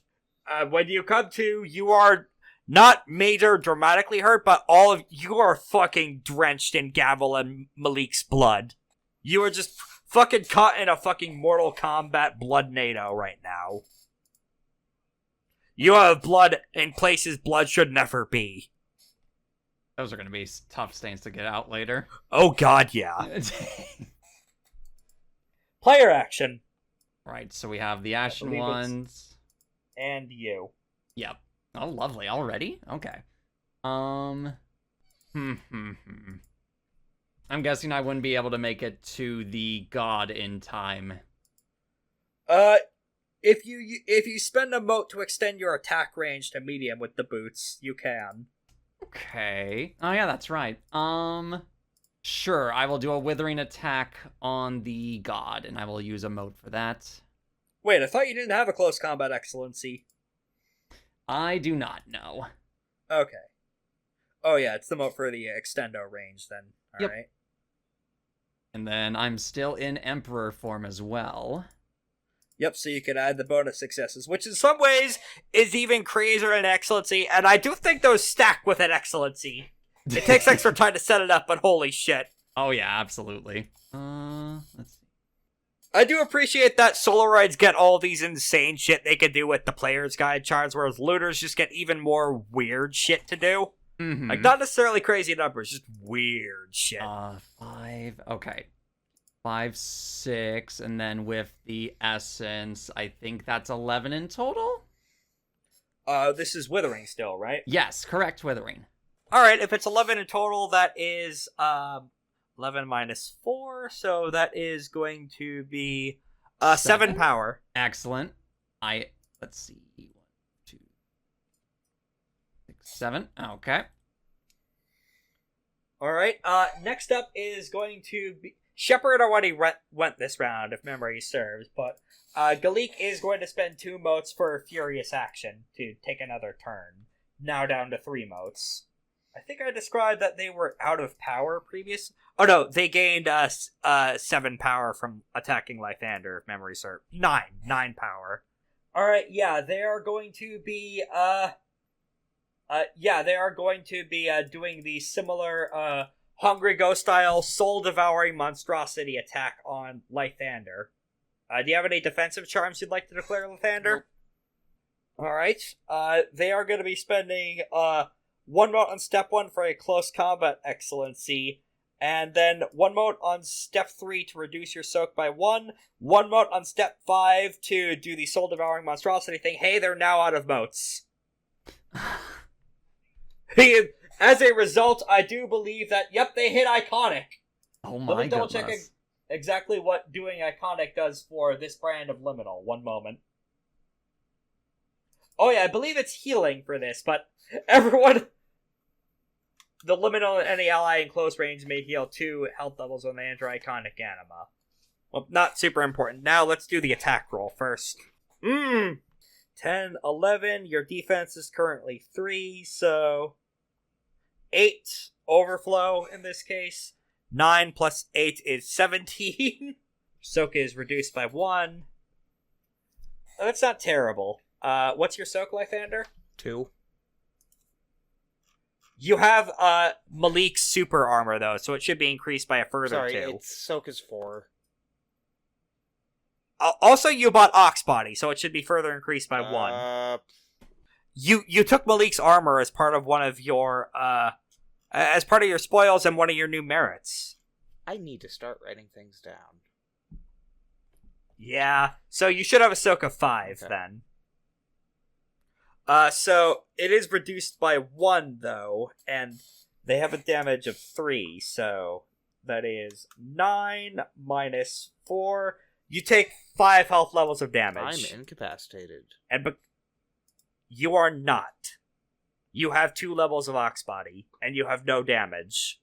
When you come to, you are not major dramatically hurt, but all of you are fucking drenched in Gavel and Malik's blood. You are just fucking caught in a fucking Mortal Kombat blood NATO right now. You have blood in places blood should never be. Those are going to be tough stains to get out later. Oh god, yeah. Player action. Right, so we have the Ashen Ones. And you. Yep. Oh, lovely. Already? Okay. I'm guessing I wouldn't be able to make it to the god in time. If you spend a mote to extend your attack range to medium with the boots, you can. Okay. Oh yeah, that's right. Sure, I will do a withering attack on the god, and I will use a mote for that. Wait, I thought you didn't have a close combat excellency. I do not know. Okay. Oh yeah, it's the mote for the extendo range then. All right. And then I'm still in Emperor form as well. Yep, so you can add the bonus successes, which in some ways is even crazier than excellency, and I do think those stack with an excellency. It takes extra time to set it up, but holy shit. Oh yeah, absolutely. Let's see. I do appreciate that Solarides get all these insane shit they can do with the player's guide charts, whereas looters just get even more weird shit to do. Mm-hmm. Like, not necessarily crazy numbers, just weird shit. 5, okay. 5, 6, and then with the essence, I think that's 11 in total? This is Withering still, right? Yes, correct, Withering. Alright, if it's 11 in total, that is, 11 minus 4, so that is going to be, 7 power. Excellent. Let's see, 1, 2, 6, 7, okay. Alright, next up is going to be... Shepherd already went this round, if memory serves, but Galik is going to spend 2 motes for Furious Action to take another turn. Now down to 3 motes. I think I described that they were out of power previous... Oh no, they gained 7 power from attacking Lythander, if memory serves. 9 power. Alright, yeah, they are going to be, doing the similar, Hungry Ghost style soul-devouring monstrosity attack on Lythander. Do you have any defensive charms you'd like to declare, Lythander? Nope. Alright, they are going to be spending, 1 mote on step 1 for a close combat excellency, and then 1 mote on step 3 to reduce your soak by 1 mote on step 5 to do the soul-devouring monstrosity thing. Hey, they're now out of motes. As a result, I do believe that, yep, they hit Iconic. Oh my Let me double goodness. check exactly what doing Iconic does for this brand of Liminal. 1 moment. Oh yeah, I believe it's healing for this, but everyone... The Liminal and any ally in close range may heal 2 health levels when they enter Iconic Anima. Well, not super important. Now let's do the attack roll first. 10, 11, your defense is currently 3, so... 8 overflow in this case. 9 plus 8 is 17. Soak is reduced by 1. Oh, that's not terrible. What's your soak, Lythander? 2. You have Malik's super armor though, so it should be increased by a further 2. It's soak is 4. Also, you bought Ox Body, so it should be further increased by 1. You took Malik's armor as part of one of your as part of your spoils and one of your new merits. I need to start writing things down. Yeah, so you should have a soak of 5 then. So it is reduced by 1 though, and they have a damage of 3, so that is 9 minus 4. You take 5 health levels of damage. I'm incapacitated. And you are not. You have 2 levels of Ox Body, and you have no damage.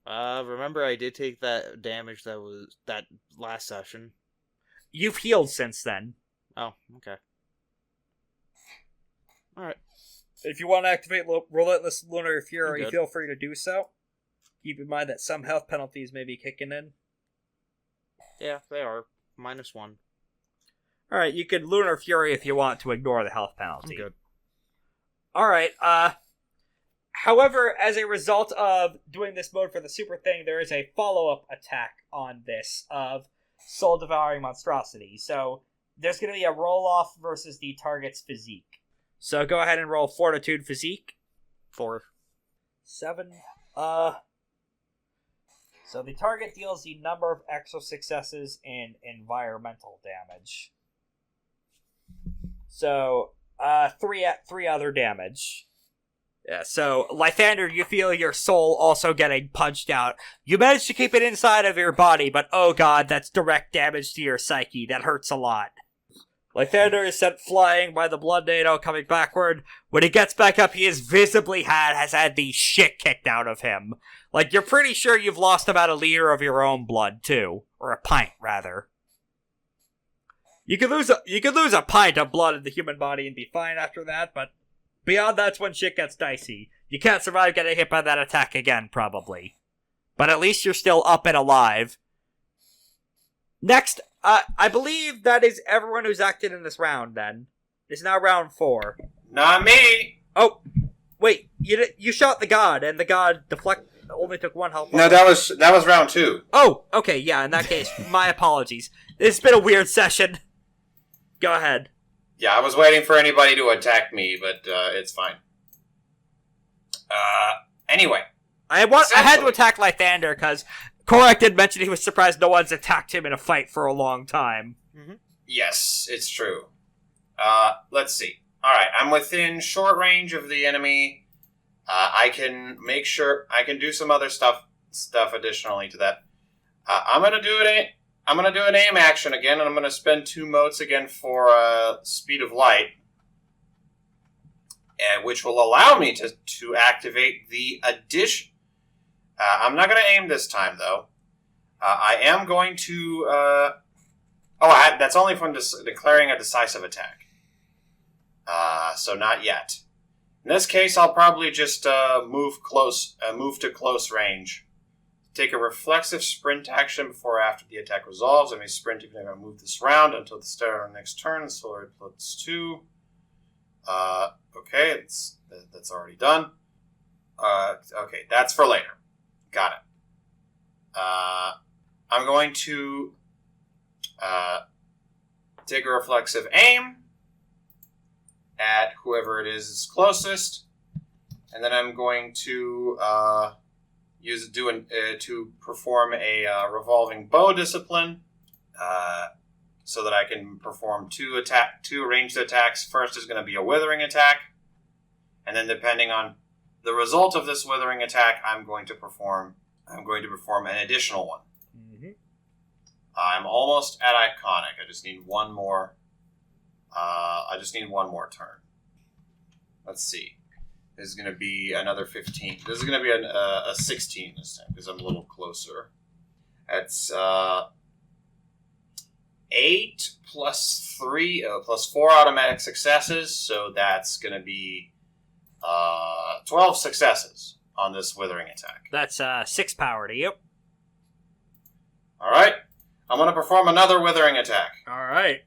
Remember I did take that damage that last session. You've healed since then. Oh, okay. Alright. If you want to activate Relentless Lunar Fury, good. feel free to do so. Keep in mind that some health penalties may be kicking in. Yeah, they are. -1. Alright, you can Lunar Fury if you want to ignore the health penalty. I'm good. Alright, however, as a result of doing this mode for the super thing, there is a follow-up attack on this of Soul Devouring Monstrosity. So, there's going to be a roll-off versus the target's physique. So, go ahead and roll Fortitude Physique. 4. 7. So, the target deals the number of extra successes in environmental damage. So, 3 other damage. Yeah, so, Lythander, you feel your soul also getting punched out. You managed to keep it inside of your body, but oh god, that's direct damage to your psyche. That hurts a lot. Lythander is sent flying by the blood NATO coming backward. When he gets back up, he is visibly has had the shit kicked out of him. Like, you're pretty sure you've lost about a liter of your own blood, too. Or a pint, rather. You could lose a pint of blood in the human body and be fine after that, but beyond that's when shit gets dicey. You can't survive getting hit by that attack again, probably. But at least you're still up and alive. Next, I believe that is everyone who's acted in this round, then. It's now round 4. Not me! Oh, wait, you shot the god, and the god only took 1 health. No, that was round 2. Oh, okay, yeah, in that case, my apologies. It's been a weird session. Go ahead. Yeah, I was waiting for anybody to attack me, but it's fine. Anyway. I had to attack Lythander, because Korak did mention he was surprised no one's attacked him in a fight for a long time. Mm-hmm. Yes, it's true. Let's see. Alright, I'm within short range of the enemy. I can make sure I can do some other stuff additionally to that. I'm gonna do an aim action again, and I'm gonna spend 2 motes again for speed of light, which will allow me to activate the addition. I'm not gonna aim this time though. I am going to. That's only from declaring a decisive attack. So not yet. In this case, I'll probably just move to close range. Take a reflexive sprint action before or after the attack resolves. I may sprint if I'm going to move this round until the start of the next turn. So it +2. Okay, that's already done. Okay, that's for later. Got it. I'm going to take a reflexive aim at whoever it is closest, and then I'm going to to perform a revolving bow discipline, so that I can perform 2 ranged attacks. First is going to be a withering attack, and then depending on the result of this withering attack, I'm going to perform an additional one. Mm-hmm. I'm almost at iconic. I just need one more. Turn. Let's see. This is going to be another 15. This is going to be a 16 this time because I'm a little closer. That's 8 plus 3 plus 4 automatic successes, so that's going to be 12 successes on this withering attack. That's 6 power to you. All right. I'm going to perform another withering attack. All right.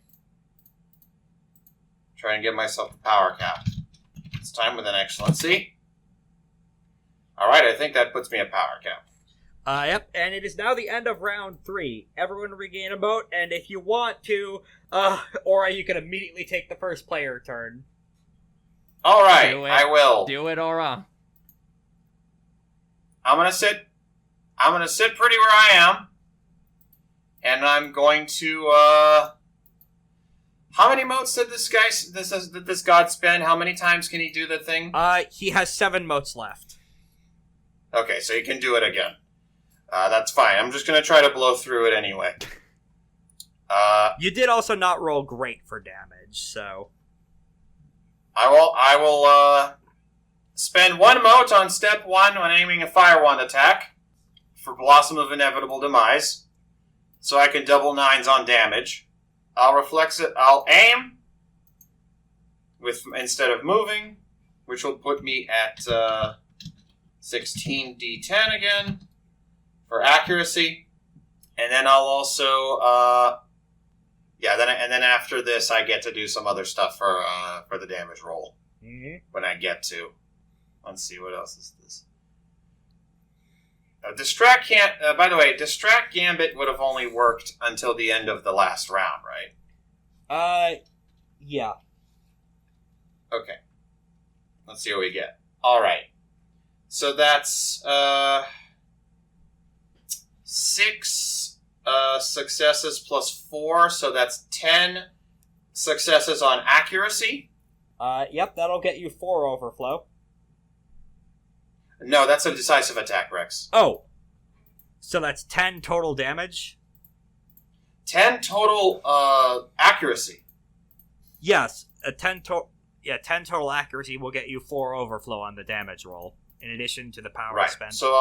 Try and give myself a power cap. This time with an excellency. Alright, I think that puts me at power cap. Yep, and it is now the end of round 3. Everyone regain a mote, and if you want to, Aura, you can immediately take the first player turn. Alright, I will. Do it, Aura. I'm gonna sit pretty where I am. And I'm going to, how many motes did this god spend? How many times can he do the thing? He has 7 motes left. Okay, so he can do it again. That's fine. I'm just gonna try to blow through it anyway. You did also not roll great for damage, so I will spend 1 mote on step 1 when aiming a fire wand attack for Blossom of Inevitable Demise, so I can double 9s on damage. I'll aim instead of moving, which will put me at 16 D10 again for accuracy, and then I'll also then after this I get to do some other stuff for the damage roll when I get to. Let's see, what else is this? Distract can't. By the way, Distract Gambit would have only worked until the end of the last round, right? Yeah. Okay. Let's see what we get. All right. So that's 6 successes plus 4, so that's 10 successes on accuracy. Yep, that'll get you 4 overflow. No, that's a decisive attack, Rex. Oh. So that's 10 total damage? 10 total accuracy. Yes, 10 total accuracy will get you 4 overflow on the damage roll, in addition to the power spent. So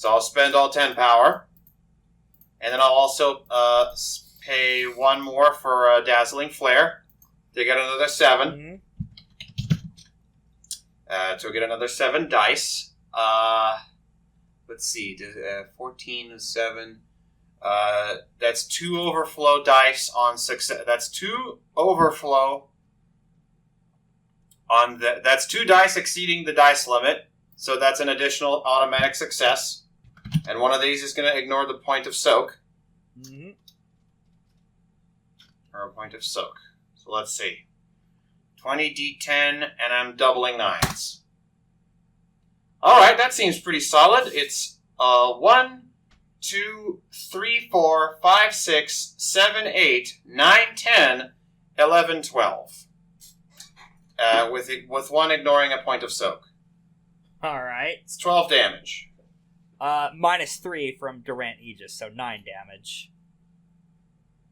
I'll spend all 10 power, and then I'll also pay 1 more for Dazzling Flare to get another 7. Mm-hmm. To get another 7 dice. Let's see, 14 is 7. That's 2 overflow dice on success. That's 2 overflow on that's 2 dice exceeding the dice limit. So that's an additional automatic success. And one of these is going to ignore the point of soak. Mm-hmm. Or a point of soak. So let's see. 20d10, and I'm doubling 9s. Alright, that seems pretty solid. It's 1, 2, 3, 4, 5, 6, 7, 8, 9, 10, 11, 12. With 1 ignoring a point of soak. Alright. It's 12 damage. Minus 3 from Durant Aegis, so 9 damage.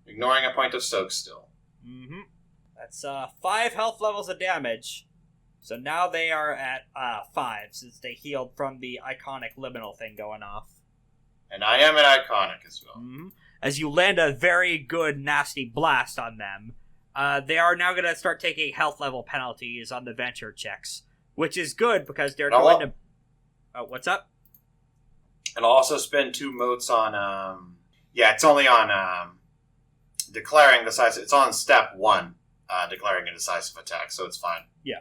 Ignoring a point of soak still. Mm-hmm. That's 5 health levels of damage. So now they are at 5, since they healed from the iconic liminal thing going off. And I am an iconic as well. Mm-hmm. As you land a very good, nasty blast on them, they are now going to start taking health level penalties on the venture checks, which is good because they're going to... Oh, what's up? And I'll also spend 2 motes on... it's only on declaring decisive... It's on step 1, declaring a decisive attack, so it's fine. Yeah.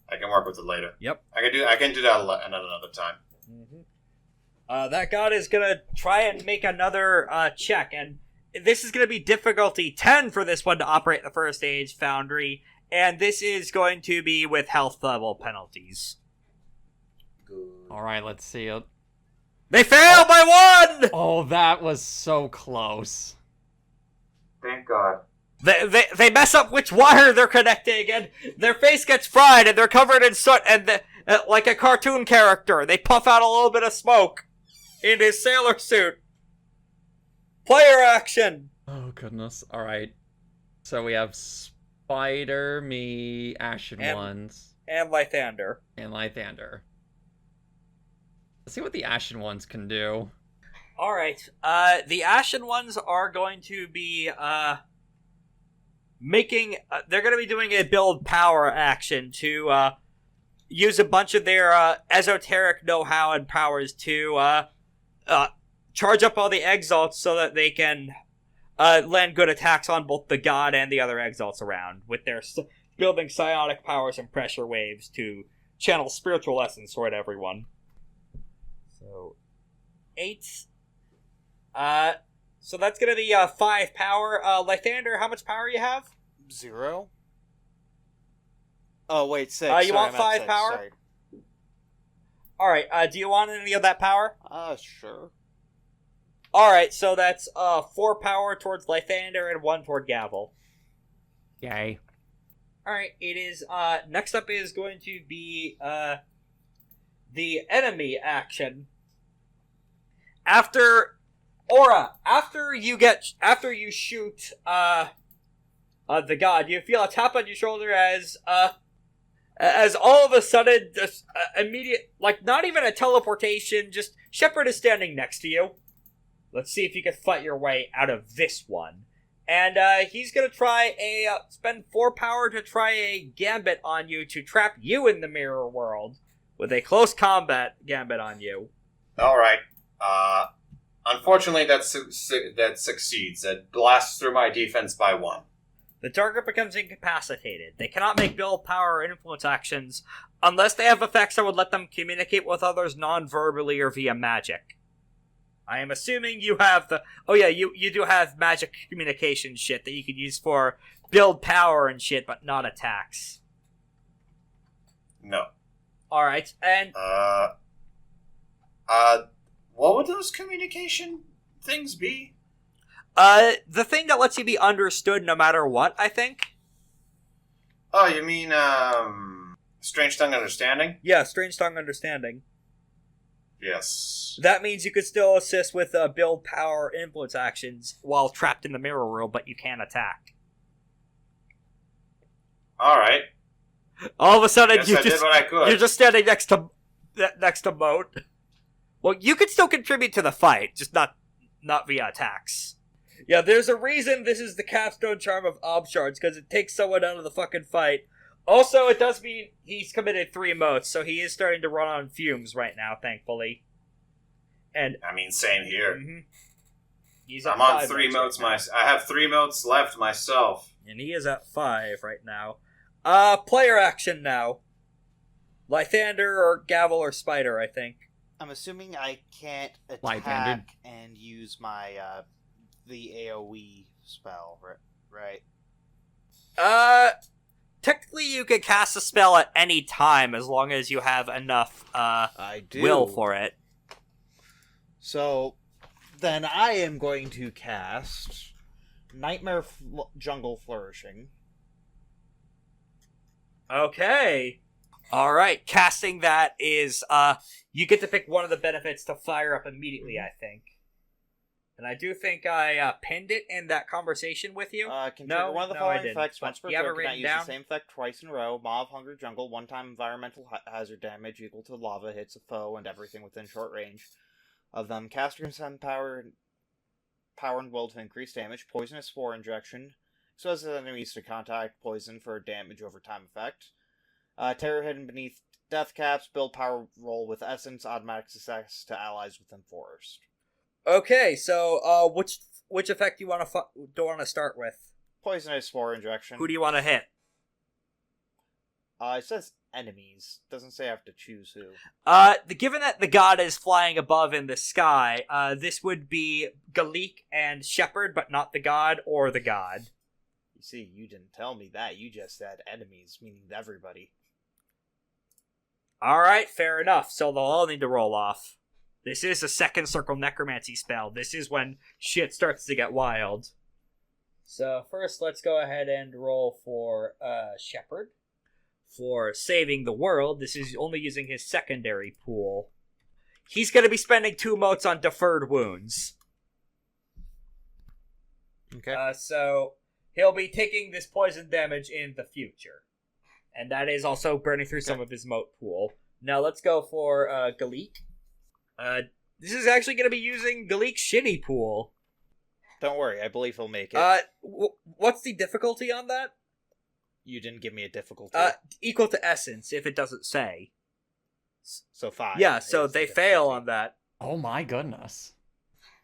I can work with it later. Yep. I can do that another time. Mm-hmm. That god is going to try and make another check, and this is going to be difficulty 10 for this one to operate the first stage foundry, and this is going to be with health level penalties. Good. Alright, let's see it. They fail by 1! Oh, that was so close. Thank God. They mess up which wire they're connecting, and their face gets fried, and they're covered in soot, and like a cartoon character, they puff out a little bit of smoke in his sailor suit. Player action! Oh, goodness. Alright. So we have Spider, me, Ashen Ones. And Lythander. And Lythander. Let's see what the Ashen Ones can do. Alright, the Ashen Ones are going to be, they're going to be doing a build power action to, use a bunch of their, esoteric know-how and powers to, charge up all the Exalts so that they can, land good attacks on both the god and the other Exalts around, with their building psionic powers and pressure waves to channel spiritual essence toward everyone. So, 8. So that's gonna be 5 power. Lythander, how much power you have? 0. Oh wait, 6. You want 5 6, power? sorry. Alright, do you want any of that power? Sure. Alright, so that's 4 power towards Lythander and 1 toward Gavel. Yay. Alright, it is, next up is going to be, the enemy action. After you shoot, the god, you feel a tap on your shoulder as all of a sudden, just, immediate, like, not even a teleportation, just, Shepherd is standing next to you. Let's see if you can fight your way out of this one. And, he's gonna try spend 4 power to try a gambit on you to trap you in the mirror world, with a close combat gambit on you. Alright. Unfortunately, that succeeds. It blasts through my defense by 1. The target becomes incapacitated. They cannot make build power or influence actions unless they have effects that would let them communicate with others non-verbally or via magic. I am assuming you have the... Oh yeah, you do have magic communication shit that you could use for build power and shit, but not attacks. No. Alright, and... What would those communication things be? The thing that lets you be understood no matter what, I think. Oh, you mean, Strange Tongue Understanding? Yeah, Strange Tongue Understanding. Yes. That means you could still assist with build, power, influence actions while trapped in the mirror world, but you can't attack. Alright. All of a sudden, Guess I did what I could. you're just standing next to Moat. Well, you could still contribute to the fight, just not via attacks. Yeah, there's a reason this is the capstone charm of Obshards, because it takes someone out of the fucking fight. Also, it does mean he's committed 3 motes, so he is starting to run on fumes right now, thankfully. And I mean, same here. He's at I'm on 5 3 motes right now. I have 3 motes left myself. And he is at 5 right now. Player action now. Lythander or Gavel or Spider, I think. I'm assuming I can't Light-handed. attack and use my the AoE spell, right? Technically you could cast a spell at any time as long as you have enough I do. will for it. So then I am going to cast Nightmare Jungle Flourishing. Okay. Alright, casting that is, you get to pick one of the benefits to fire up immediately, I think. And I do think I pinned it in that conversation with you. Can trigger one of the following effects. But Once per you have it turn, cannot written use down? the same effect twice in a row. Mob, Hunger, Jungle, one-time environmental hazard damage equal to lava hits a foe and everything within short range of them. Caster can send power and will to increase damage. Poisonous spore injection. Exposes enemies to contact poison for damage over time effect. Terror hidden beneath death caps. Build power roll with essence. Automatic success to allies within forest. Okay, so which effect do you want to start with? Poisonous spore injection. Who do you want to hit? It says enemies. Doesn't say I have to choose who. Given that the god is flying above in the sky, this would be Galik and Shepherd, but not the god or the god. You see, you didn't tell me that. You just said enemies, meaning everybody. Alright, fair enough. So they'll all need to roll off. This is a second circle necromancy spell. This is when shit starts to get wild. So first, let's go ahead and roll for Shepherd. For saving the world, this is only using his secondary pool. He's going to be spending 2 motes on deferred wounds. Okay. So he'll be taking this poison damage in the future. And that is also burning through some of his mote pool. Now let's go for Galik. This is actually going to be using Galik's shitty pool. Don't worry, I believe he'll make it. What's the difficulty on that? You didn't give me a difficulty. Equal to essence, if it doesn't say. So 5. Yeah, so is the they fail difficulty. on that. Oh my goodness.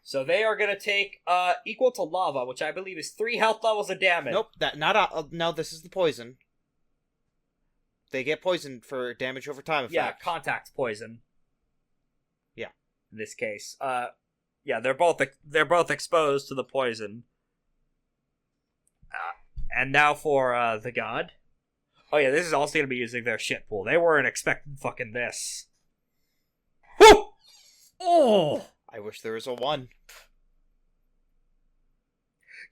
So they are going to take equal to lava, which I believe is 3 health levels of damage. Nope, no, this is the poison. They get poisoned for damage over time effect. Yeah, contact poison. Yeah. In this case. Yeah, they're both exposed to the poison. And now for the god. Oh yeah, this is also going to be using their shit pool. They weren't expecting fucking this. Woo! Oh! I wish there was a 1.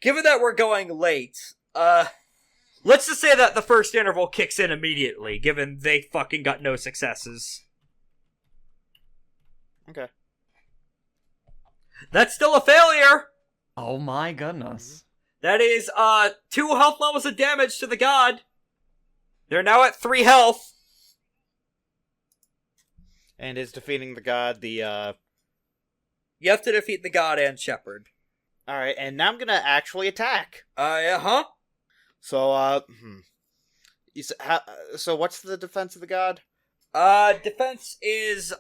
Given that we're going late, let's just say that the first interval kicks in immediately, given they fucking got no successes. Okay. That's still a failure! Oh my goodness. That is, 2 health levels of damage to the god. They're now at 3 health. And is defeating the god the, You have to defeat the god and Shepherd. Alright, and now I'm gonna actually attack. Uh-huh. So, so what's the defense of the god? Defense is,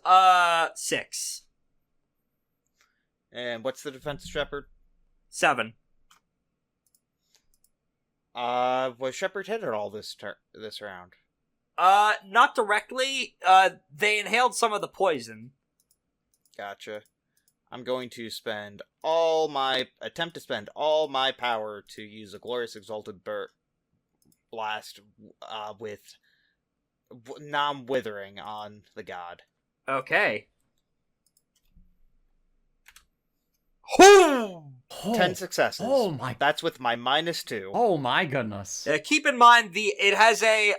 6. And what's the defense of Shepherd? 7. Was Shepherd hit at all this round? Not directly. They inhaled some of the poison. Gotcha. I'm going to attempt to spend all my power to use a glorious exalted blast with non-withering on the god. Okay. Oh! 10 successes. Oh my. That's with my -2. Oh my goodness. Keep in mind it has a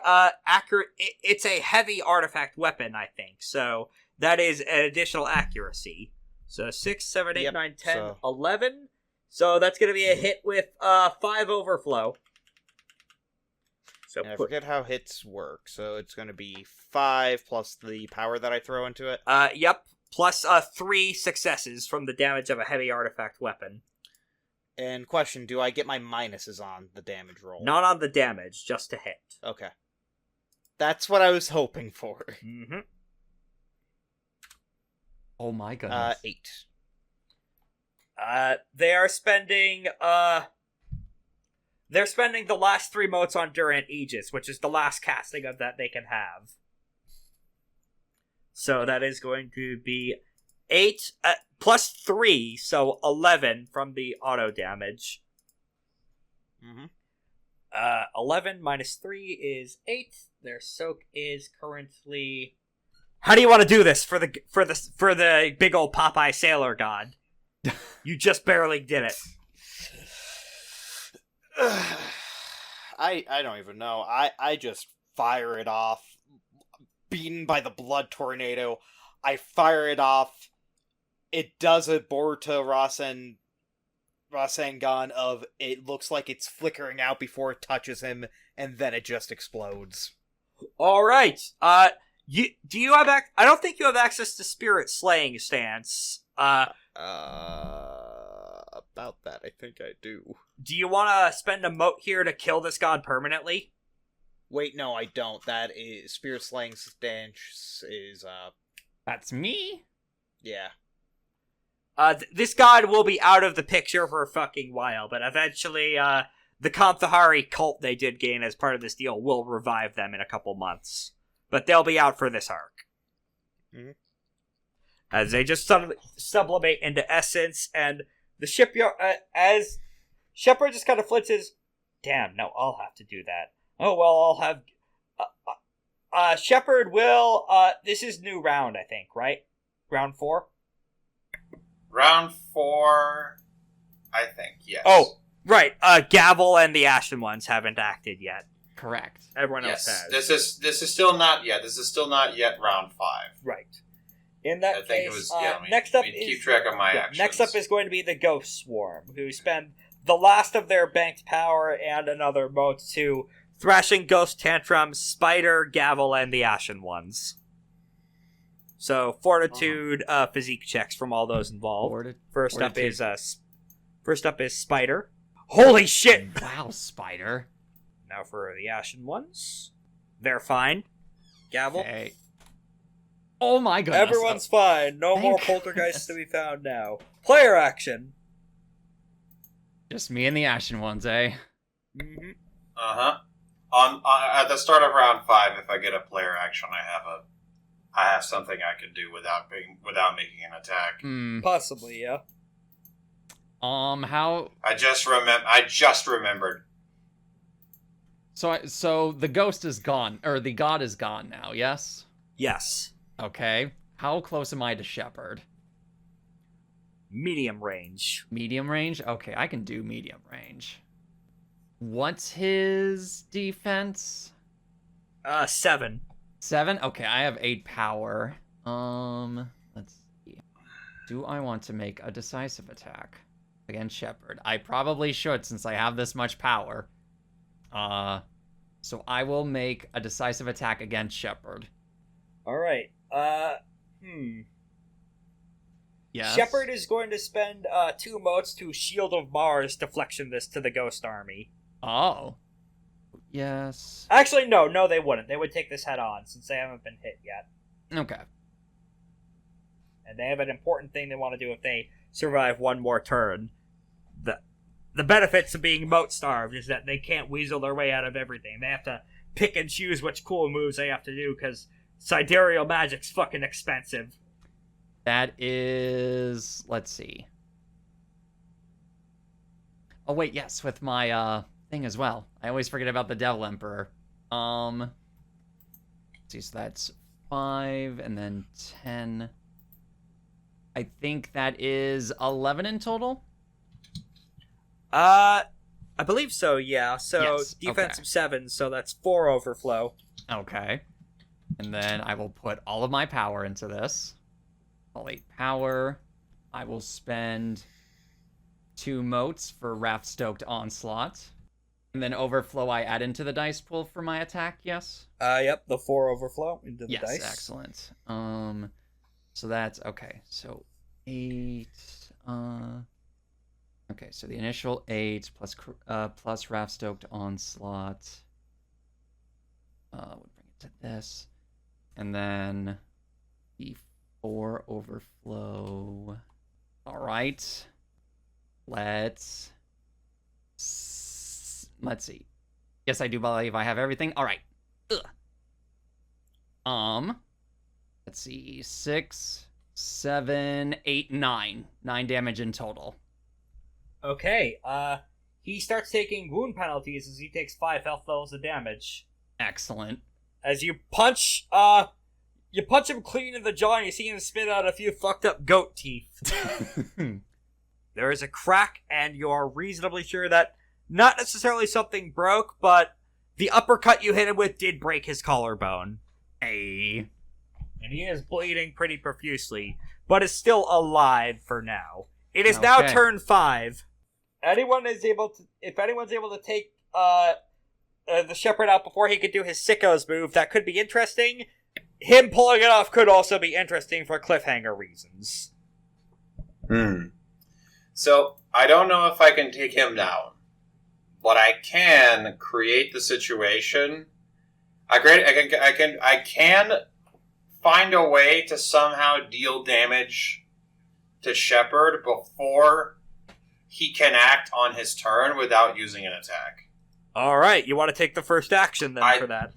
accurate. It's a heavy artifact weapon, I think. So that is an additional accuracy. So 6, 7, 8, Yep, 9, 10, so- 11. So that's going to be a hit with 5 overflow. So And I forget how hits work, so it's going to be 5 plus the power that I throw into it. Yep. Plus 3 successes from the damage of a heavy artifact weapon. And question, do I get my minuses on the damage roll? Not on the damage, just to hit. Okay. That's what I was hoping for. Mm-hmm. Oh my goodness. 8. They are spending, they're spending the last 3 motes on Durant Aegis, which is the last casting of that they can have. So that is going to be 8, plus 3, so 11 from the auto damage. Mm-hmm. 11 minus 3 is 8. Their soak is currently... How do you want to do this for the big old Popeye Sailor God? You just barely did it. I don't even know. I just fire it off. Beaten by the blood tornado, I fire it off. It does a Boruto Rasengan of it looks like it's flickering out before it touches him, and then it just explodes. All right. Do you have I don't think you have access to Spirit Slaying stance. About that, I think I do. Do you want to spend a mote here to kill this god permanently? Wait, no, I don't. That is Spirit Slaying stance is That's me? yeah. This god will be out of the picture for a fucking while, but eventually, the Kamthahari cult they did gain as part of this deal will revive them in a couple months. But they'll be out for this arc. Mm-hmm. As they just sublimate into essence, and the shipyard, as Shepherd just kind of flinches, damn, no, I'll have to do that. Oh, well, I'll have, Shepherd will, this is new round, I think, right? Round 4? Round 4, I think, yes. Oh, right, Gavel and the Ashen Ones haven't acted yet. Correct. Everyone yes. else has. This is still not yet. This is still not yet round 5. Right. In that I think case, it was. next up keep is track of my actions. next up is going to be the Ghost Swarm, who spend the last of their banked power and another mote to Thrashing Ghost Tantrum, Spider, Gavel, and the Ashen Ones. So Fortitude, physique checks from all those involved. First up is Spider. Holy shit! Wow, Spider. Now for the Ashen Ones, they're fine. Gavel. Okay. Oh my goodness. Everyone's fine. No more Thank poltergeists to be found now. Player action. Just me and the Ashen Ones, eh? Mm-hmm. At the start of round 5, if I get a player action, I have something I can do without making an attack. Possibly, yeah. How? I just remembered. So the ghost is gone, or the god is gone now. Yes. Yes. Okay. How close am I to Shepherd? Medium range. Medium range? Okay, I can do medium range. What's his defense? 7. 7? Okay, I have 8 power. Let's see. Do I want to make a decisive attack against Shepherd? I probably should, since I have this much power. So I will make a decisive attack against Shepherd. Alright. Yes. Shepherd is going to spend 2 motes to Shield of Mars deflection this to the Ghost Army. Oh. Yes. Actually, no, they wouldn't. They would take this head on, since they haven't been hit yet. Okay. And they have an important thing they want to do if they survive one more turn. The benefits of being moat starved is that they can't weasel their way out of everything. They have to pick and choose which cool moves they have to do, because sidereal magic's fucking expensive. That is... Let's see. Oh, wait, yes, with my, thing as well. I always forget about the Devil Emperor. Let's see, so that's 5, and then 10. I think that is 11 in total. I believe so, yeah. So Yes, defensive okay. 7, so that's 4 overflow. Okay. And then I will put all of my power into this. All 8 power. I will spend 2 motes for Wrath-Stoked Onslaught. And then overflow I add into the dice pool for my attack, yes? Yep, the 4 overflow into the Yes, dice. excellent. So that's okay. So 8. Okay, so the initial 8 plus Wrath-Stoked Onslaught. Would bring it to this, and then the 4 overflow. All right. Let's see. Yes, I do believe I have everything. All right. Let's see. 6, 7, 8, 9. 9 damage in total. Okay, he starts taking wound penalties as he takes 5 health levels of damage. Excellent. As you punch him clean in the jaw and you see him spit out a few fucked up goat teeth. There is a crack, and you're reasonably sure that not necessarily something broke, but the uppercut you hit him with did break his collarbone. Hey. And he is bleeding pretty profusely, but is still alive for now. It is now Okay. turn 5. If anyone's able to take the Shepherd out before he could do his sickos move, that could be interesting. Him pulling it off could also be interesting for cliffhanger reasons. So, I don't know if I can take him down, but I can create the situation. I can find a way to somehow deal damage to Shepherd before he can act on his turn without using an attack. Alright, you want to take the first action then for that.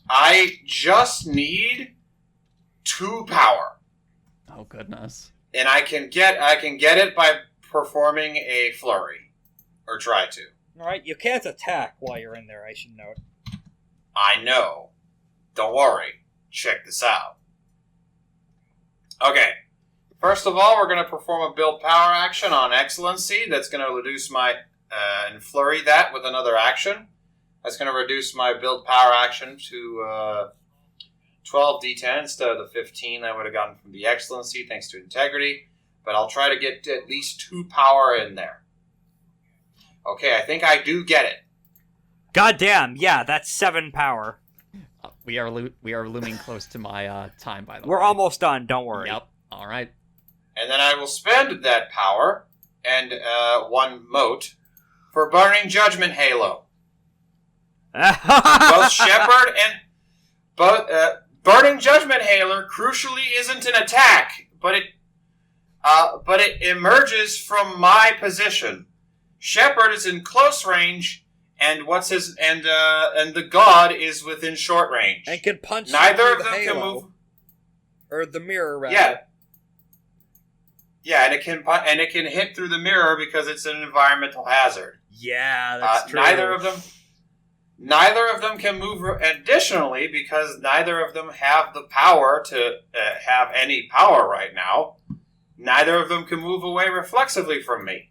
I just need 2 power. Oh goodness. And I can get it by performing a flurry. Or try to. Alright, you can't attack while you're in there, I should note. I know. Don't worry. Check this out. Okay. First of all, we're going to perform a build power action on Excellency. That's going to reduce my... and flurry that with another action. That's going to reduce my build power action to 12d10 instead of the 15 I would have gotten from the Excellency, thanks to Integrity. But I'll try to get at least 2 power in there. Okay, I think I do get it. Goddamn, yeah, that's 7 power. We are looming close to my time, by the way. We're almost done, don't worry. Yep. All right. And then I will spend that power and 1 mote for Burning Judgment Halo. Both Shepherd and Burning Judgment Halo crucially isn't an attack, but it emerges from my position. Shepherd is in close range, and the god is within short range. And can punch Neither you of through them the can halo. move. Or the mirror, rather. Yeah, and it can hit through the mirror because it's an environmental hazard. Yeah, that's true. Neither of them can move. Additionally, because neither of them have the power to have any power right now, neither of them can move away reflexively from me.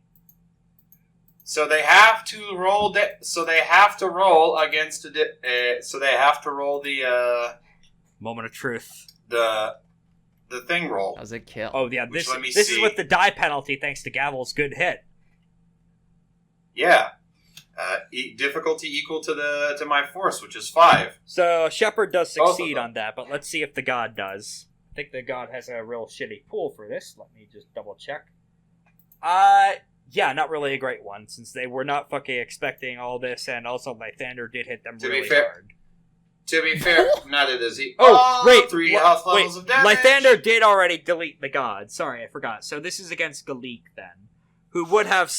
So they have to roll. So they have to roll against. So they have to roll the moment of truth. The thing roll. Does it kill? Oh yeah, Which, this is with the die penalty thanks to Gavel's good hit. Yeah. Difficulty equal to my force, which is 5. So Shepherd does Both of succeed them. on that, but let's see if the god does. I think the god has a real shitty pool for this. Let me just double check. Yeah, not really a great one, since they were not fucking expecting all this, and also my Thunder did hit them really hard. To be fair, neither does he. Oh, wait, 3 health levels of damage. Lythander did already delete the god. Sorry, I forgot. So this is against Galik, then, who would have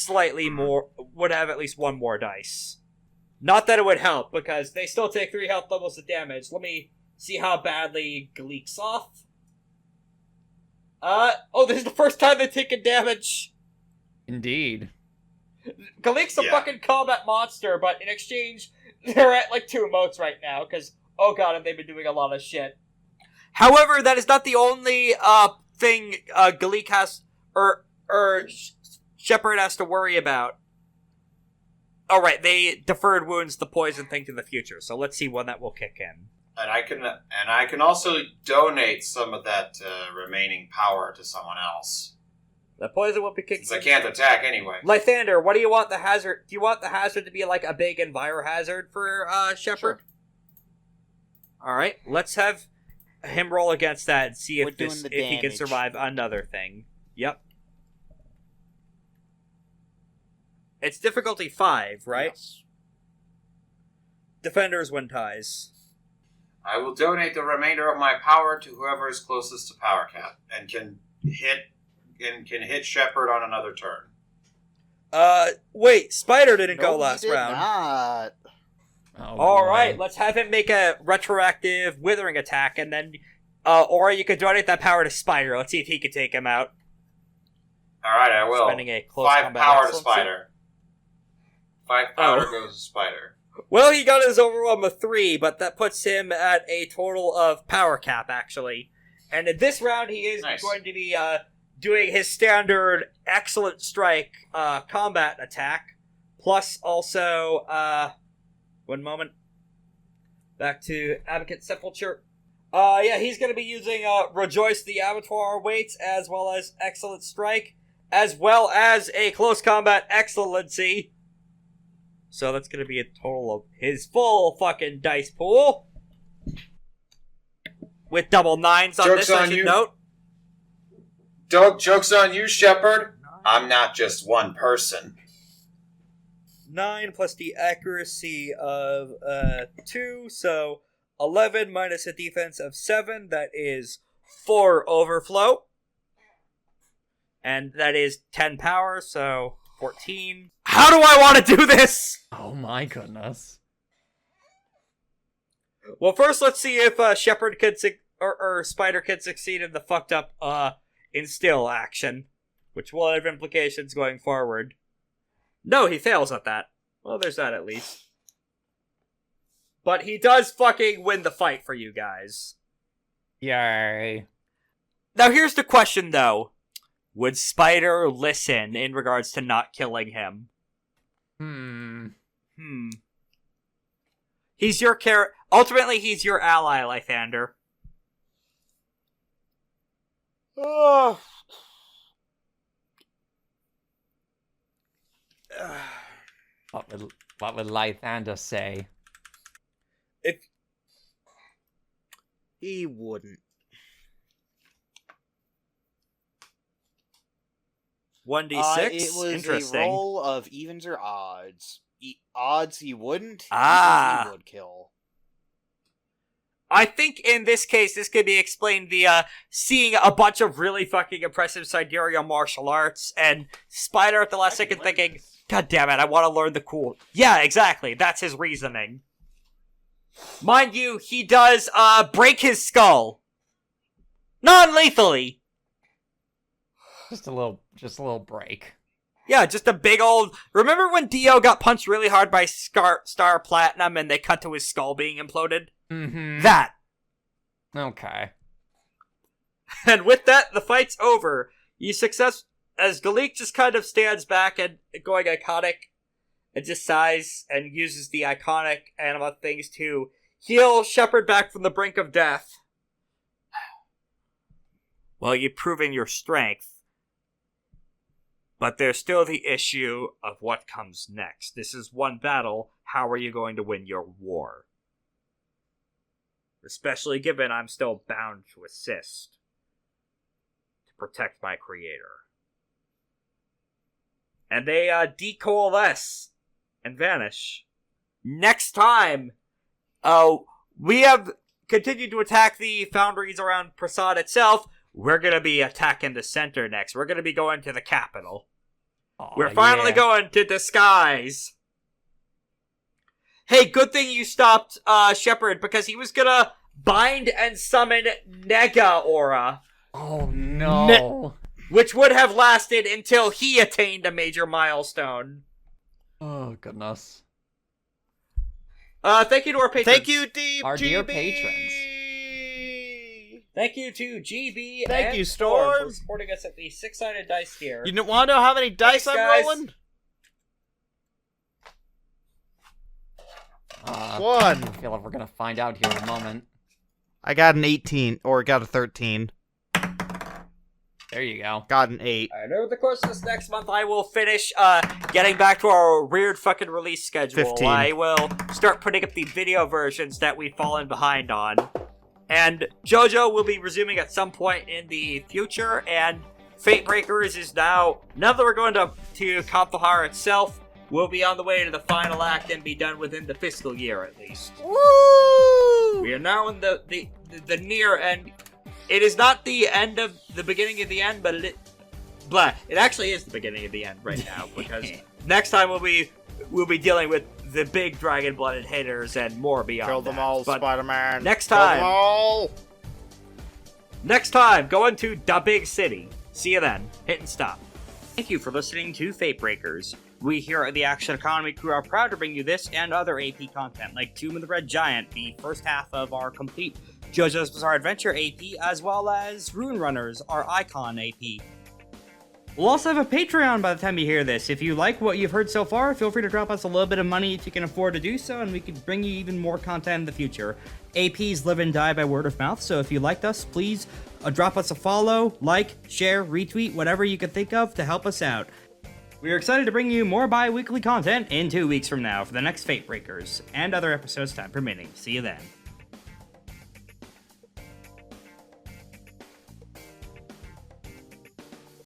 at least 1 more dice. Not that it would help, because they still take 3 health levels of damage. Let me see how badly Galik's off. This is the first time they've taken damage. Indeed. Galik's a fucking combat monster, but in exchange, they're at like 2 motes right now, because, oh god, have they been doing a lot of shit. However, that is not the only thing Galik has, or Shepherd has to worry about. Oh, right, they deferred wounds the poison thing to the future, so let's see when that will kick in. And I can also donate some of that remaining power to someone else. The poison will be kicking. Since I can't attack anyway. Lythander, what do you want the hazard? Do you want the hazard to be like a big enviro hazard for Shepherd? Sure. All right, let's have him roll against that and see if We're doing the he can damage. survive another thing. Yep. It's difficulty 5, right? Yes. Defenders win ties. I will donate the remainder of my power to whoever is closest to power cap and can hit Shepherd on another turn. Wait, Spider didn't go No, he last did round. Not. Oh, All boy. right, let's have him make a retroactive withering attack, and then, or you could donate that power to Spider. Let's see if he can take him out. All right, I will. Spending a close 5 combat power to excellency. Spider. 5 power goes to Spider. Well, he got his overwhelm of 3, but that puts him at a total of power cap, actually. And in this round, he is Nice. going to be doing his standard excellent strike combat attack, plus also, one moment, back to Advocate Sepulture. Yeah, he's going to be using Rejoice the Abattoir weights, as well as excellent strike, as well as a close combat excellency. So that's going to be a total of his full fucking dice pool. With double 9s on Joke's this, I on should you. note. Joke's on you, Shepherd. I'm not just one person. 9 plus the accuracy of 2, so 11 minus a defense of 7, that is 4 overflow. And that is 10 power, so 14. How do I want to do this? Oh my goodness. Well, first let's see if Shepherd could or Spider could succeed in the fucked up instill action, which will have implications going forward. No, he fails at that. Well, there's that at least. But he does fucking win the fight for you guys. Yay. Now here's the question though. Would Spider listen in regards to not killing him? He's your ultimately, he's your ally, Lythander. Oh. What would Lythander say? If He wouldn't. 1d6? It was Interesting. a roll of evens or odds. Odds he wouldn't. Ah. Evens he would kill. I think in this case, this could be explained via seeing a bunch of really fucking impressive sidereal martial arts, and Spider at the last second thinking, God damn it, I want to learn the cool... Yeah, exactly, that's his reasoning. Mind you, he does, break his skull. Non-lethally. Just a little break. Yeah, just a big old... Remember when Dio got punched really hard by Star Platinum and they cut to his skull being imploded? Mm-hmm. That. Okay. And with that, the fight's over. You success... As Galik just kind of stands back and going iconic, and just sighs and uses the iconic anima things to heal Shepherd back from the brink of death. Well, you've proven your strength. But there's still the issue of what comes next. This is one battle. How are you going to win your war? Especially given I'm still bound to assist. To protect my creator. And they decoalesce and vanish. Next time, we have continued to attack the foundries around Prasad itself. We're going to be attacking the center next. We're going to be going to the capital. Aw, We're finally yeah. going to disguise. Hey, good thing you stopped Shepherd, because he was going to bind and summon Nega Aura, Oh no. which would have lasted until he attained a major milestone. Oh goodness. Thank you to our patrons. Thank you, Deep Our dear GB. patrons. Thank you to GB Thank and you, Storm, Storm. for supporting us at the 6-sided dice tier. You want to know how many dice Thanks, I'm guys. rolling? I feel like we're gonna find out here in a moment. I got an 18, or got a 13. There you go. Got an 8. And over the course of this next month, I will finish getting back to our weird fucking release schedule. 15. I will start putting up the video versions that we've fallen behind on. And JoJo will be resuming at some point in the future, and FateBreakers is now that we're going to Kamphahar itself, we'll be on the way to the final act and be done within the fiscal year at least. Woo! We are now in the near end. It is not the end of the beginning of the end, but it actually is the beginning of the end right now, because next time we'll be dealing with the big dragon-blooded hitters and more beyond. Kill them that. all, But Spider-Man. next Kill time. them all. Next time, going to the big city. See you then. Hit and stop. Thank you for listening to FateBreakers. We here at the Action Economy crew are proud to bring you this and other AP content, like Tomb of the Red Giant, the first half of our complete JoJo's Bizarre Adventure AP, as well as Rune Runners, our Icon AP. We'll also have a Patreon by the time you hear this. If you like what you've heard so far, feel free to drop us a little bit of money if you can afford to do so, and we can bring you even more content in the future. APs live and die by word of mouth, so if you liked us, please drop us a follow, like, share, retweet, whatever you can think of to help us out. We are excited to bring you more bi-weekly content in 2 weeks from now for the next FateBreakers, and other episodes time permitting. See you then.